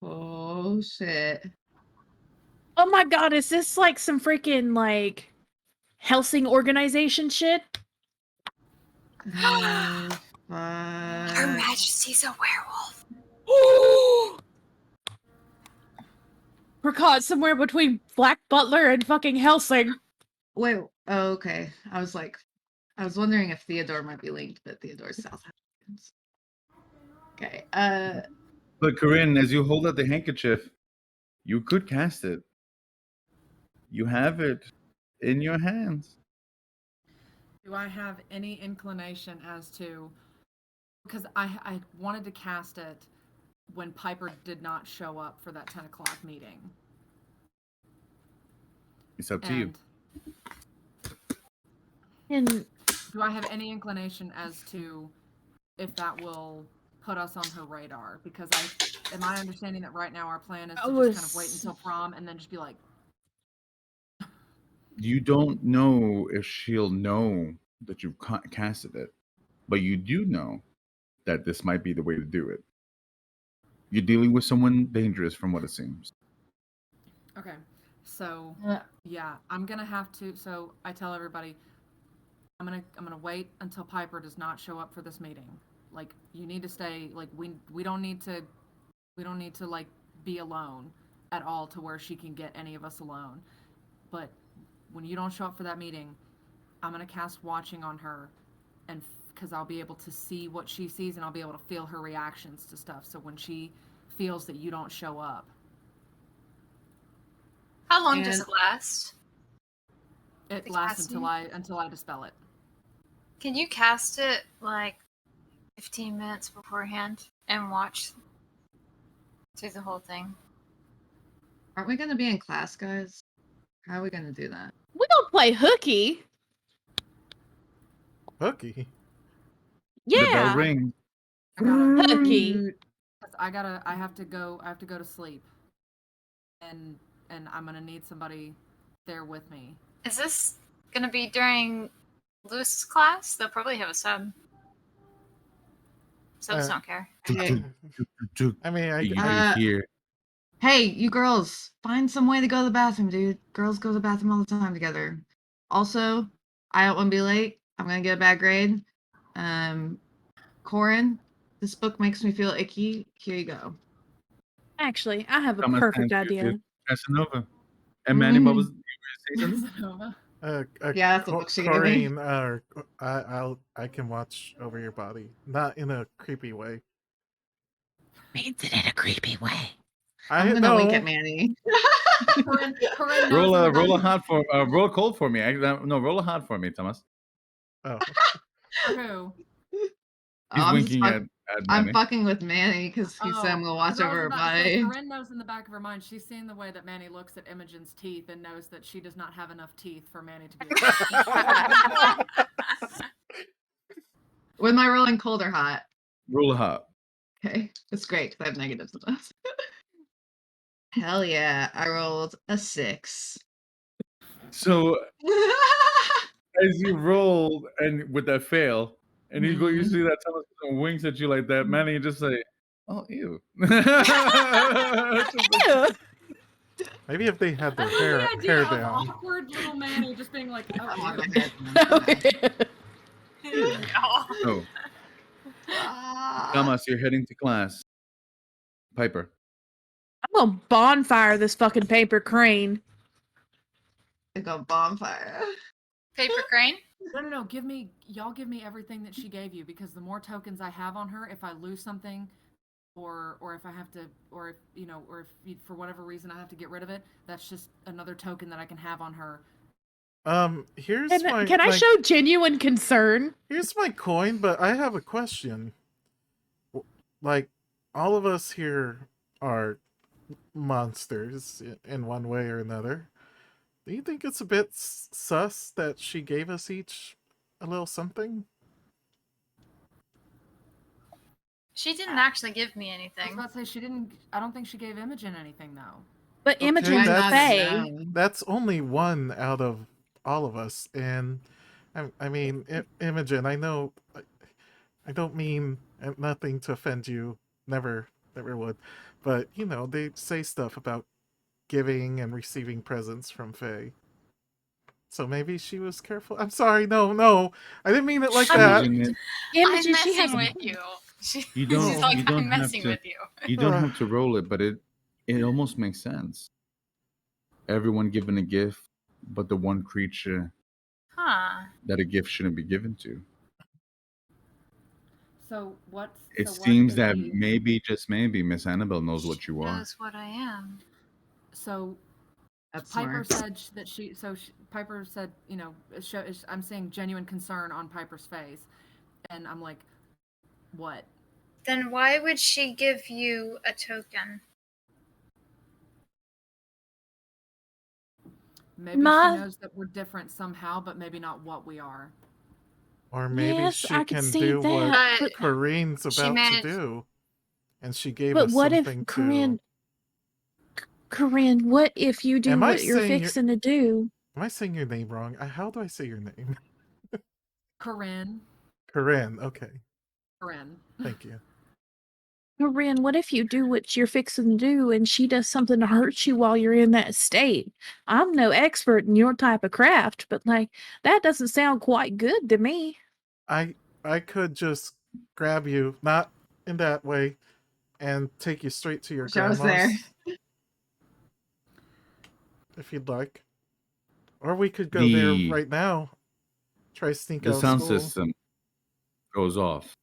Oh shit. Oh my god, is this like some freaking like Helsing organization shit? Fuck. Her Majesty's a werewolf. We're caught somewhere between Black Butler and fucking Helsing. Wait. Oh, okay. I was wondering if Theodore might be linked, but Theodore's South Africans. Okay. But Corinne, as you hold out the handkerchief, you could cast it. You have it in your hands. Do I have any inclination as to because I wanted to cast it when Piper did not show up for that 10 o'clock meeting. It's up to you. And Do I have any inclination as to if that will put us on her radar? Because am I understanding that right now our plan is to just kind of wait until prom and then just be like, You don't know if she'll know that you've casted it, but you do know that this might be the way to do it. You're dealing with someone dangerous from what it seems. okay, so yeah, I'm gonna have to. So I tell everybody, I'm gonna wait until Piper does not show up for this meeting. Like, you need to stay. Like, we don't need to like be alone at all to where she can get any of us alone. But when you don't show up for that meeting, I'm gonna cast watching on her, and because I'll be able to see what she sees and I'll be able to feel her reactions to stuff. So when she feels that you don't show up, How long does it last? it The lasts casting? until I dispel it. Can you cast it like 15 minutes beforehand and watch through the whole thing? Aren't we going to be in class, guys? How are we going to do that? we don't play hooky. Hooky. The bell Yeah. rings. I gotta, Hooky. I have to go to sleep, and I'm gonna need somebody there with me. Is this gonna be during Lewis's class? They'll probably have a sub. Subs don't care. Hey, I mean, You Uh, hear hey, you girls, find some way to go to the bathroom, dude. Girls go to the bathroom all the time together. Also, I don't want to be late. I'm going to get a bad grade. Corin, this book makes me feel icky. Here you go. Actually, I have a Thomas perfect hands you idea. to Casanova. And Manny, what was you were gonna say something? Nova. Yeah, that's the book she gave me. Corinne, I can watch over your body, not in a creepy way. Means it in a creepy way. I I'm going to wink at Manny. Corinne knows Roll in a the roll a back- hot for roll cold for me. No, roll a hot for me, Thomas. Oh, For who? He's I'm just winking at I'm Manny. fucking with Manny because he said I'm going to watch 'cause I was over her about to say, body. Corinne knows in the back of her mind. She's seen the way that Manny looks at Imogen's teeth and knows that she does not have enough teeth for Manny to be. With my rolling cold or hot? Roll a hot. Okay, it's great because I have negatives in this. Hell yeah, I rolled a 6. So as you rolled and with that fail, and you Mhm. see that Thomas winks at you like that, Manny, you just say, "Oh, ew." Ew. maybe if they had I their love the idea hair of down. awkward little Manny just being like, I "Oh, want ew." my head done. No. So, Ah. Thomas, you're heading to class. Piper. I'm gonna bonfire this fucking paper crane. Like a bonfire. Paper crane? No. Y'all give me everything that she gave you, because the more tokens I have on her, if I lose something, or if I have to, or if for whatever reason I have to get rid of it, that's just another token that I can have on her. Here's And my can I show genuine concern? here's my coin, but I have a question. Like, all of us here are monsters in one way or another. Do you think it's a bit sus that she gave us each a little something? She didn't actually give me I was anything. about to say she didn't. I don't think she gave Imogen anything though. But Okay, Imogen's that's- Faye. That's only one out of all of us, and I mean, Imogen, I know, I don't mean nothing to offend you, never would, but they say stuff about giving and receiving presents from Faye. So maybe she was careful. I'm sorry, no, I didn't mean it like that. Imogen, I'm Imogen, she has messing with you. You don't- She's like, you don't I'm messing have with you. you don't have to roll it, but it almost makes sense. Everyone given a gift, but the one creature Huh. that a gift shouldn't be given to. So what's It so what seems is that the- maybe, just maybe, Miss Annabelle knows what you are. Knows what I am. so That's Piper smart. said that Piper said, I'm seeing genuine concern on Piper's face, and I'm like, What? Then why would she give you a token? Maybe My- she knows that we're different somehow, but maybe not what we are. Or maybe Yes, she I could can see do what that, But Corinne's she about to managed. do. And she gave but us what if something Corinne, what if you do Am I what you're saying fixing to do? Am I saying your name wrong? How do I say your name? Corinne. Corinne, okay. Corinne. Thank you. Corinne, what if you do what you're fixing to do and she does something to hurt you while you're in that state? I'm no expert in your type of craft, but like that doesn't sound quite good to me. I could just grab you, not in that way, and take you straight to your Wish I was there. grandma's. If you'd like. Or we could go there The right now. Try sneak the out of sound school. system goes off.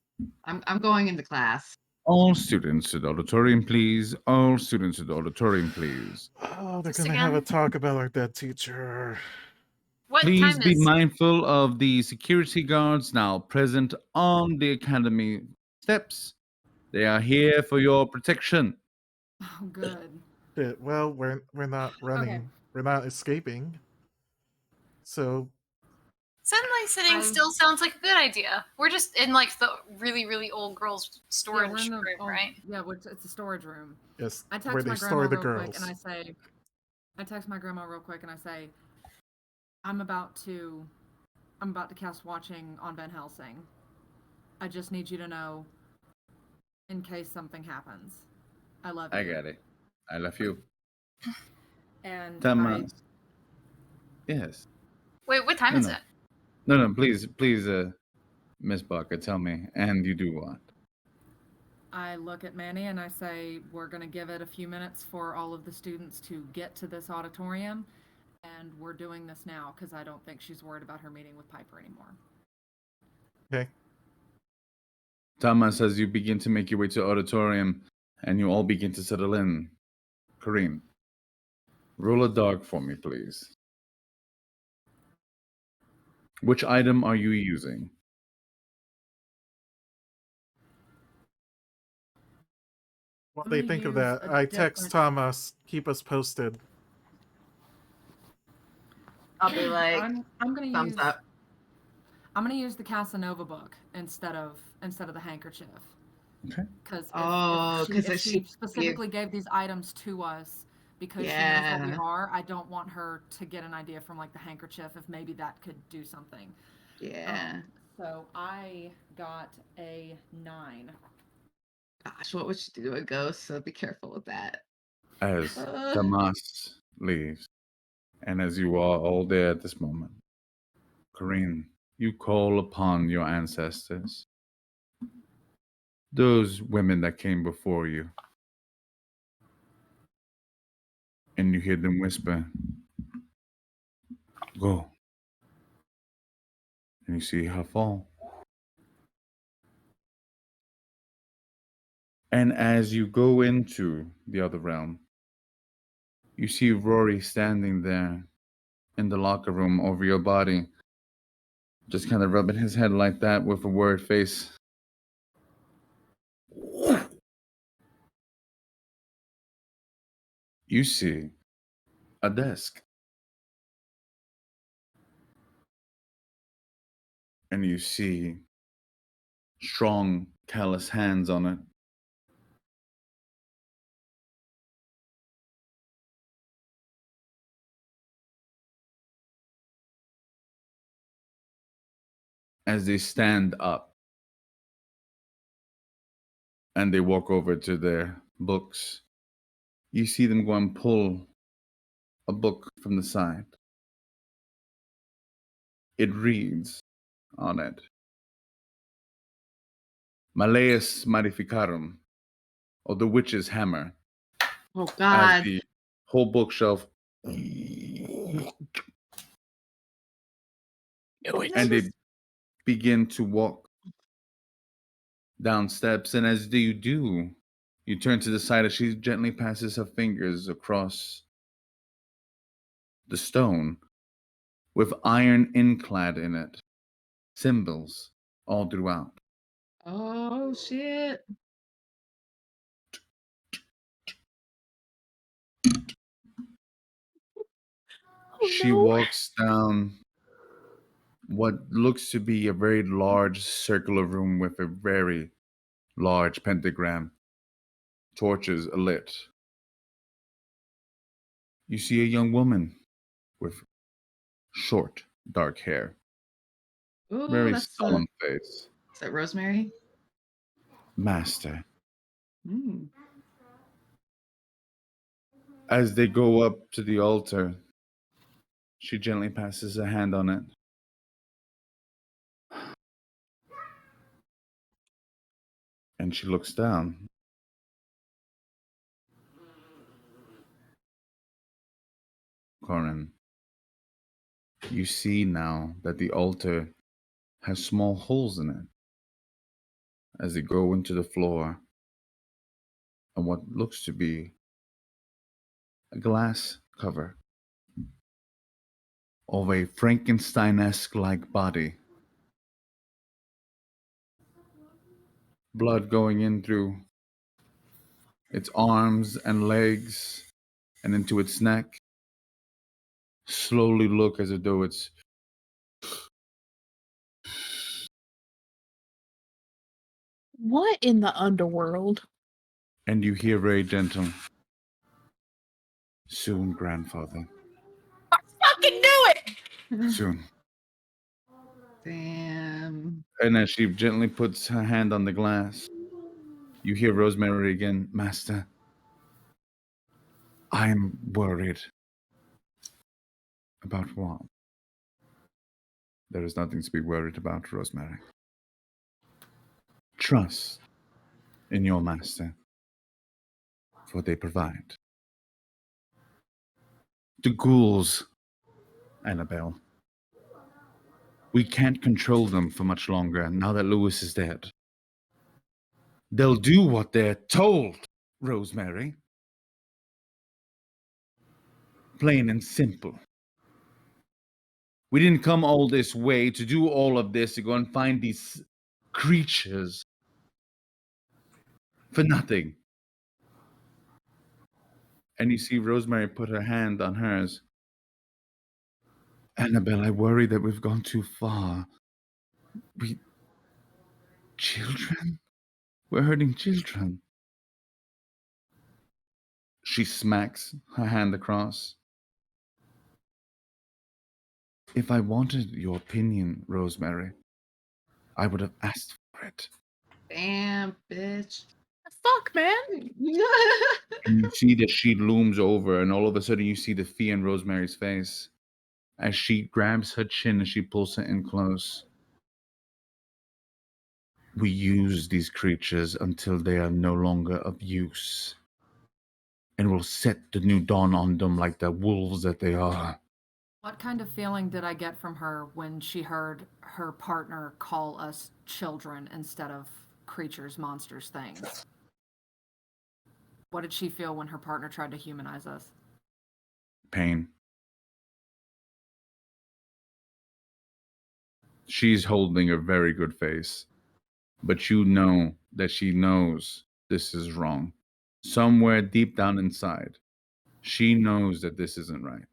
I'm going into class. All students to the auditorium, please. All students to the auditorium, please. Oh, they're Just gonna have a again? talk about our dead teacher. What Please time be is? mindful of the security guards now present on the academy steps. They are here for your protection. Oh, good. Well, we're not running. Okay. We're not escaping. So Suddenly sitting still sounds like a good idea. We're just in like the really, really old girls' storage Yeah, we're in the room, right? Yeah, it's a storage room. yes, I where text they my store grandma the real quick and girls. I text my grandma real quick and I say, I'm about to cast watching on Van Helsing. I just need you to know in case something happens. I love you. I got it. I love you. And Thomas. Yes. Wait, what time No, is no. it? No, please, Miss Barker, tell me. And you do what? I look at Manny and I say, we're going to give it a few minutes for all of the students to get to this auditorium. And we're doing this now because I don't think she's worried about her meeting with Piper anymore. Okay. Thomas, as you begin to make your way to the auditorium and you all begin to settle in, Kareem, roll a dog for me, please. Which item are you using? While I'm they gonna think of use that, a I text different- Thomas, keep us posted. I'll be like, I'm gonna thumbs use up. I'm gonna use the Casanova book instead of the handkerchief. Okay. Because Because she specifically gave these items to us because she knows what we Yeah. are, I don't want her to get an idea from like the handkerchief if maybe that could do something. Yeah. So I got a 9. Gosh, what would she do to a ghost? So be careful with that. As Uh. Thomas leaves, and as you are all there at this moment, Kareem, you call upon your ancestors, those women that came before you, and you hear them whisper, go. And you see her fall. And as you go into the other realm, you see Rory standing there in the locker room over your body, just kind of rubbing his head like that with a worried face. You see a desk. And you see strong, callous hands on it. As they stand up and they walk over to their books, you see them go and pull a book from the side. It reads on it, Malleus Maleficarum, or the Witch's Hammer, Oh as God. the whole bookshelf, and they begin to walk down steps. And as you do, you turn to the side as she gently passes her fingers across the stone with iron inclad in it, symbols all throughout. Oh shit. Oh She no. walks down what looks to be a very large circular room with a very large pentagram. Torches alit. You see a young woman with short, dark hair, Ooh, very that's solemn face. is that Rosemary? Master. Mm. As they go up to the altar, she gently passes a hand on it. And she looks down. Corin, you see now that the altar has small holes in it as they go into the floor and what looks to be a glass cover of a Frankenstein-esque like body. Blood going in through its arms and legs and into its neck. Slowly look as though it's What in the underworld? and you hear very gentle. Soon, grandfather. Fucking do it! Soon. Damn. And as she gently puts her hand on the glass, you hear Rosemary again. Master, I'm worried. About what? There is nothing to be worried about, Rosemary. Trust in your master, for they provide. The ghouls, Annabelle. We can't control them for much longer now that Lewis is dead. They'll do what they're told, Rosemary. Plain and simple. We didn't come all this way to do all of this to go and find these creatures for nothing. And you see Rosemary put her hand on hers. Annabelle, I worry that we've gone too far. Children? We're hurting children. She smacks her hand across. If I wanted your opinion, Rosemary, I would have asked for it. Damn, bitch. Fuck, man. And you see that she looms over, and all of a sudden you see the fear in Rosemary's face as she grabs her chin and she pulls her in close. We use these creatures until they are no longer of use, and we'll set the new dawn on them like the wolves that they are. What kind of feeling did I get from her when she heard her partner call us children instead of creatures, monsters, things? What did she feel when her partner tried to humanize us? Pain. She's holding a very good face, but you know that she knows this is wrong. Somewhere deep down inside, she knows that this isn't right.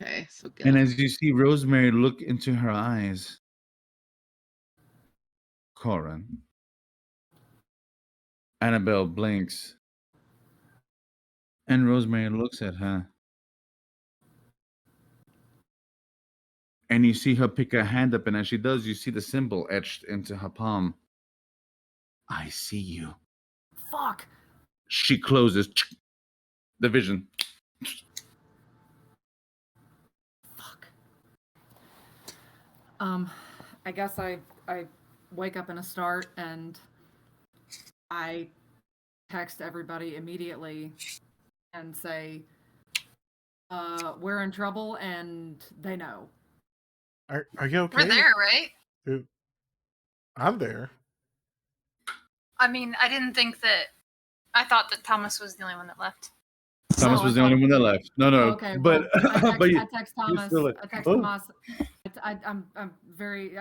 Okay, so And guilt. as you see Rosemary look into her eyes, Corin, Annabelle blinks, and Rosemary looks at her. And you see her pick her hand up, and as she does, you see the symbol etched into her palm. I see you. Fuck! She closes the vision. Fuck. I guess I wake up in a start and I text everybody immediately and say, we're in trouble and they know. Are you okay? We're there, right? Dude, I'm there. I mean, I didn't think that. I thought that Thomas was the only one that left. Thomas Oh, was I the only thought- one that left. No, Okay, but well, I but text Thomas. still I text oh. Thomas. I I'm very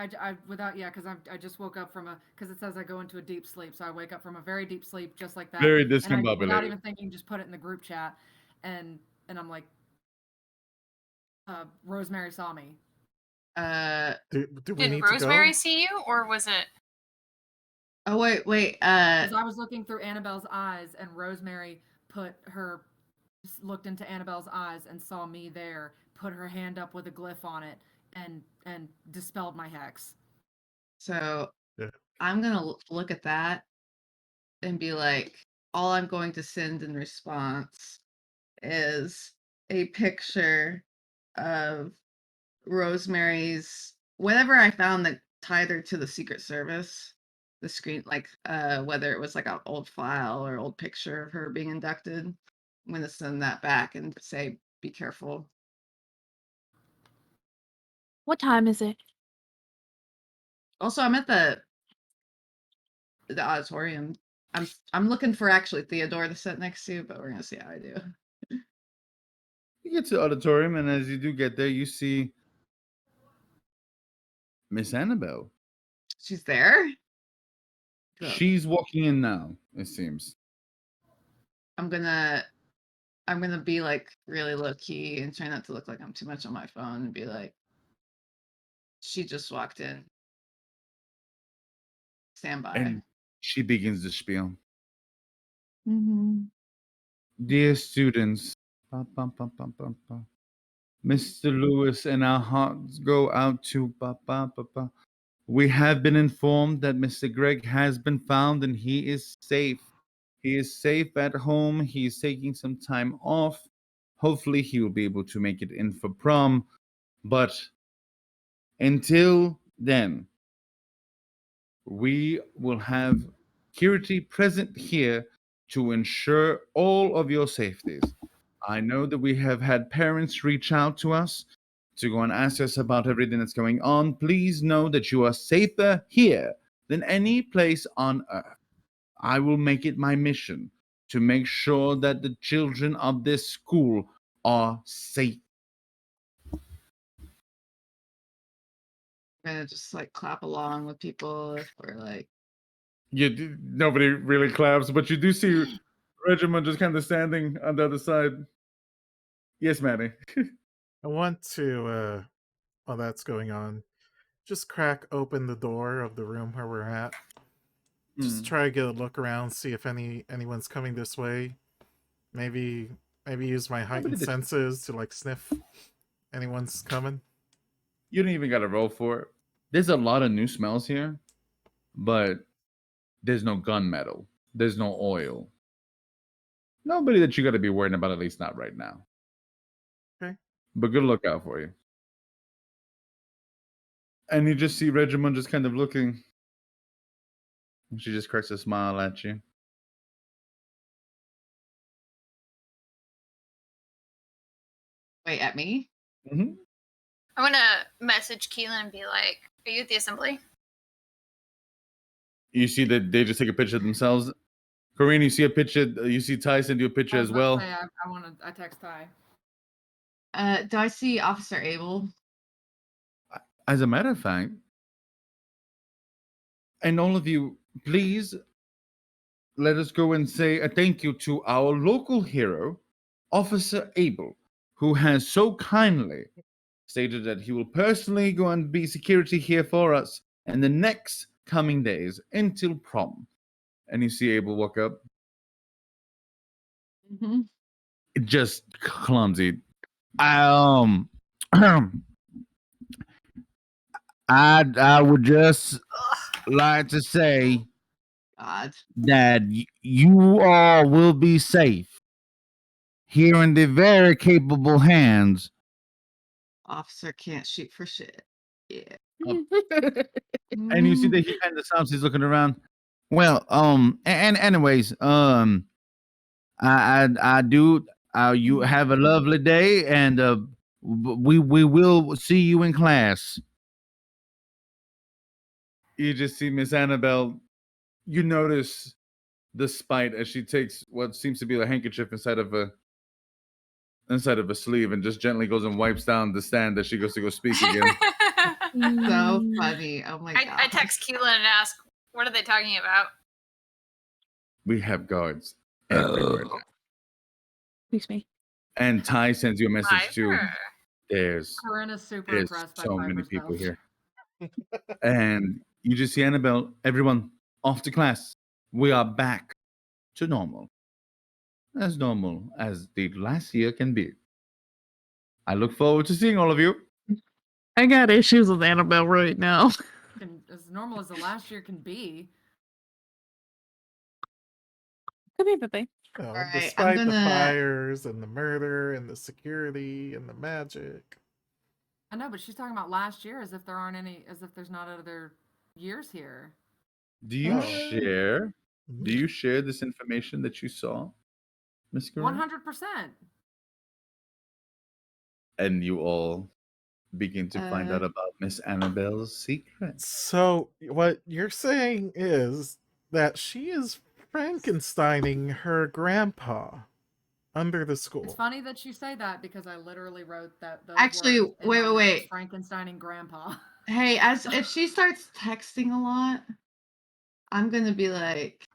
without because I just woke up from because it says I go into a deep sleep, so I wake up from a very deep sleep just like that, Very and I without discombobulated. even thinking just put it in the group chat, and I'm like, Rosemary saw me. Do we Did need Rosemary to go? see you, or was it? Oh wait. Because I was looking through Annabelle's eyes, and Rosemary looked into Annabelle's eyes and saw me there, put her hand up with a glyph on it, and dispelled my hex. So Yeah. I'm gonna look at that and be like, all I'm going to send in response is a picture of Rosemary's whatever I found that tied her to the Secret Service. The screen, like whether it was like an old file or old picture of her being inducted. I'm gonna send that back and say, be careful. What time is it? Also, I'm at the auditorium. I'm looking for actually Theodore to sit next to, but we're gonna see how I do. You get to the auditorium, and as you do get there, you see Miss Annabelle. She's there. Good. She's walking in now, it seems. I'm gonna be like really low key and try not to look like I'm too much on my phone and be like, she just walked in. Stand by. And she begins the spiel. Mm-hmm. Dear students, bum, bum, bum, bum, bum, bum. Mr. Lewis and our hearts go out to We have been informed that Mr. Greg has been found and he is safe. He is safe at home. He is taking some time off. Hopefully, he will be able to make it in for prom. But until then, we will have security present here to ensure all of your safeties. I know that we have had parents reach out to us to go and ask us about everything that's going on. Please know that you are safer here than any place on earth. I will make it my mission to make sure that the children of this school are safe. I'm gonna just like clap along with people if we're like, Nobody really claps, but you do see Regiment just kind of standing on the other side. Yes, Manny. I want to, while that's going on, just crack open the door of the room where we're at. Just try to get a look around, see if anyone's coming this way. Maybe use my heightened senses to like sniff anyone's coming. You don't even got to roll for it. There's a lot of new smells here, but there's no gunmetal. There's no oil. Nobody that you got to be worrying about, at least not right now. Okay. But good look out for you. And you just see Regiment just kind of looking. And she just cracks a smile at you. wait, at me? Mm-hmm. I'm gonna message Keelan and be like, "Are you at the assembly?" You see that they just take a picture of themselves. Corinne, you see a picture. You see Tyson do a picture I was as about to well. say, I text Ty. Do I see Officer Abel? As a matter of fact, and all of you, please let us go and say a thank you to our local hero, Officer Abel, who has so kindly stated that he will personally go and be security here for us in the next coming days until prom. And you see Abel walk up. Mm-hmm. Just clumsy. Um, I would just like to say God. that you all will be safe here in the very capable hands. Officer can't shoot for shit. Yeah. And you see that he kind of stops. He's looking around. Well, and anyways, I do. You have a lovely day, and we will see you in class. You just see Miss Annabelle. You notice the spite as she takes what seems to be a handkerchief inside of a sleeve and just gently goes and wipes down the stand as she goes to go speak again. So funny. Oh my god. I text Keelan and ask, what are they talking about? We have guards everywhere now. Excuse me. And Ty sends you a message too. Piper. There's Corinne is super there's impressed by so many Piper's people belch. here. And you just see Annabelle, everyone off to class. We are back to normal. As normal as the last year can be. I look forward to seeing all of you. I got issues with Annabelle right now. As normal as the last year can be. Come here, Pepe. You know, All right, I'm despite the gonna- fires and the murder and the security and the magic. I know, but she's talking about last year as if there aren't any, as if there's not other years here. Do you Oh. share? Do you share this information that you saw, Miss Corinne? 100%. And you all begin to find out about Miss Annabelle's secrets. So what you're saying is that she is Frankensteining her grandpa under the It's school. funny that you say that because I literally wrote that. Those Actually, words in wait, my wait, notes, Frankensteining grandpa. Hey, as if she starts texting a lot, I'm gonna be like,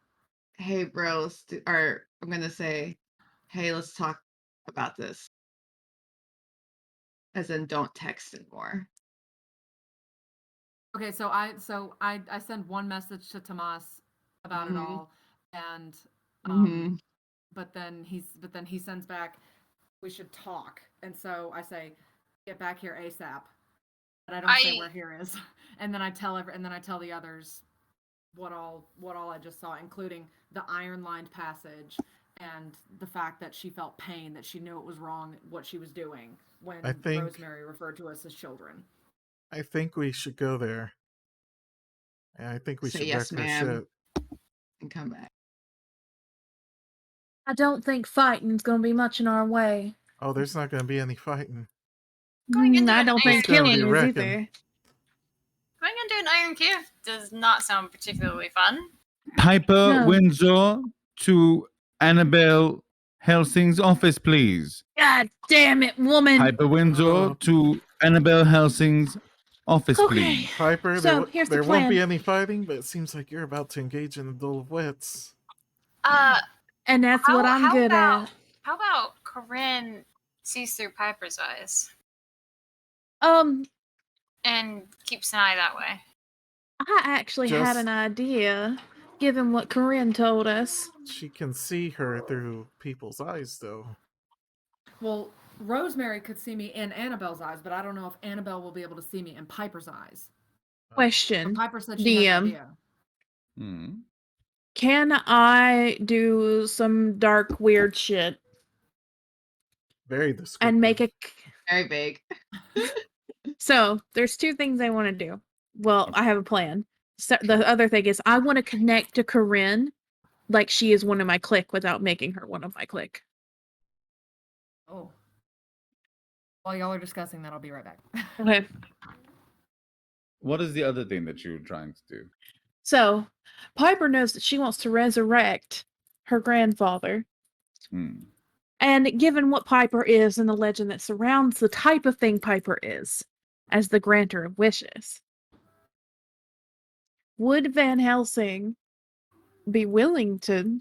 "Hey, bro," or I'm gonna say, "Hey, let's talk about this." As in, don't text anymore. Okay, so I send one message to Tomas about it Mhm. all, and Mhm. but then he sends back, we should talk, and so I say, get back here ASAP, but I don't say where here is, and then I tell the others what all I just saw, including the iron-lined passage and the fact that she felt pain, that she knew it was wrong what she was doing when I think- Rosemary referred to us as children. I think we should go there. And I think we Say should yes, wreck her ma'am. shit. And come back. I don't think fighting's gonna be much in our way. Oh, there's not gonna be any fighting. Going into I an don't think It's gonna be killing is wrecking. either. Going into an iron cube does not sound particularly fun. Piper No. Windsor to Annabelle Helsing's office, please. God damn it, woman! Piper Windsor Oh. to Annabelle Helsing's office, Okay. please. Piper, So, here's the there won't be plan. any fighting, but it seems like you're about to engage in a duel of wits. And that's what I'm good at. How about Corinne sees through Piper's eyes and keeps an eye that way? I actually had Just- an idea, given what Corinne told us. She can see her through people's eyes, though. Well, Rosemary could see me in Annabelle's eyes, but I don't know if Annabelle will be able to see me in Piper's eyes. Question. Piper said she had an idea. Hmm. Can I do some dark, weird shit Very descriptive. and make a... Very big. So, there's two things I want to do. Well, I have a plan. So, the other thing is I want to connect to Corinne like she is one of my clique without making her one of my clique. Oh. While y'all are discussing that, I'll be right back. Okay. What is the other thing that you're trying to do? So, Piper knows that she wants to resurrect her grandfather. Hmm. And given what Piper is and the legend that surrounds the type of thing Piper is, as the granter of wishes, would Van Helsing be willing to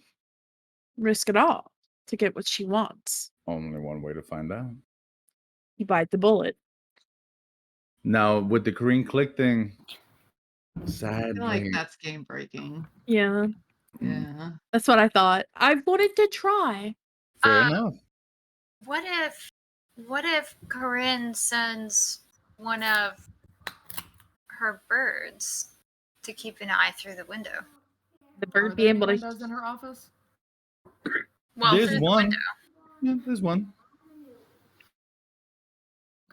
risk it all to get what she wants? Only one way to find out. You bite the bullet. Now, with the Korean click thing, I feel sadly, like that's game breaking. Yeah, Yeah. that's what I thought. I wanted to try. fair enough. What if Corinne sends one of her birds to keep an eye through the window? The Are bird be there any able to. windows in her office? Well, There's through the one. window. Yeah, there's one.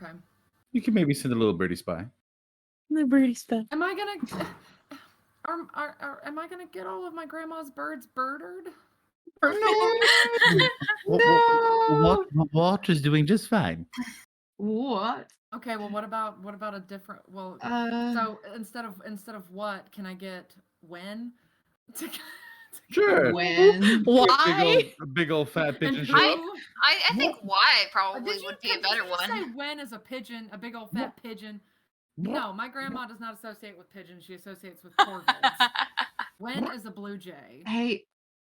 Okay. You can maybe send a little birdie spy. The birdie stuff. Am I gonna? Am I gonna get all of my grandma's birds birdered? What is doing just fine. What? Okay. Well, what about a different? Well, so instead of what can I get when? Sure. When? Why? A big old fat pigeon And show up. who? I think why probably Did would be a better did you say one. when is a pigeon, a big old fat pigeon? No, my grandma does not associate with pigeons. She associates with corvids. When is a blue jay? Hey,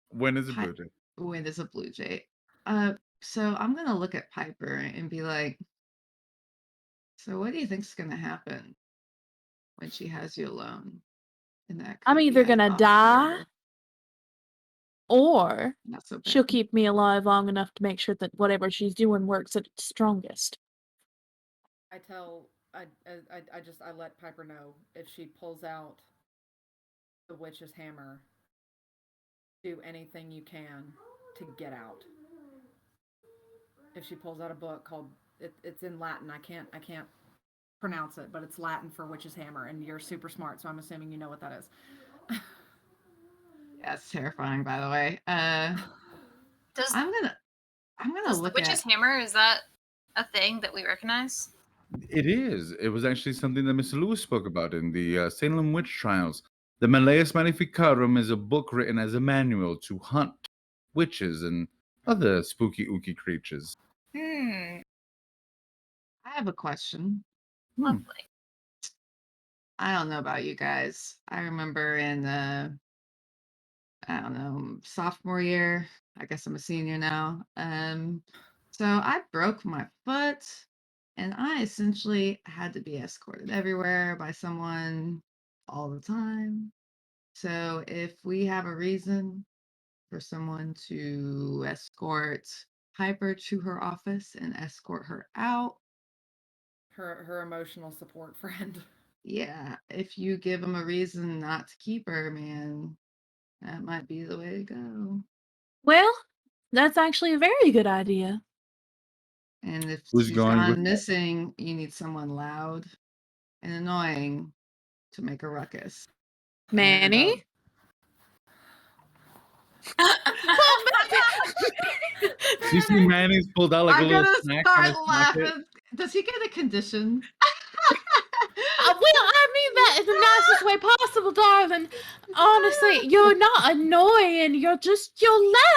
When is a Pi- blue jay? when is a blue jay? So I'm gonna look at Piper and be like, so what do you think's gonna happen when she has you alone in that I'm creepy either ass gonna office die area? or Not so she'll bad. keep me alive long enough to make sure that whatever she's doing works at its strongest. I let Piper know if she pulls out the witch's hammer, do anything you can to get out. If she pulls out a book called it's in Latin. I can't pronounce it, but it's Latin for witch's hammer, and you're super smart, so I'm assuming you know what that is. Yeah, it's terrifying, by the way. Does I'm gonna the look witch's at. hammer, is that a thing that we recognize? It is. It was actually something that Mr. Lewis spoke about in the Salem Witch Trials. The Malleus Maleficarum is a book written as a manual to hunt witches and other spooky ooky creatures. Hmm. I have a question. Lovely. I don't know about you guys. I remember in I don't know, sophomore year. I guess I'm a senior now. So I broke my foot and I essentially had to be escorted everywhere by someone all the time. So if we have a reason for someone to escort Piper to her office and escort her out, Her emotional support friend. yeah, if you give them a reason not to keep her, man, that might be the way to go. Well, that's actually a very good idea. And if Who's she's going with gone that? missing, you need someone loud and annoying to make a ruckus. And Manny? You see Manny's pulled out like a I'm little gonna snack from start his pocket. laughing. Does he get a condition? Well, I mean that in the nicest way possible, darling. Honestly, you're not annoying. You're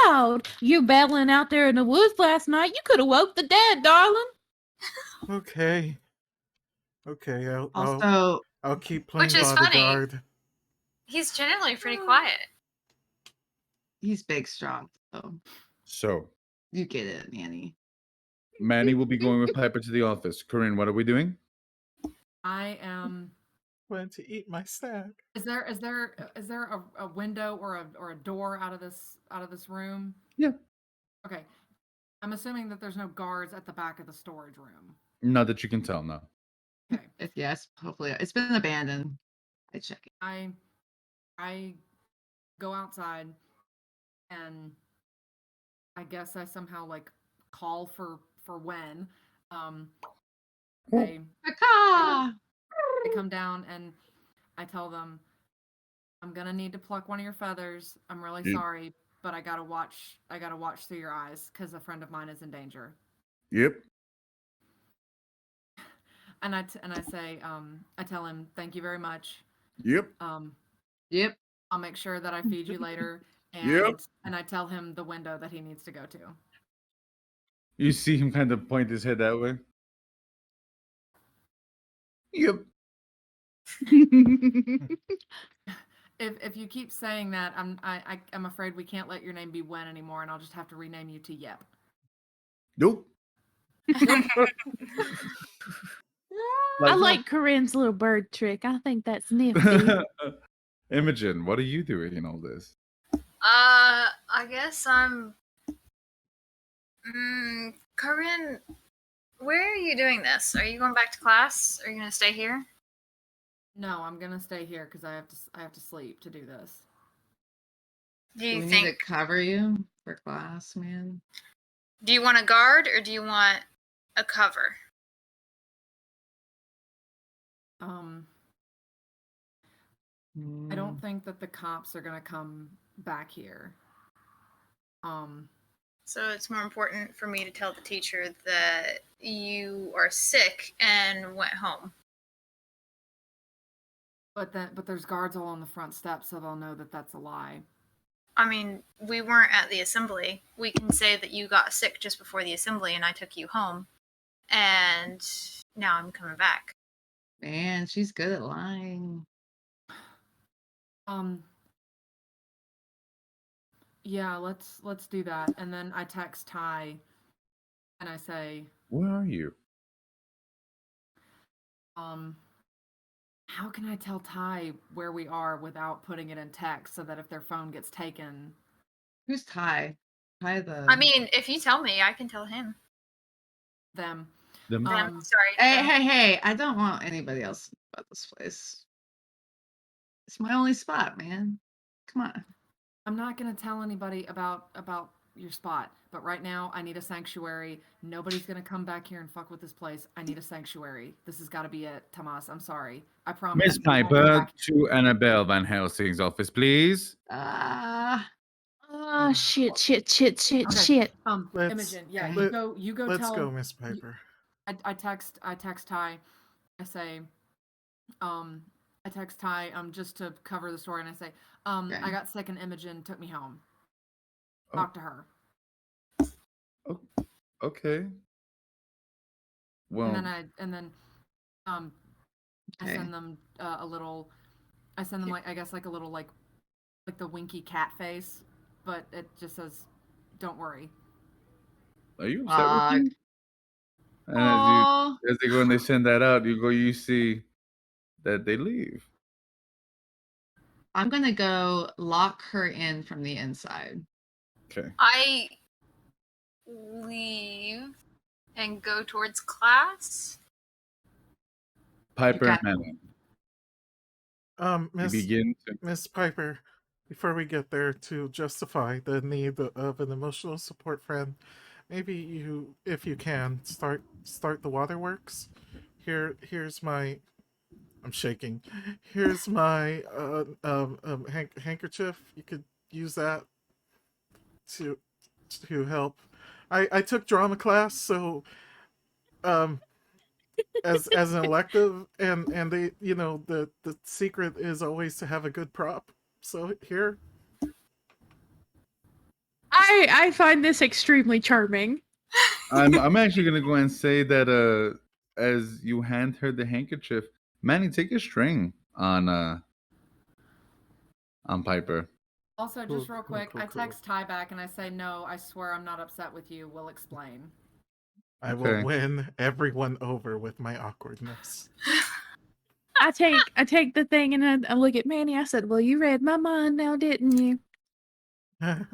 loud. You battling out there in the woods last night. You could have woke the dead, darling. Okay. Also, I'll keep playing Which is funny. bodyguard. He's generally pretty quiet. he's big, strong, so So, you get it, Manny. Manny will be going with Piper to the office. Corinne, what are we doing? I am. Went to eat my snack. Is there a window or a door out of this room? Yeah. Okay. I'm assuming that there's no guards at the back of the storage room. Not that you can tell, no. Okay. If yes, hopefully it's been abandoned. I check it. I go outside and I guess I somehow like call for Wen. They Caw! come down and I tell them I'm gonna need to pluck one of your feathers. I'm really Yep. sorry, but I gotta watch through your eyes because a friend of mine is in danger. Yep. And I say I tell him thank you very much. Yep. Yep. I'll make sure that I feed you later. And Yep. and I tell him the window that he needs to go to. You see him kind of point his head that way. Yep. If you keep saying that, I'm afraid we can't let your name be Wen anymore, and I'll just have to rename you to Yep. Nope. I like Corinne's little bird trick. I think that's nifty. Imogen, what are you doing in all this? I guess I'm. Corinne, where are you doing this? Are you going back to class? Are you gonna stay here? No, I'm gonna stay here because I have to sleep to do this. Do Do you we think? need to cover you for class, man? Do you want a guard or do you want a cover? I don't think that the cops are gonna come back here. So it's more important for me to tell the teacher that you are sick and went home. But there's guards all on the front steps, so they'll know that that's a lie. I mean, we weren't at the assembly. We can say that you got sick just before the assembly and I took you home. And now I'm coming back. Man, she's good at lying. Yeah, let's do that. And then I text Ty and I say, Where are you? how can I tell Ty where we are without putting it in text so that if their phone gets taken, Who's Ty? Ty the. I mean, if you tell me, I can tell him. them. Them? Them, sorry. Hey, them. hey! I don't want anybody else about this place. It's my only spot, man. Come on. I'm not gonna tell anybody about your spot, but right now I need a sanctuary. Nobody's gonna come back here and fuck with this place. I need a sanctuary. This has got to be it, Tomas. I'm sorry. I promise. Miss we won't come Piper, back. to Annabelle Van Helsing's office, please. Shit. Imogen, yeah, you go Let's tell. go, Miss Piper. I text Ty. I say, I text Ty just to cover the story, and I say, Okay. I got sick and Imogen took me home. Oh. Talk to her. Okay. Well, And then I Okay. send them a little. I send them like I guess like a little like the winky cat face, but it just says, "Don't worry." are you upset with me? And as they go and they send that out, you see that they leave. I'm gonna go lock her in from the inside. Okay. I leave and go towards class. Piper and got- Manning. You begin to Miss Piper, before we get there, to justify the need of an emotional support friend, maybe you, if you can, start the waterworks. Here's my. I'm shaking. Here's my handkerchief. You could use that to help. I took drama class, so as an elective, and they, the secret is always to have a good prop. So here. I find this extremely charming. I'm actually gonna go and say that as you hand her the handkerchief, Manny, take a string on Piper. Also, Cool, just real cool, quick, cool, I cool. text Ty back and I say, "No, I swear I'm not upset with you. We'll explain." I will win everyone over with my awkwardness. I take the thing and I look at Manny. I said, "Well, you read my mind now, didn't you?" As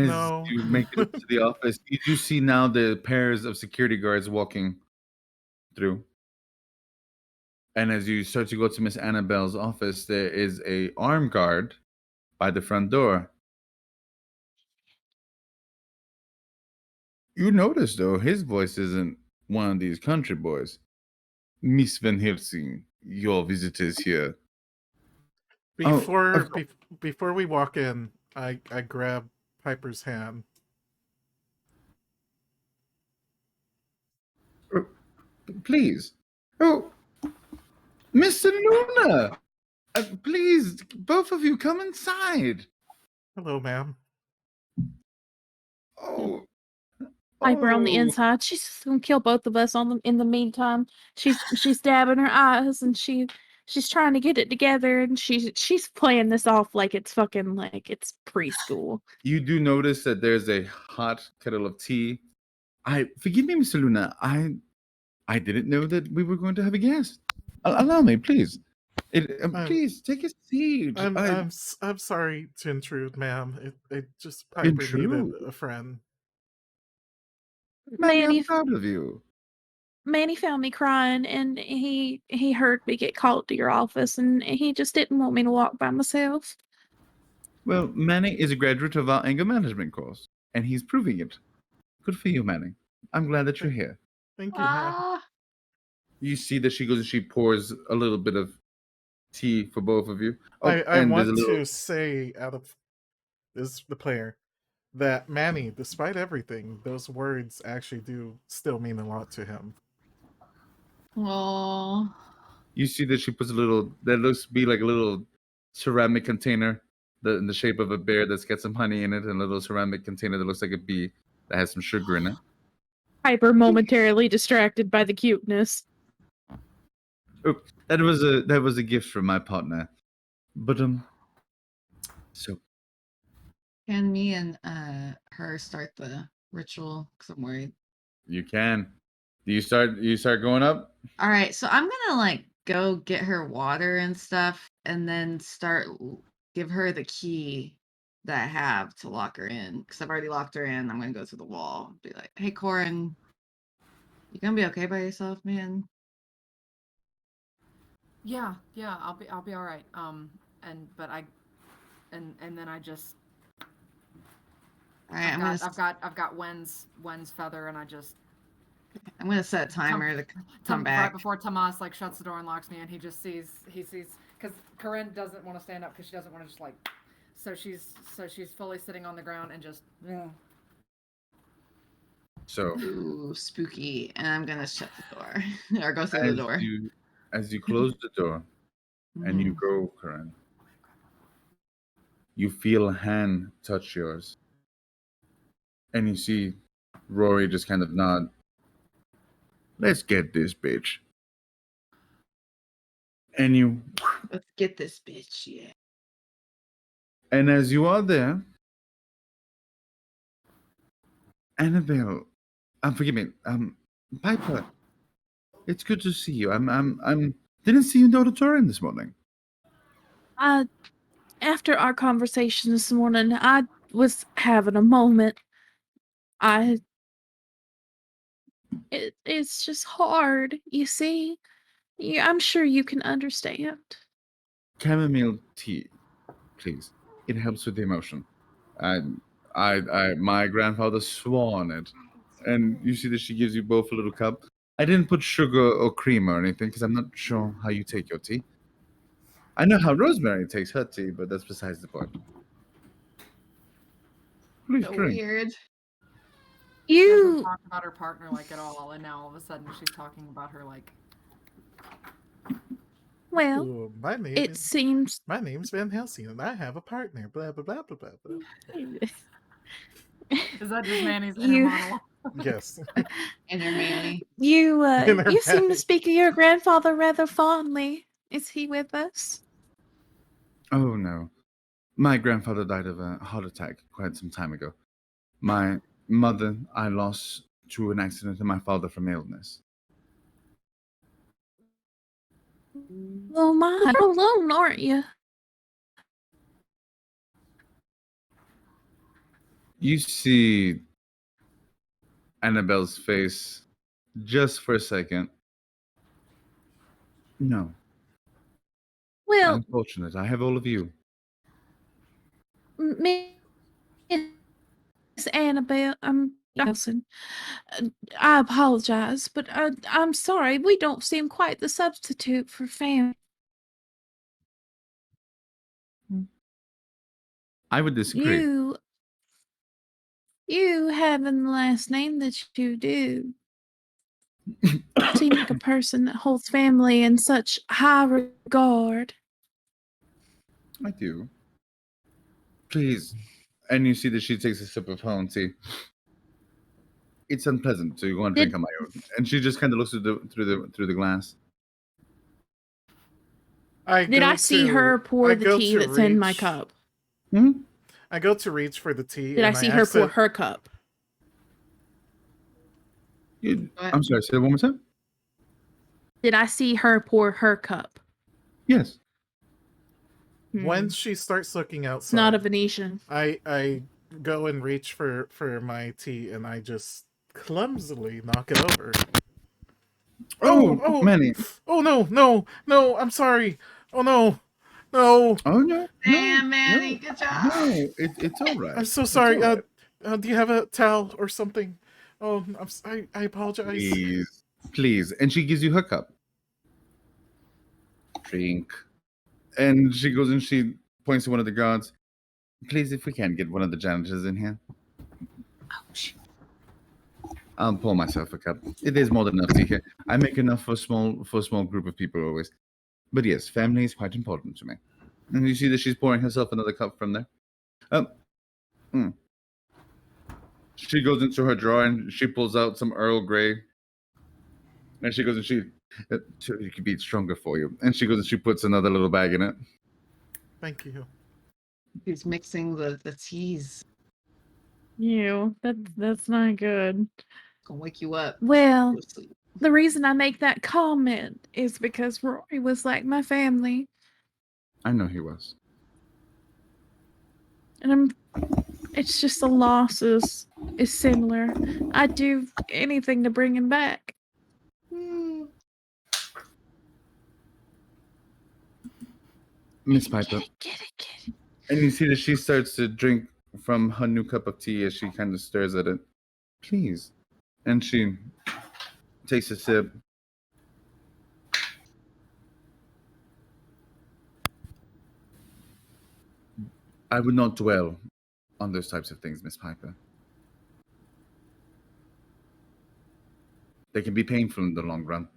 No. you make it up to the office, you do see now the pairs of security guards walking through. And as you start to go to Miss Annabelle's office, there is a armed guard by the front door. You notice, though, his voice isn't one of these country boys. Miss Van Helsing, your visitors here. Before before we walk in, I grab Piper's hand. Please. Oh, Mr. Luna! Please, both of you, come inside. Hello, ma'am. Oh. Piper on the inside. She's gonna kill both of us in the meantime. She's dabbing her eyes and she's trying to get it together and she's playing this off like it's fucking like it's preschool. You do notice that there's a hot kettle of tea. Forgive me, Mr. Luna. I didn't know that we were going to have a guest. Allow me, please. Please take a seat. I'm sorry to intrude, ma'am. It just Piper needed a friend. Manny, I'm proud of you. Manny found me crying and he heard me get called to your office and he just didn't want me to walk by myself. Well, Manny is a graduate of our anger management course, and he's proving it. Good for you, Manny. I'm glad that you're here. Thank you, ma'am. You see that she goes and she pours a little bit of tea for both of you. I want to say out of the player that Manny, despite everything, those words actually do still mean a lot to him. Oh. You see that she puts that looks to be like a little ceramic container in the shape of a bear that's got some honey in it, and a little ceramic container that looks like a bee that has some sugar in it. Piper momentarily distracted by the cuteness. Oh, that was a gift from my partner. But so Can me and her start the ritual? Because I'm worried. you can. You start going up? All right, so I'm gonna like go get her water and stuff, and then give her the key that I have to lock her in. Because I've already locked her in. I'm gonna go through the wall. Be like, hey, Corin, you gonna be okay by yourself, man? Yeah, I'll be all right. And then I just All right, I've got Wen's feather, and I just I'm gonna set a timer to come right back. before Tomas like shuts the door and locks me in. He sees because Corinne doesn't want to stand up because she doesn't want to just like so she's fully sitting on the ground and just So Ooh, spooky. And I'm gonna shut the door or go through the as door. you close the door and you Mhm. go, Corinne, you feel a hand touch yours, and you see Rory just kind of nod. Let's get this bitch. And you, Let's get this bitch, yeah. and as you are there, Annabelle, forgive me, Piper, it's good to see you. I'm didn't see you in the auditorium this morning. After our conversation this morning, I was having a moment. It's just hard, you see. Yeah, I'm sure you can understand. Chamomile tea, please. It helps with the emotion. I, my grandfather swore on it. And you see that she gives you both a little cup. I didn't put sugar or cream or anything because I'm not sure how you take your tea. I know how Rosemary takes her tea, but that's besides the point. Please So drink. weird. she hasn't You talked about her partner like at all, and now all of a sudden she's talking about her like well, Ooh, it seems my name's Van Helsing, and I have a partner. Blah blah blah blah blah. blah. is that just Manny's inner you monologue? Yes, Inner Manny. Inner you seem to Manny. speak of your grandfather rather fondly. Is he with us? Oh no. My grandfather died of a heart attack quite some time ago. My mother I lost to an accident, and my father from illness. Well, my alone, aren't you? You see Annabelle's face just for a second. No, Well, I'm fortunate. I have all of you. Miss Annabelle, Dawson. I apologize, but I'm sorry. We don't seem quite the substitute for family. I would disagree. You having the last name that you do seem like a person that holds family in such high regard. I do. Please. And you see that she takes a sip of her own tea. It's unpleasant to go and drink Did on my own. And she just kind of looks through the glass. did I see her pour I the go tea to that's in my reach. cup? Hmm? I go to reach for the tea, Did I and I see her pour accident. her cup? What? I'm sorry. Say that one more time. Did I see her pour her cup? Yes. When Hmm. she starts looking It's not a outside, Venetian. I go and reach for my tea, and I just clumsily knock it over. Oh, Oh, oh, Manny. oh no, no, no! I'm sorry. Oh no, no! Oh no, no, Damn, Manny, no, good job. no. It's all right. I'm so It's all sorry. right. Do you have a towel or something? Oh, I apologize. Please, please. And she gives you her cup. Drink. And she goes and she points to one of the guards. Please, if we can get one of the janitors in here. Ouch. I'll pour myself a cup. It is more than enough tea here. I make enough for a small group of people always. But yes, family is quite important to me. And you see that she's pouring herself another cup from there. Um, mm. She goes into her drawer and she pulls out some Earl Grey. And she goes and she So it could be stronger for you. And she goes and she puts another little bag in it. Thank you. He's mixing the teas. That's not good. Gonna wake you up. Well, Go to sleep. the reason I make that comment is because Rory was like my family, I know he was. and it's just the losses is similar. I'd do anything to bring him back. Miss Piper. Get it. And you see that she starts to drink from her new cup of tea as she kind of stares at it. Please. And she takes a sip. I would not dwell on those types of things, Miss Piper. They can be painful in the long run.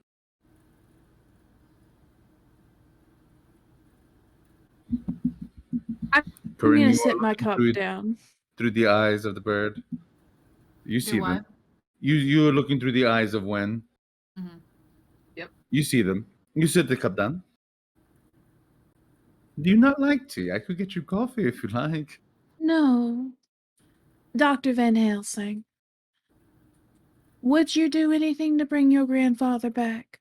I'm Corinne, gonna you sit are my looking cup through, down. through the eyes of the bird. You see what? them. You're looking through the eyes of Wen. Mm-hmm. Yep. You see them. You sit the cup down. Do you not like tea? I could get you coffee if you like. No. Dr. Van Helsing. Would you do anything to bring your grandfather back?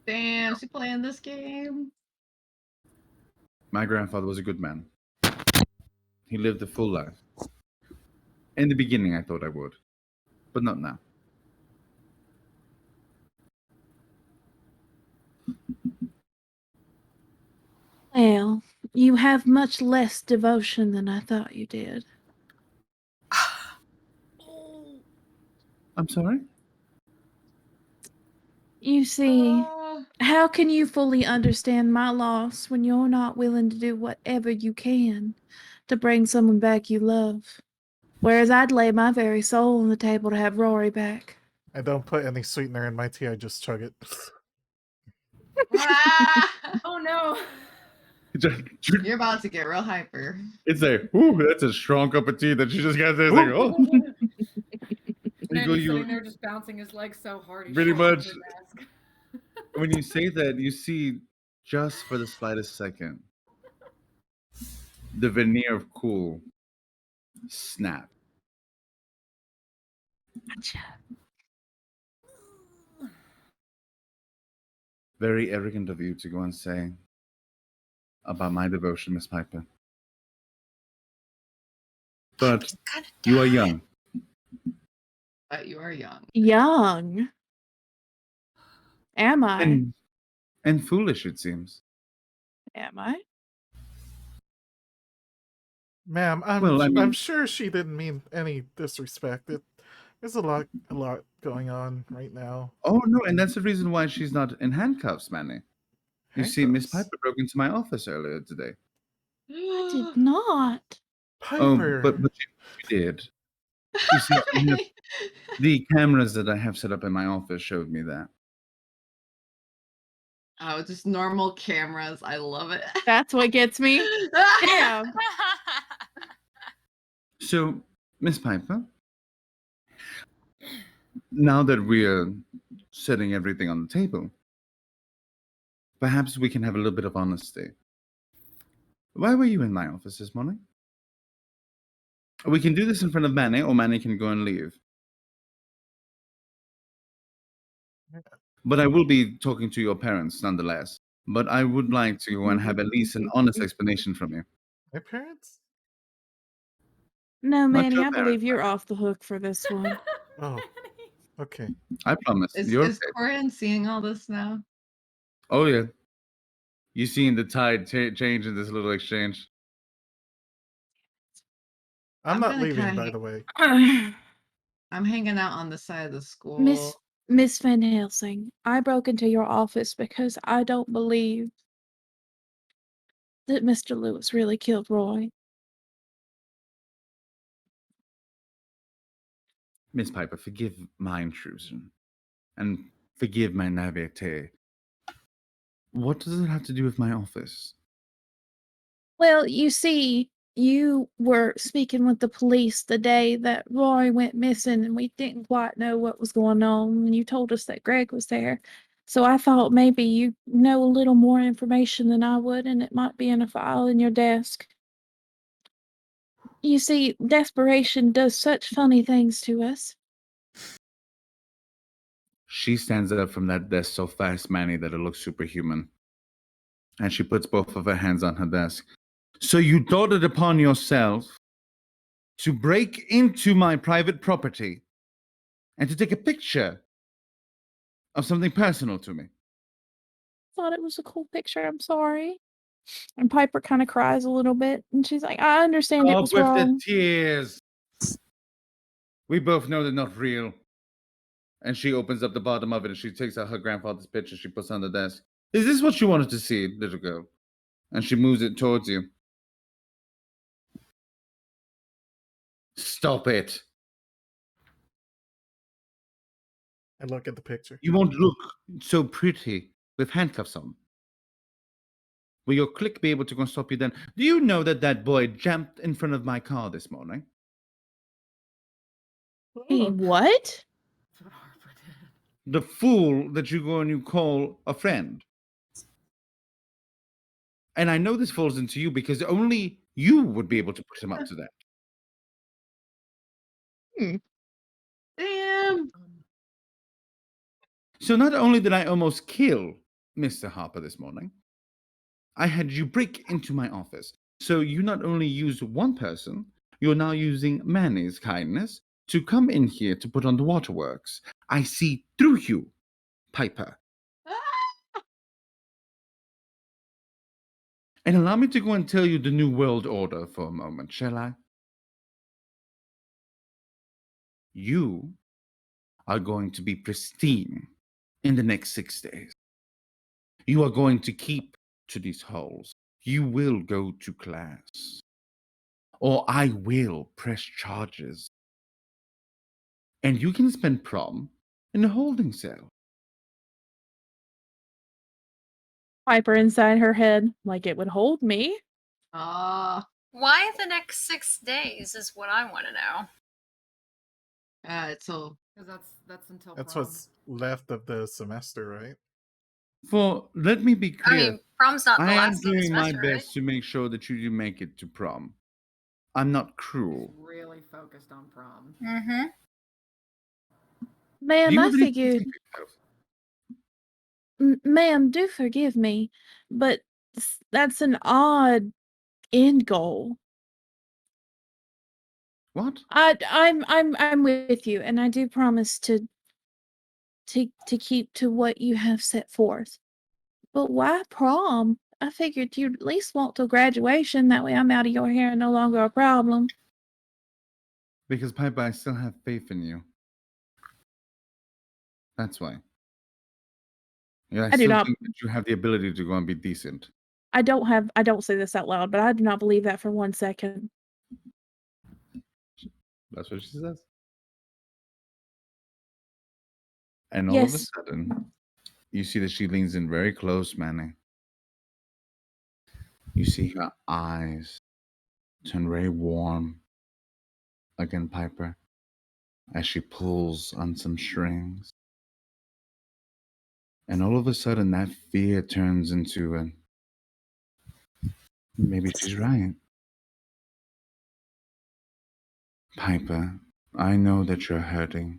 Damn, she playing this game. My grandfather was a good man. He lived a full life. In the beginning, I thought I would, but not now. Well, you have much less devotion than I thought you did. I'm sorry? You see, Ah. how can you fully understand my loss when you're not willing to do whatever you can to bring someone back you love? Whereas I'd lay my very soul on the table to have Rory back. I don't put any sweetener in my tea, I just chug it. Ah! Oh no. You're about to get real hyper. It's a, ooh, that's a strong cup of tea that she just got there. It's like, oh. And go, he's you- sitting there just bouncing his legs so hard. He's Pretty falling much. off his desk. When you say that, you see just for the slightest second the veneer of cool snap. Very arrogant of you to go and say about my devotion, Miss Piper. But you are young. But you are young. Young. Am I? And foolish, it seems. Am I? Ma'am, Well, I mean- I'm sure she didn't mean any disrespect. There's a lot going on right now. Oh, no, and that's the reason why she's not in handcuffs, Manny. You see, Miss Handcuffs. Piper broke into my office earlier today. I did not. Piper. But you did. You see, the cameras that I have set up in my office showed me that. Oh, just normal cameras. I love it. That's what gets me. Damn. So, Miss Piper, now that we're setting everything on the table, perhaps we can have a little bit of honesty. Why were you in my office this morning? We can do this in front of Manny, or Manny can go and leave. But I will be talking to your parents nonetheless. But I would like to go and have at least an honest explanation from you. My parents? No, Not Manny, your I believe you're off the hook for this one. Oh, okay. I promise. Is You're okay. Corin seeing all this now? Oh, yeah. You seeing the tide change in this little exchange? I'm I'm not gonna leaving, kinda by the way. I'm hanging out on the side of the school. Miss Van Helsing, I broke into your office because I don't believe that Mr. Lewis really killed Roy. Miss Piper, forgive my intrusion. And forgive my naivete. What does it have to do with my office? Well, you see, you were speaking with the police the day that Roy went missing, and we didn't quite know what was going on. And you told us that Greg was there. So I thought maybe you know a little more information than I would, and it might be in a file in your desk. You see, desperation does such funny things to us. She stands up from that desk so fast, Manny, that it looks superhuman. And she puts both of her hands on her desk. So you thought it upon yourself to break into my private property and to take a picture of something personal to me. Thought it was a cool picture. I'm sorry. And Piper kind of cries a little bit, and she's like, I understand it Stop was with the wrong. tears. We both know they're not real. And she opens up the bottom of it and she takes out her grandfather's picture she puts on the desk. Is this what you wanted to see, little girl? And she moves it towards you. Stop it. I look at the picture. You won't look so pretty with handcuffs on. Will your click be able to go and stop you then? Do you know that that boy jumped in front of my car this morning? He what? That's what Harper did. The fool that you go and you call a friend. And I know this falls into you because only you would be able to put him up to that. Damn. So not only did I almost kill Mr. Harper this morning, I had you break into my office. So you not only used one person, you're now using Manny's kindness to come in here to put on the waterworks. I see through you, Piper. And allow me to go and tell you the New World Order for a moment, shall I? You are going to be pristine in the next 6 days. You are going to keep to these holes. You will go to class. Or I will press charges. And you can spend prom in a holding cell. Piper inside her head, like it would hold me. Ah, Why the next 6 days is what I want to know. so Because that's until That's prom. what's left of the semester, right? For let me be I clear, mean, prom's not the I am last of the doing my semester, right? best to make sure that you do make it to prom. I'm not He's cruel. really focused on prom. Mm-hmm. Do Ma'am, you I have anything to figured. say for yourself? Ma'am, do forgive me, but that's an odd end goal. What? I'm with you, and I do promise to keep to what you have set forth. But why prom? I figured you'd at least want till graduation. That way, I'm out of your hair and no longer a problem. Because Piper, I still have faith in you. That's why. Yeah, I I do still not. think that you have the ability to go and be decent. I don't say this out loud, but I do not believe that for 1 second. That's what she says. And all of a Yes, sudden, you see that she leans in very close, Manny. You see her eyes turn very warm again, Piper, as she pulls on some strings. And all of a sudden, that fear turns into a maybe she's right. Piper, I know that you're hurting.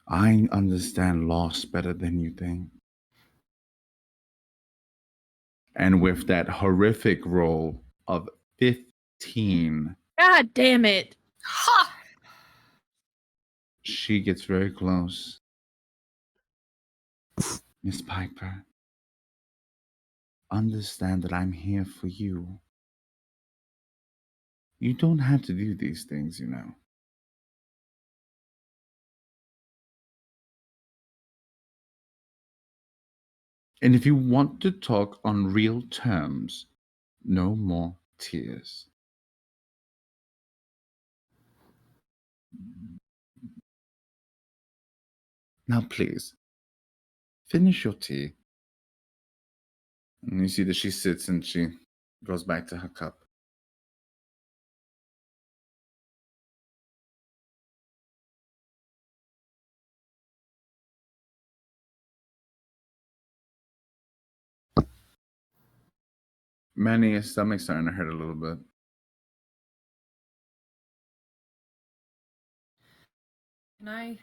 I understand loss better than you think. And with that horrific roll of 15, God damn it! Ha! she gets very close. Miss Piper, understand that I'm here for you. You don't have to do these things, you know. And if you want to talk on real terms, no more tears. Now, please, finish your tea. And you see that she sits and she goes back to her cup. Manny's stomach's starting to hurt a little bit. Can I?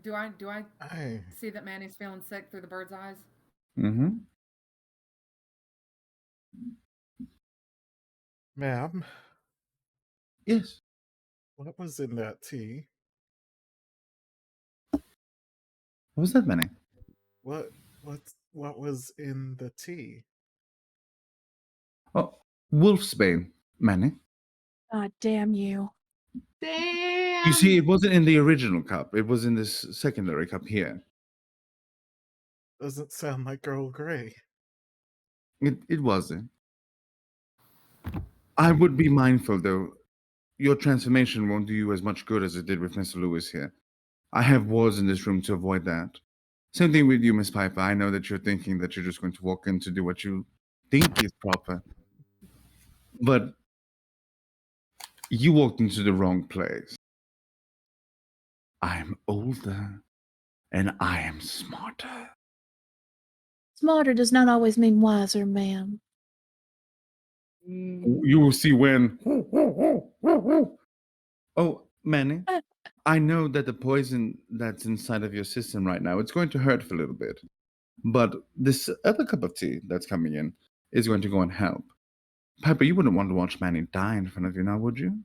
Do I I, see that Manny's feeling sick through the bird's eyes? Mm-hmm. ma'am, Yes. what was in that tea? What was that, Manny? What what was in the tea? Oh, Wolfsbane, Manny. God damn you. You see, Damn. it wasn't in the original cup. It was in this secondary cup here. Doesn't sound like Earl Grey. It wasn't. I would be mindful, though. Your transformation won't do you as much good as it did with Mr. Lewis here. I have wards in this room to avoid that. Same thing with you, Miss Piper. I know that you're thinking that you're just going to walk in to do what you think is proper. But you walked into the wrong place. I'm older and I am smarter. Smarter does not always mean wiser, ma'am. You will see when. Oh, Manny, I know that the poison that's inside of your system right now, it's going to hurt for a little bit. But this other cup of tea that's coming in is going to go and help. Piper, you wouldn't want to watch Manny die in front of you now, would you?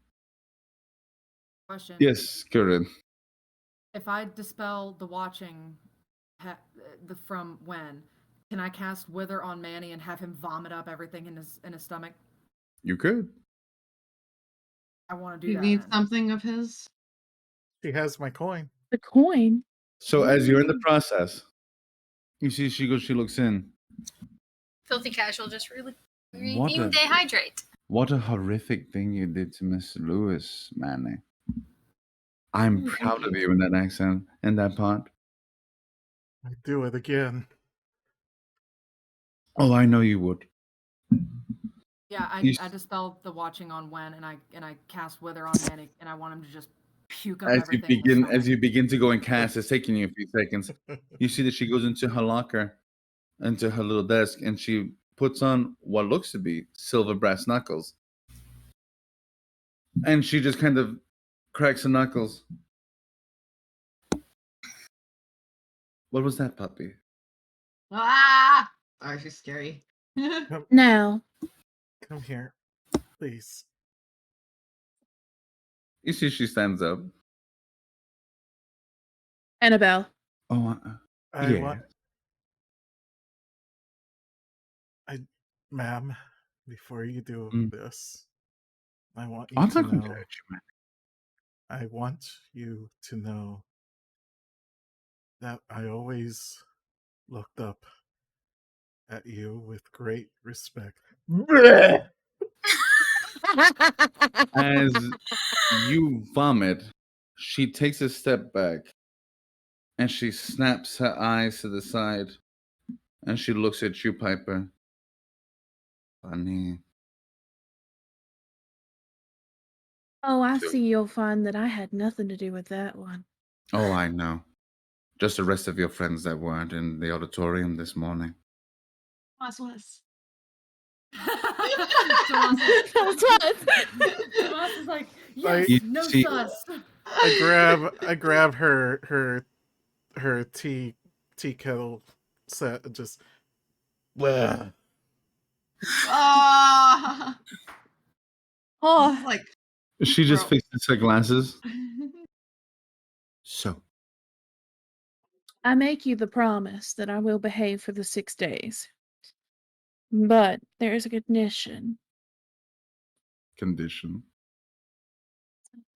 Question. Yes, Kieran. If I dispel the watching, from when, can I cast Wither on Manny and have him vomit up everything in his stomach? You could. I want to do You that. need then. something of his? She has my coin. The coin. So as you're in the process, you see she looks in. Filthy casual, just really What reading a dehydrate. what a horrific thing you did to Miss Lewis, Manny. I'm Oh, proud thank of you. you in that accent, in that part. I'd do it again. Oh, I know you would. Yeah, You I s- dispelled the watching on when, and I cast Wither on Manny, and I want him to just puke up as everything in his stomach. as you begin to go and cast, it's taking you a few seconds. You see that she goes into her locker, into her little desk, and she puts on what looks to be silver brass knuckles. And she just kind of cracks her knuckles. What was that, puppy? Ah! Oh, she's scary. Now, Come here, please. You see she stands up. Annabelle. Oh, I yeah. want, ma'am, before you do Mm. this, I want you I'm to not going to know. hurt you, man. I want you to know that I always looked up at you with great respect. As you vomit, she takes a step back and she snaps her eyes to the side and she looks at you, Piper. Funny. Oh, I Too. see you'll find that I had nothing to do with that one. Oh, I know. Just the rest of your friends that weren't in the auditorium this morning. Was. Tomas Tomas. is like, I- yes, You no see- sus. I grab her tea kettle set and just bleh. Ah! This Oh, is like, She just Bro. fixes her glasses. So, I make you the promise that I will behave for the 6 days. But there is a condition. condition.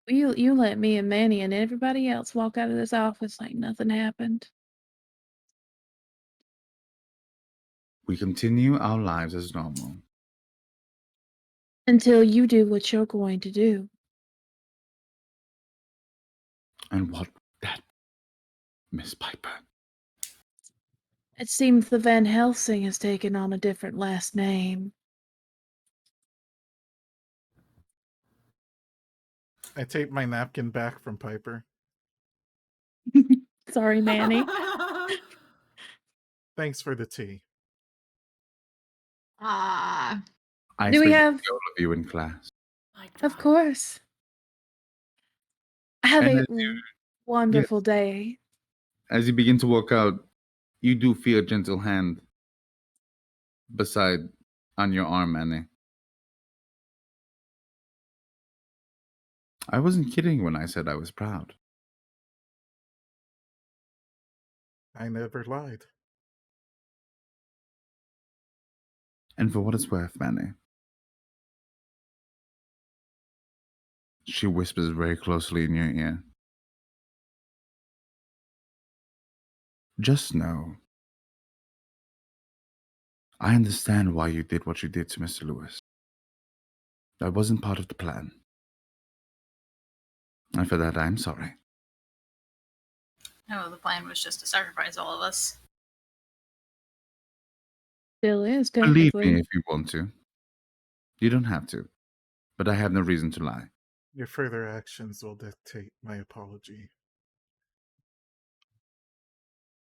You let me and Manny and everybody else walk out of this office like nothing happened. We continue our lives as normal. Until you do what you're going to do. And what that, Miss Piper? It seems the Van Helsing has taken on a different last name. I take my napkin back from Piper. Sorry, Manny. Thanks for the tea. Ah. I Do we expect have- to see all of you in class. Of course. Have And a as wonderful day. As you begin to walk out, you do feel a gentle hand beside on your arm, Annie. I wasn't kidding when I said I was proud. I never lied. And for what it's worth, Manny, she whispers very closely in your ear. Just know, I understand why you did what you did to Mr. Lewis. That wasn't part of the plan. And for that, I'm sorry. No, the plan was just to sacrifice all of us. Still is, Believe technically. me if you want to. You don't have to. But I have no reason to lie. Your further actions will dictate my apology.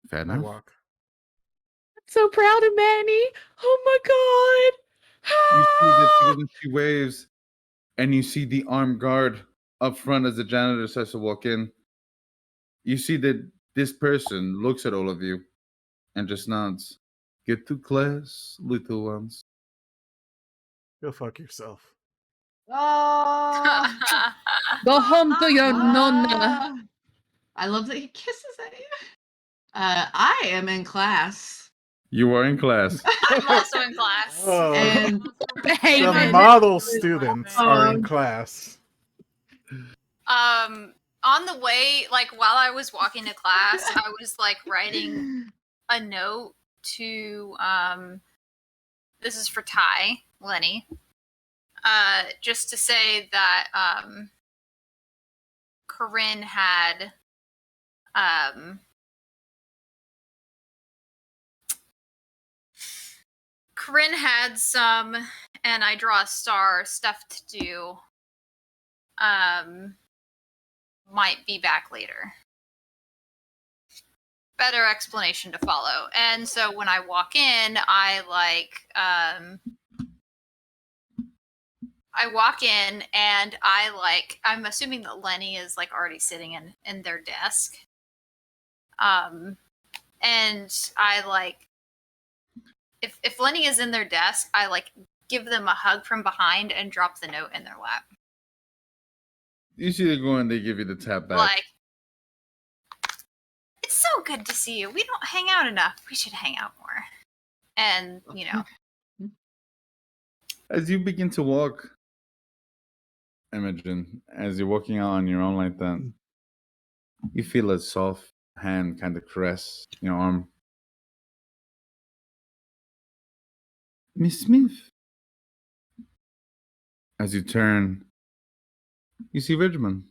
Fair I enough? walk. I'm so proud of Manny. Oh my god. You see that she goes and she waves, and you see the armed guard up front as the janitor starts to walk in. You see that this person looks at all of you and just nods. Get to class, little ones. Go fuck yourself. Oh. Go home to your nonna. Ah. I love that he kisses at you. I am in class. You are in class. I'm also in class. Oh, And the Behavior. model students are in class. On the way, like while I was walking to class, I was like writing a note to this is for Ty, Lenny. Just to say that Corinne had some, and I draw a star, stuff to do. Might be back later. Better explanation to follow. And so when I walk in, I walk in and I'm assuming that Lenny is like already sitting in their desk. And I if Lenny is in their desk, I give them a hug from behind and drop the note in their lap. You see they go and they give you the tap back. Like, it's so good to see you. We don't hang out enough. We should hang out more. And, you know. As you begin to walk, Imogen, as you're walking out on your own like that, you feel a soft hand kind of caress your arm. Miss Smith. As you turn, you see Regimen.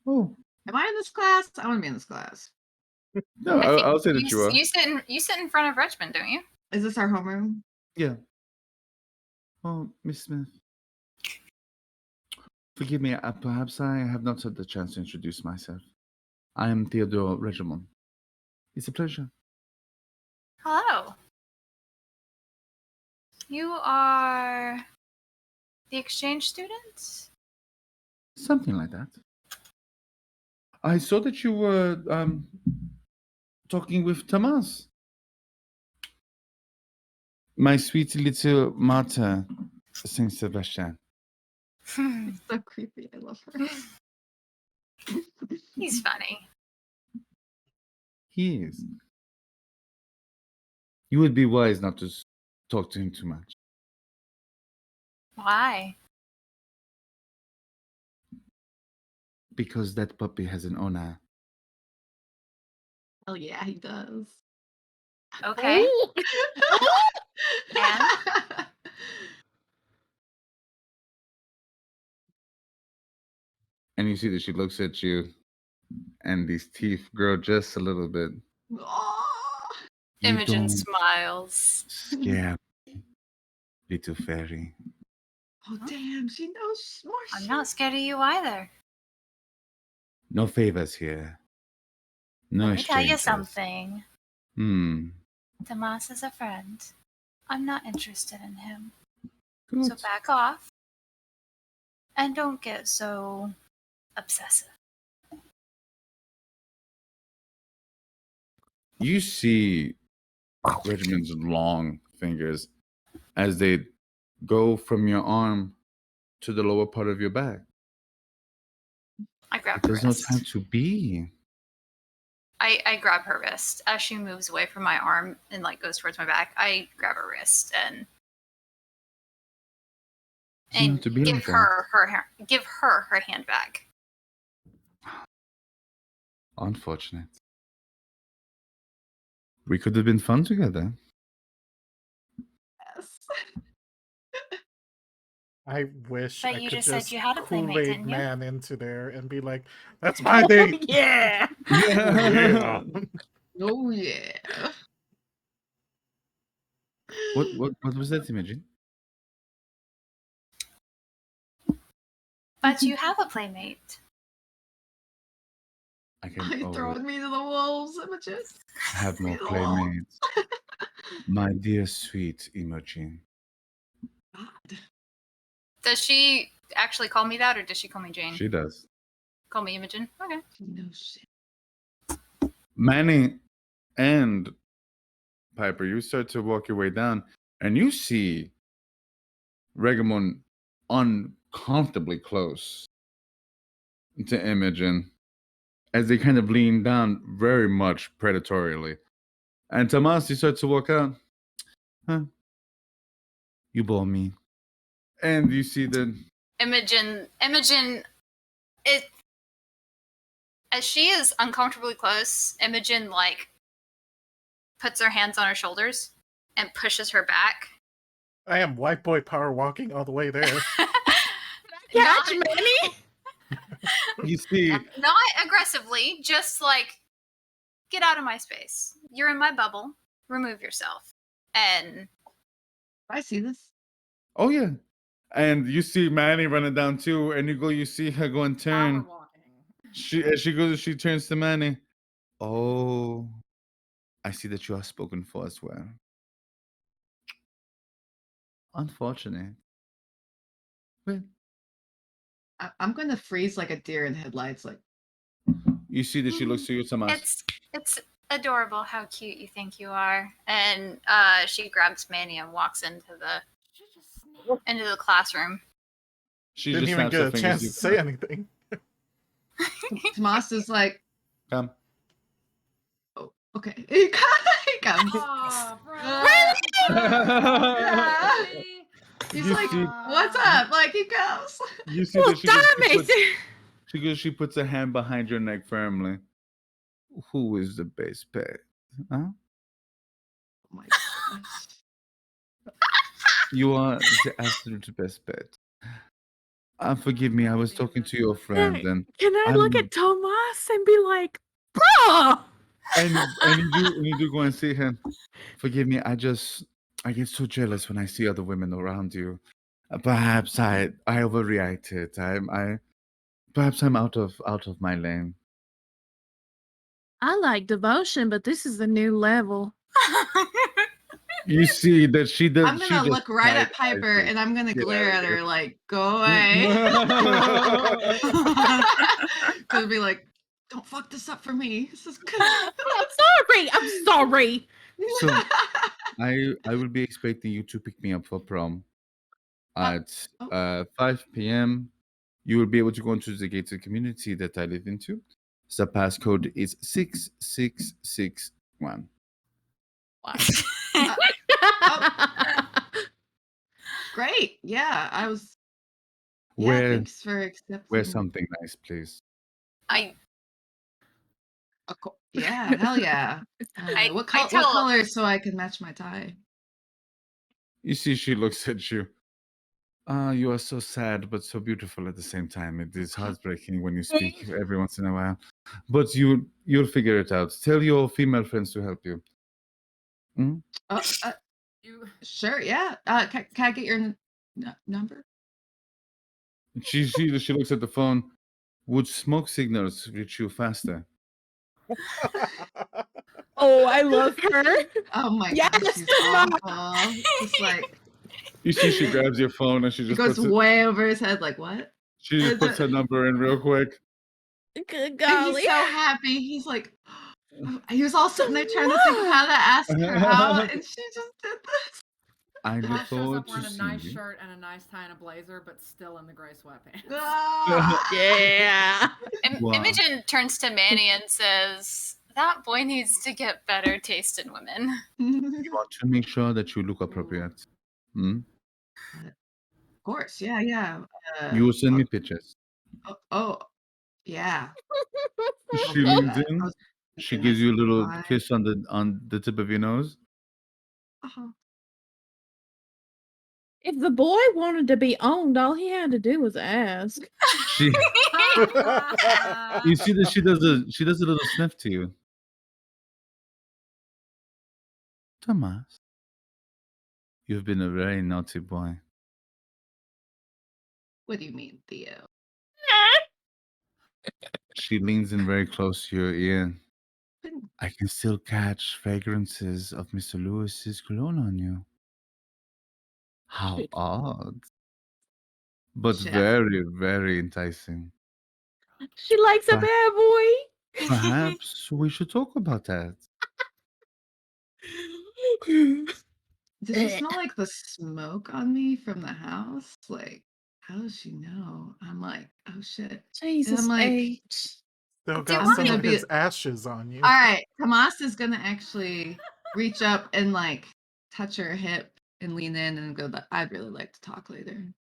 Oh. am I in this class? I want to be in this class. No, I'll say that you are. You sit in front of Richmond, don't you? Is this our homeroom? Yeah. Oh, Miss Smith. Forgive me, perhaps I have not had the chance to introduce myself. I am Theodore Regimon. It's a pleasure. Hello. You are the exchange students? Something like that. I saw that you were talking with Thomas. My sweet little Martha, Saint Sebastian. It's so creepy. I love her. He's funny. He is. You would be wise not to talk to him too much. Why? Because that puppy has an owner. Oh yeah, he does. Okay. And you see that she looks at you, and these teeth grow just a little bit. Oh. You Imogen don't smiles. scare me, little fairy. Oh damn, she knows more I'm shit. not scared of you either. No favors here. No Let me tell you exchanges. something. Hmm. Tomas is a friend. I'm not interested in him. Good. So back off. And don't get so obsessive. You see Regiment's long fingers as they go from your arm to the lower part of your back. I grab But her there's no wrist. time to be. I grab her wrist as she moves away from my arm and like goes towards my back. I grab her wrist and Doesn't have to be give like that. her her hand back. Unfortunate. We could have been fun together. Yes. I wish But I you could just said just you had a playmate, Kool-Aid didn't you? man into there and be like, "That's my date." Yeah. Yeah. Oh yeah. What was that, Imogen? But you have a playmate. I can Are you throwing me to the wolves, Images? have more Me to the wolves? playmates. My dear sweet Imogen. God. Does she actually call me that, or does she call me Jane? She does. Call me Imogen. Okay. No shit. Manny and Piper, you start to walk your way down, and you see Regamon uncomfortably close to Imogen as they kind of lean down very much predatorily. And Tomas, you start to walk out. Huh? You bore me. And you see the Imogen, it as she is uncomfortably close, Imogen like puts her hands on her shoulders and pushes her back. I am white boy power walking all the way there. Catch Manny. you see Not aggressively, just like get out of my space. You're in my bubble. Remove yourself. And I see this. oh yeah. And you see Manny running down too, and you see her go and turn. Power walking. She turns to Manny. Oh, I see that you are spoken for as well. Unfortunate. Well, I'm gonna freeze like a deer in headlights. Like, you see that she looks to you, Tomas. it's adorable how cute you think you are. And she grabs Manny and walks into the classroom. She Didn't just even snaps get her a fingers. chance to say anything. Tomas is like, Come. oh, okay. He comes. Oh, bro. Yeah. He's You like, see- what's up? Like, he goes. You see Well, that she puts a hand behind your neck firmly. Who is the best pet? Huh? Oh my gosh. You are the absolute best pet. Forgive me, I was talking to your friend, and Can I look I'm- at Tomas and be like, bruh? you do go and see him. Forgive me, I get so jealous when I see other women around you. Perhaps I overreacted. Perhaps I'm out of my lane. I like devotion, but this is a new level. You see that she does. I'm gonna look right at side-eyes Piper you. and I'm gonna Get glare outta at here. her like, go away. Gonna be like, don't fuck this up for me. This is good. I'm sorry. So I will be expecting you to pick me up for prom at 5 p.m. You will be able to go into the gated community that I live into. The passcode is 6661. Great. Yeah, I was. Yeah, Wear thanks for accepting. something nice, please. Yeah, hell yeah. What color so I can match my tie? You see, she looks at you. You are so sad, but so beautiful at the same time. It is heartbreaking when you speak every once in a while, but you'll figure it out. Tell your female friends to help you. Hmm? Sure, yeah. Can I get your number? She looks at the phone. Would smoke signals reach you faster? Oh, I love her. Oh my Yes, gosh, she's Tomas! awful. Just like You see, she grabs your phone and she it just goes puts it. way over his head. Like what? She just puts her number in real quick. Good And golly. he's so happy. He's like, he was all sitting there trying to think of how to ask her out, and she just did this. I look Tomas shows forward up to wearing a seeing nice you. shirt and a nice tie and a blazer, but still in the gray sweatpants. Ah! Yeah. Wow. Imogen turns to Manny and says, "That boy needs to get better taste in women." You want to make sure that you look appropriate. Hmm? Of course, yeah. You will send me pictures. Oh, yeah. She I'll do leans that. I in. was She thinking, I gives you a said, little "Why?" kiss on the tip of your nose. Uh-huh. If the boy wanted to be owned, all he had to do was ask. She, you see that she does a little sniff to you. Tomas, you've been a very naughty boy. What do you mean, Theo? She leans in very close to your ear. Couldn't- I can still catch fragrances of Mr. Lewis's cologne on you. How Shit. odd. But Shit. very, very enticing. She likes a But- bad boy. Perhaps we should talk about that. Does she smell like the smoke on me from the house? Like, how does she know? I'm like, oh shit. And Jesus I'm like, H. Still Do you got want some me- of his ashes on you. all right, Tomas is gonna actually reach up and like touch her hip and lean in and go, I'd really like to talk later.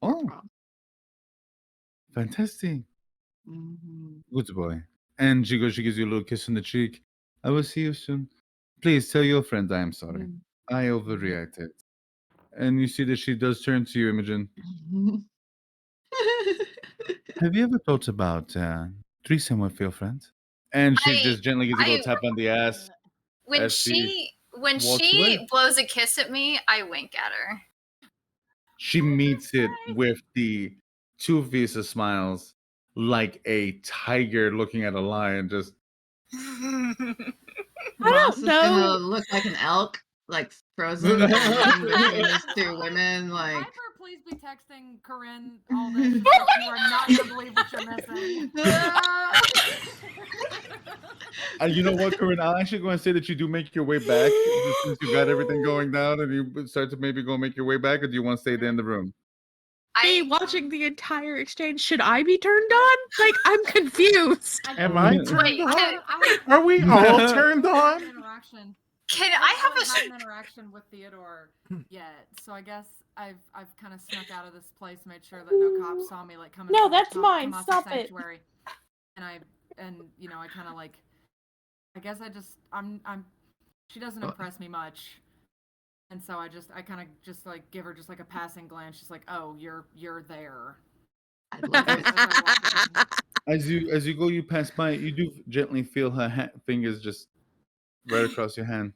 Oh, Problem. fantastic. Mhm. Good boy. And she gives you a little kiss on the cheek. I will see you soon. Please tell your friends I am sorry. Mm. I overreacted. And you see that she does turn to you, Imogen. Have you ever thought about threesome with your friends? And she I- just gently gives you a little I- tap on the ass. When As she when walks she away. blows a kiss at me, I wink at her. She meets it with the two Visa smiles, like a tiger looking at a lion. Just Tomas is gonna know. look like an elk, like frozen in between these two women. Like, Piper, please be texting Corinne all this. You are not going to believe what you're missing. and you know what, Corinne? I'm actually going to say that you do make your way back just since you got everything going down, and you start to maybe go make your way back, or do you want to stay there in the room? Me I watching the entire exchange. Should I be turned on? Like, I'm confused. Am I turned Wait, on? can, Are we all turned on? Interaction. can I I have haven't had a an interaction with Theodore yet, so I guess I've kind of snuck out of this place, made sure that no cops saw me like coming. No, from that's mine. Tomas's Stop it. sanctuary. And I kind of like, I guess I'm. She doesn't impress me much, and so I kind of just like give her just like a passing glance. She's like, "Oh, you're there." I'd love As it. I walk in. As you go, you pass by. You do gently feel her fingers just right across your hand.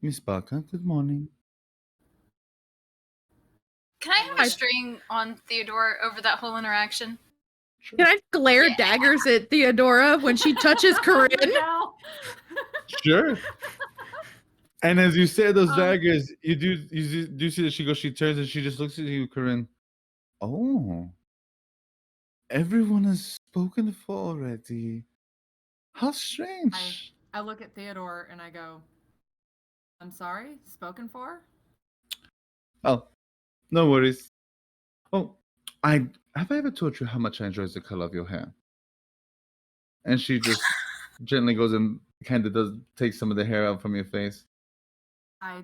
Miss Barker, good morning. Can I have a string on Theodore over that whole interaction? Can I glare Yeah. daggers at Theodora when she touches Corinne? No. Sure. And as you say those Um, daggers, you do see that she turns and she just looks at you, Corinne. Oh, everyone has spoken for already. How strange. I look at Theodore and I go, "I'm sorry, spoken for?" Oh, no worries. Oh, have I ever told you how much I enjoy the color of your hair? And she just gently goes and kind of does take some of the hair out from your face. I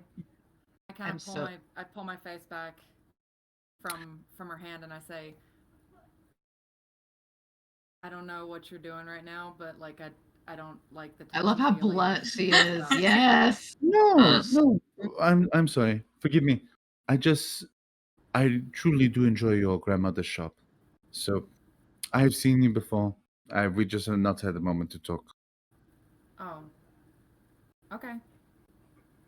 kind I'm of so- pull my face back from her hand and I say, "I don't know what you're doing right now, but like I don't like the I love how touchy-feely blunt she is. stuff." Yes. No, no, I'm sorry. Forgive me. I truly do enjoy your grandmother's shop. So, I've seen you before. We just have not had a moment to talk. Oh. Okay.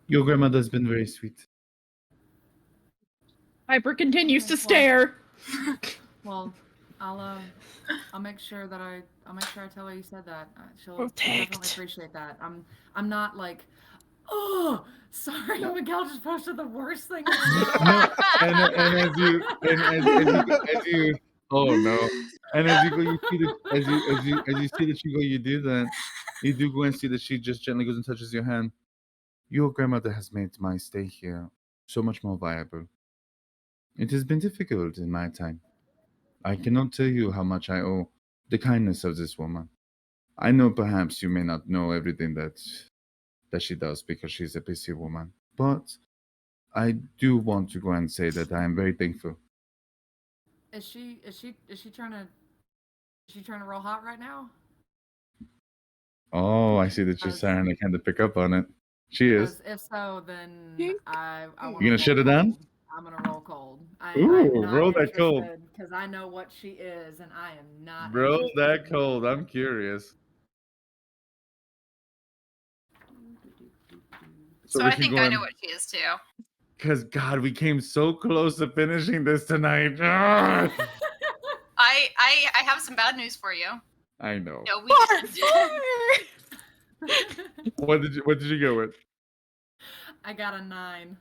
Your grandmother's been very sweet. Piper continues Okay, to well- stare. Well, I'll make sure that I'll make sure I tell her you said that. She'll definitely Protect. appreciate that. I'm not like, oh, sorry, Miguel just posted the worst thing in the world. No, and as you oh no, and as you go, you see that as you see that you go, you do that. You do go and see that she just gently goes and touches your hand. Your grandmother has made my stay here so much more viable. It has been difficult in my time. I cannot tell you how much I owe the kindness of this woman. I know perhaps you may not know everything that she does because she's a busy woman, but I do want to go and say that I am very thankful. Is she trying to roll hot right now? Oh, I see that you're starting to kind of pick up on it. She is. Because if so, then Yoink. I want You gonna shut it down? I'm gonna roll cold. Ooh, I'm not roll that cold. interested because I know what she is, and I am not Roll interested. that cold. I'm curious. So we I can think go I on- know what she is too. Because God, we came so close to finishing this tonight. Ah! I have some bad news for you. I know. No, we Fart, didn't. fart. What did you go with? I got a 9.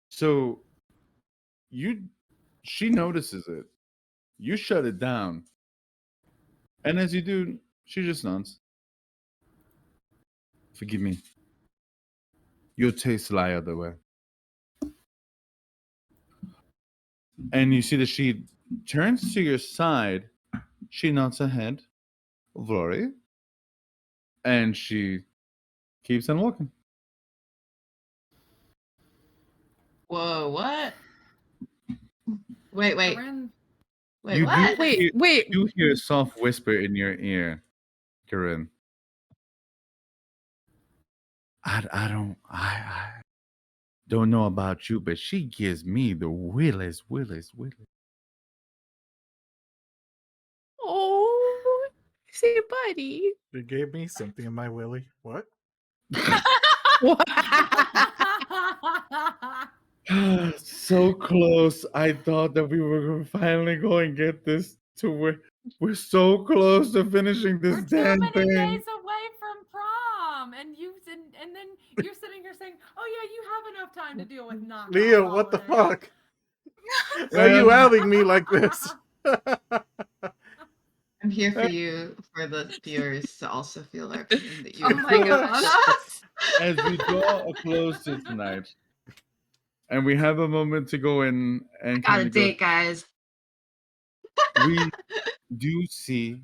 So she notices it. You shut it down. And as you do, she just nods. Forgive me. Your tastes lie other way. And you see that she turns to your side. She nods her head. Vlori. And she keeps on walking. Whoa, what? Wait. Corinne, Wait, You what? Wait. You hear a soft whisper in your ear, Corinne. I don't know about you, but she gives me the willies. Oh, see, buddy. You gave me something in my willy. What? So close. I thought that we were finally going to get this to where we're so close to finishing this we're too damn many thing. days away from prom, and then you're sitting here saying, "Oh yeah, you have enough time to deal with knockoff Leo, what the holidays." fuck? Why are you Well- outing me like this? I'm here for you, for the viewers to also feel our pain that you Oh my inflict on gosh. us. As we draw a close to tonight, and we have a moment to go in and Got a kind of go, date, guys. we do see,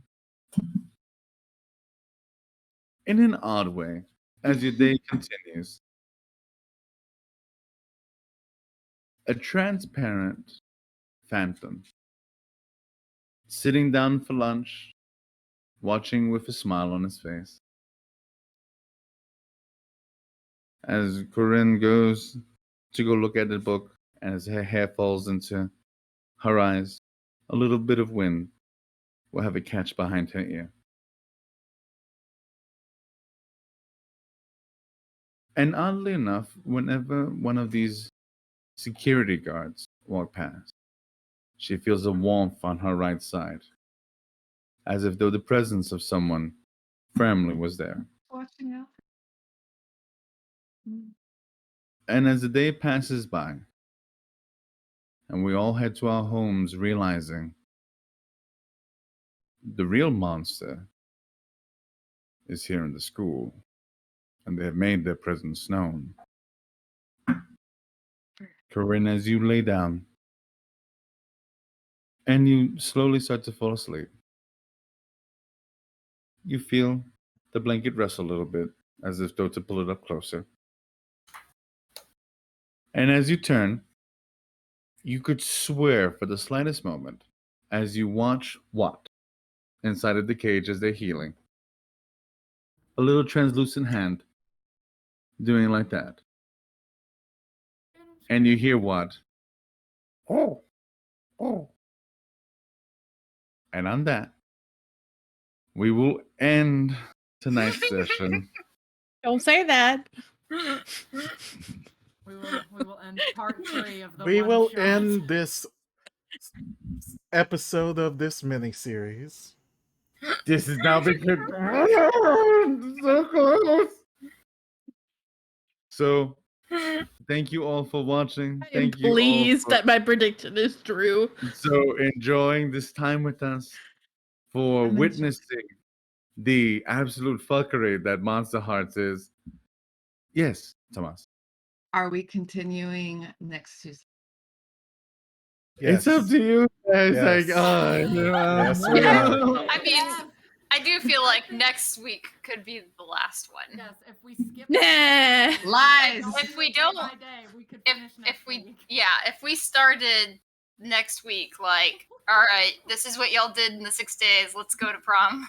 in an odd way, as your day continues, a transparent phantom sitting down for lunch, watching with a smile on his face. As Corinne goes to go look at the book, and as her hair falls into her eyes, a little bit of wind will have a catch behind her ear. And oddly enough, whenever one of these security guards walk past, she feels a warmth on her right side, as if though the presence of someone firmly was there. Watching out. And as the day passes by, and we all head to our homes realizing the real monster is here in the school, and they have made their presence known. Corinne, as you lay down, and you slowly start to fall asleep, you feel the blanket rest a little bit, as if though to pull it up closer. And as you turn, you could swear for the slightest moment, as you watch what? Inside of the cage as they're healing. A little translucent hand doing like that. And you hear what? Oh. And on that, we will end tonight's session. Don't say that. We will end part 3 of the We one will shot. end this episode of this miniseries. This is now become so close. So, thank you all for watching. I'm Thank you all pleased for that my prediction is true. enjoying this time with us, for I'm witnessing the absolute fuckery that Monsterhearts is. Yes, Tomas. Are we continuing next Tuesday? It's up to you guys. Yes. Yes, we Yeah. are. I mean, I do feel like next week could be the last one. Yes, if we skip Nah. Lies. If we don't- day by day, we could If finish next we week. if we started next week, like, all right, this is what y'all did in the 6 days. Let's go to prom.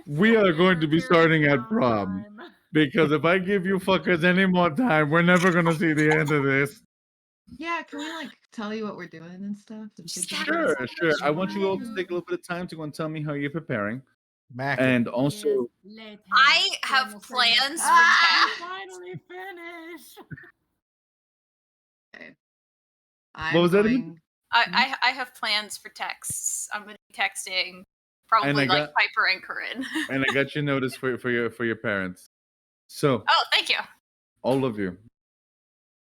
We are going to be starting at prom. Time. Because if I give you fuckers any more time, we're never gonna see the end of this. Yeah, can we like tell you what we're doing and stuff? And Just think have about it. it? Sure. I want you all to take a little bit of time to go and tell me how you're preparing. Mac. And also, I have plans for Ah! tech. Finally finished. I'm was that going. I have plans for texts. I'm gonna be texting probably And I like got- Piper and Corinne. and I got your notice for your parents. So, Oh, thank you. all of you,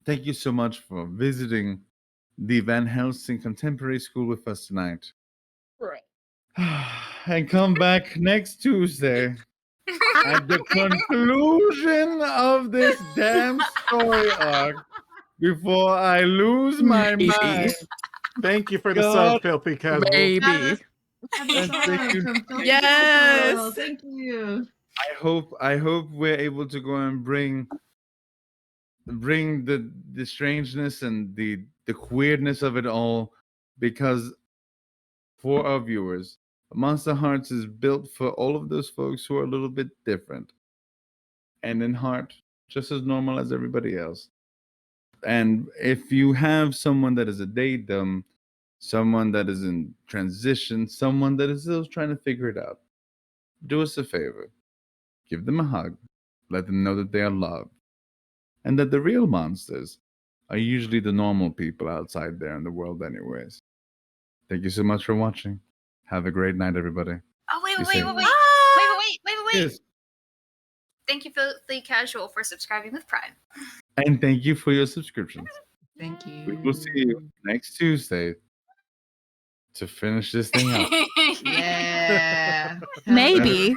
thank you so much for visiting the Van Helsing Contemporary School with us tonight. Right. And come back next Tuesday at the conclusion of this damn story arc before I lose my Maybe. mind. Thank you for the God. sub, Filthy Casual. Maybe. And thank you. Yes. Thank you. I hope we're able to go and bring the strangeness and the weirdness of it all, because for our viewers, Monster Hearts is built for all of those folks who are a little bit different and in heart just as normal as everybody else. And if you have someone that is a datum, someone that is in transition, someone that is still trying to figure it out, do us a favor. Give them a hug. Let them know that they are loved. And that the real monsters are usually the normal people outside there in the world anyways. Thank you so much for watching. Have a great night, everybody. Oh wait, You wait, say- wait, wait, wait. Yes. Thank you, Filthy Casual, for subscribing with Prime. And thank you for your subscriptions. Thank you. We will see you next Tuesday to finish this thing out. Yeah. Maybe.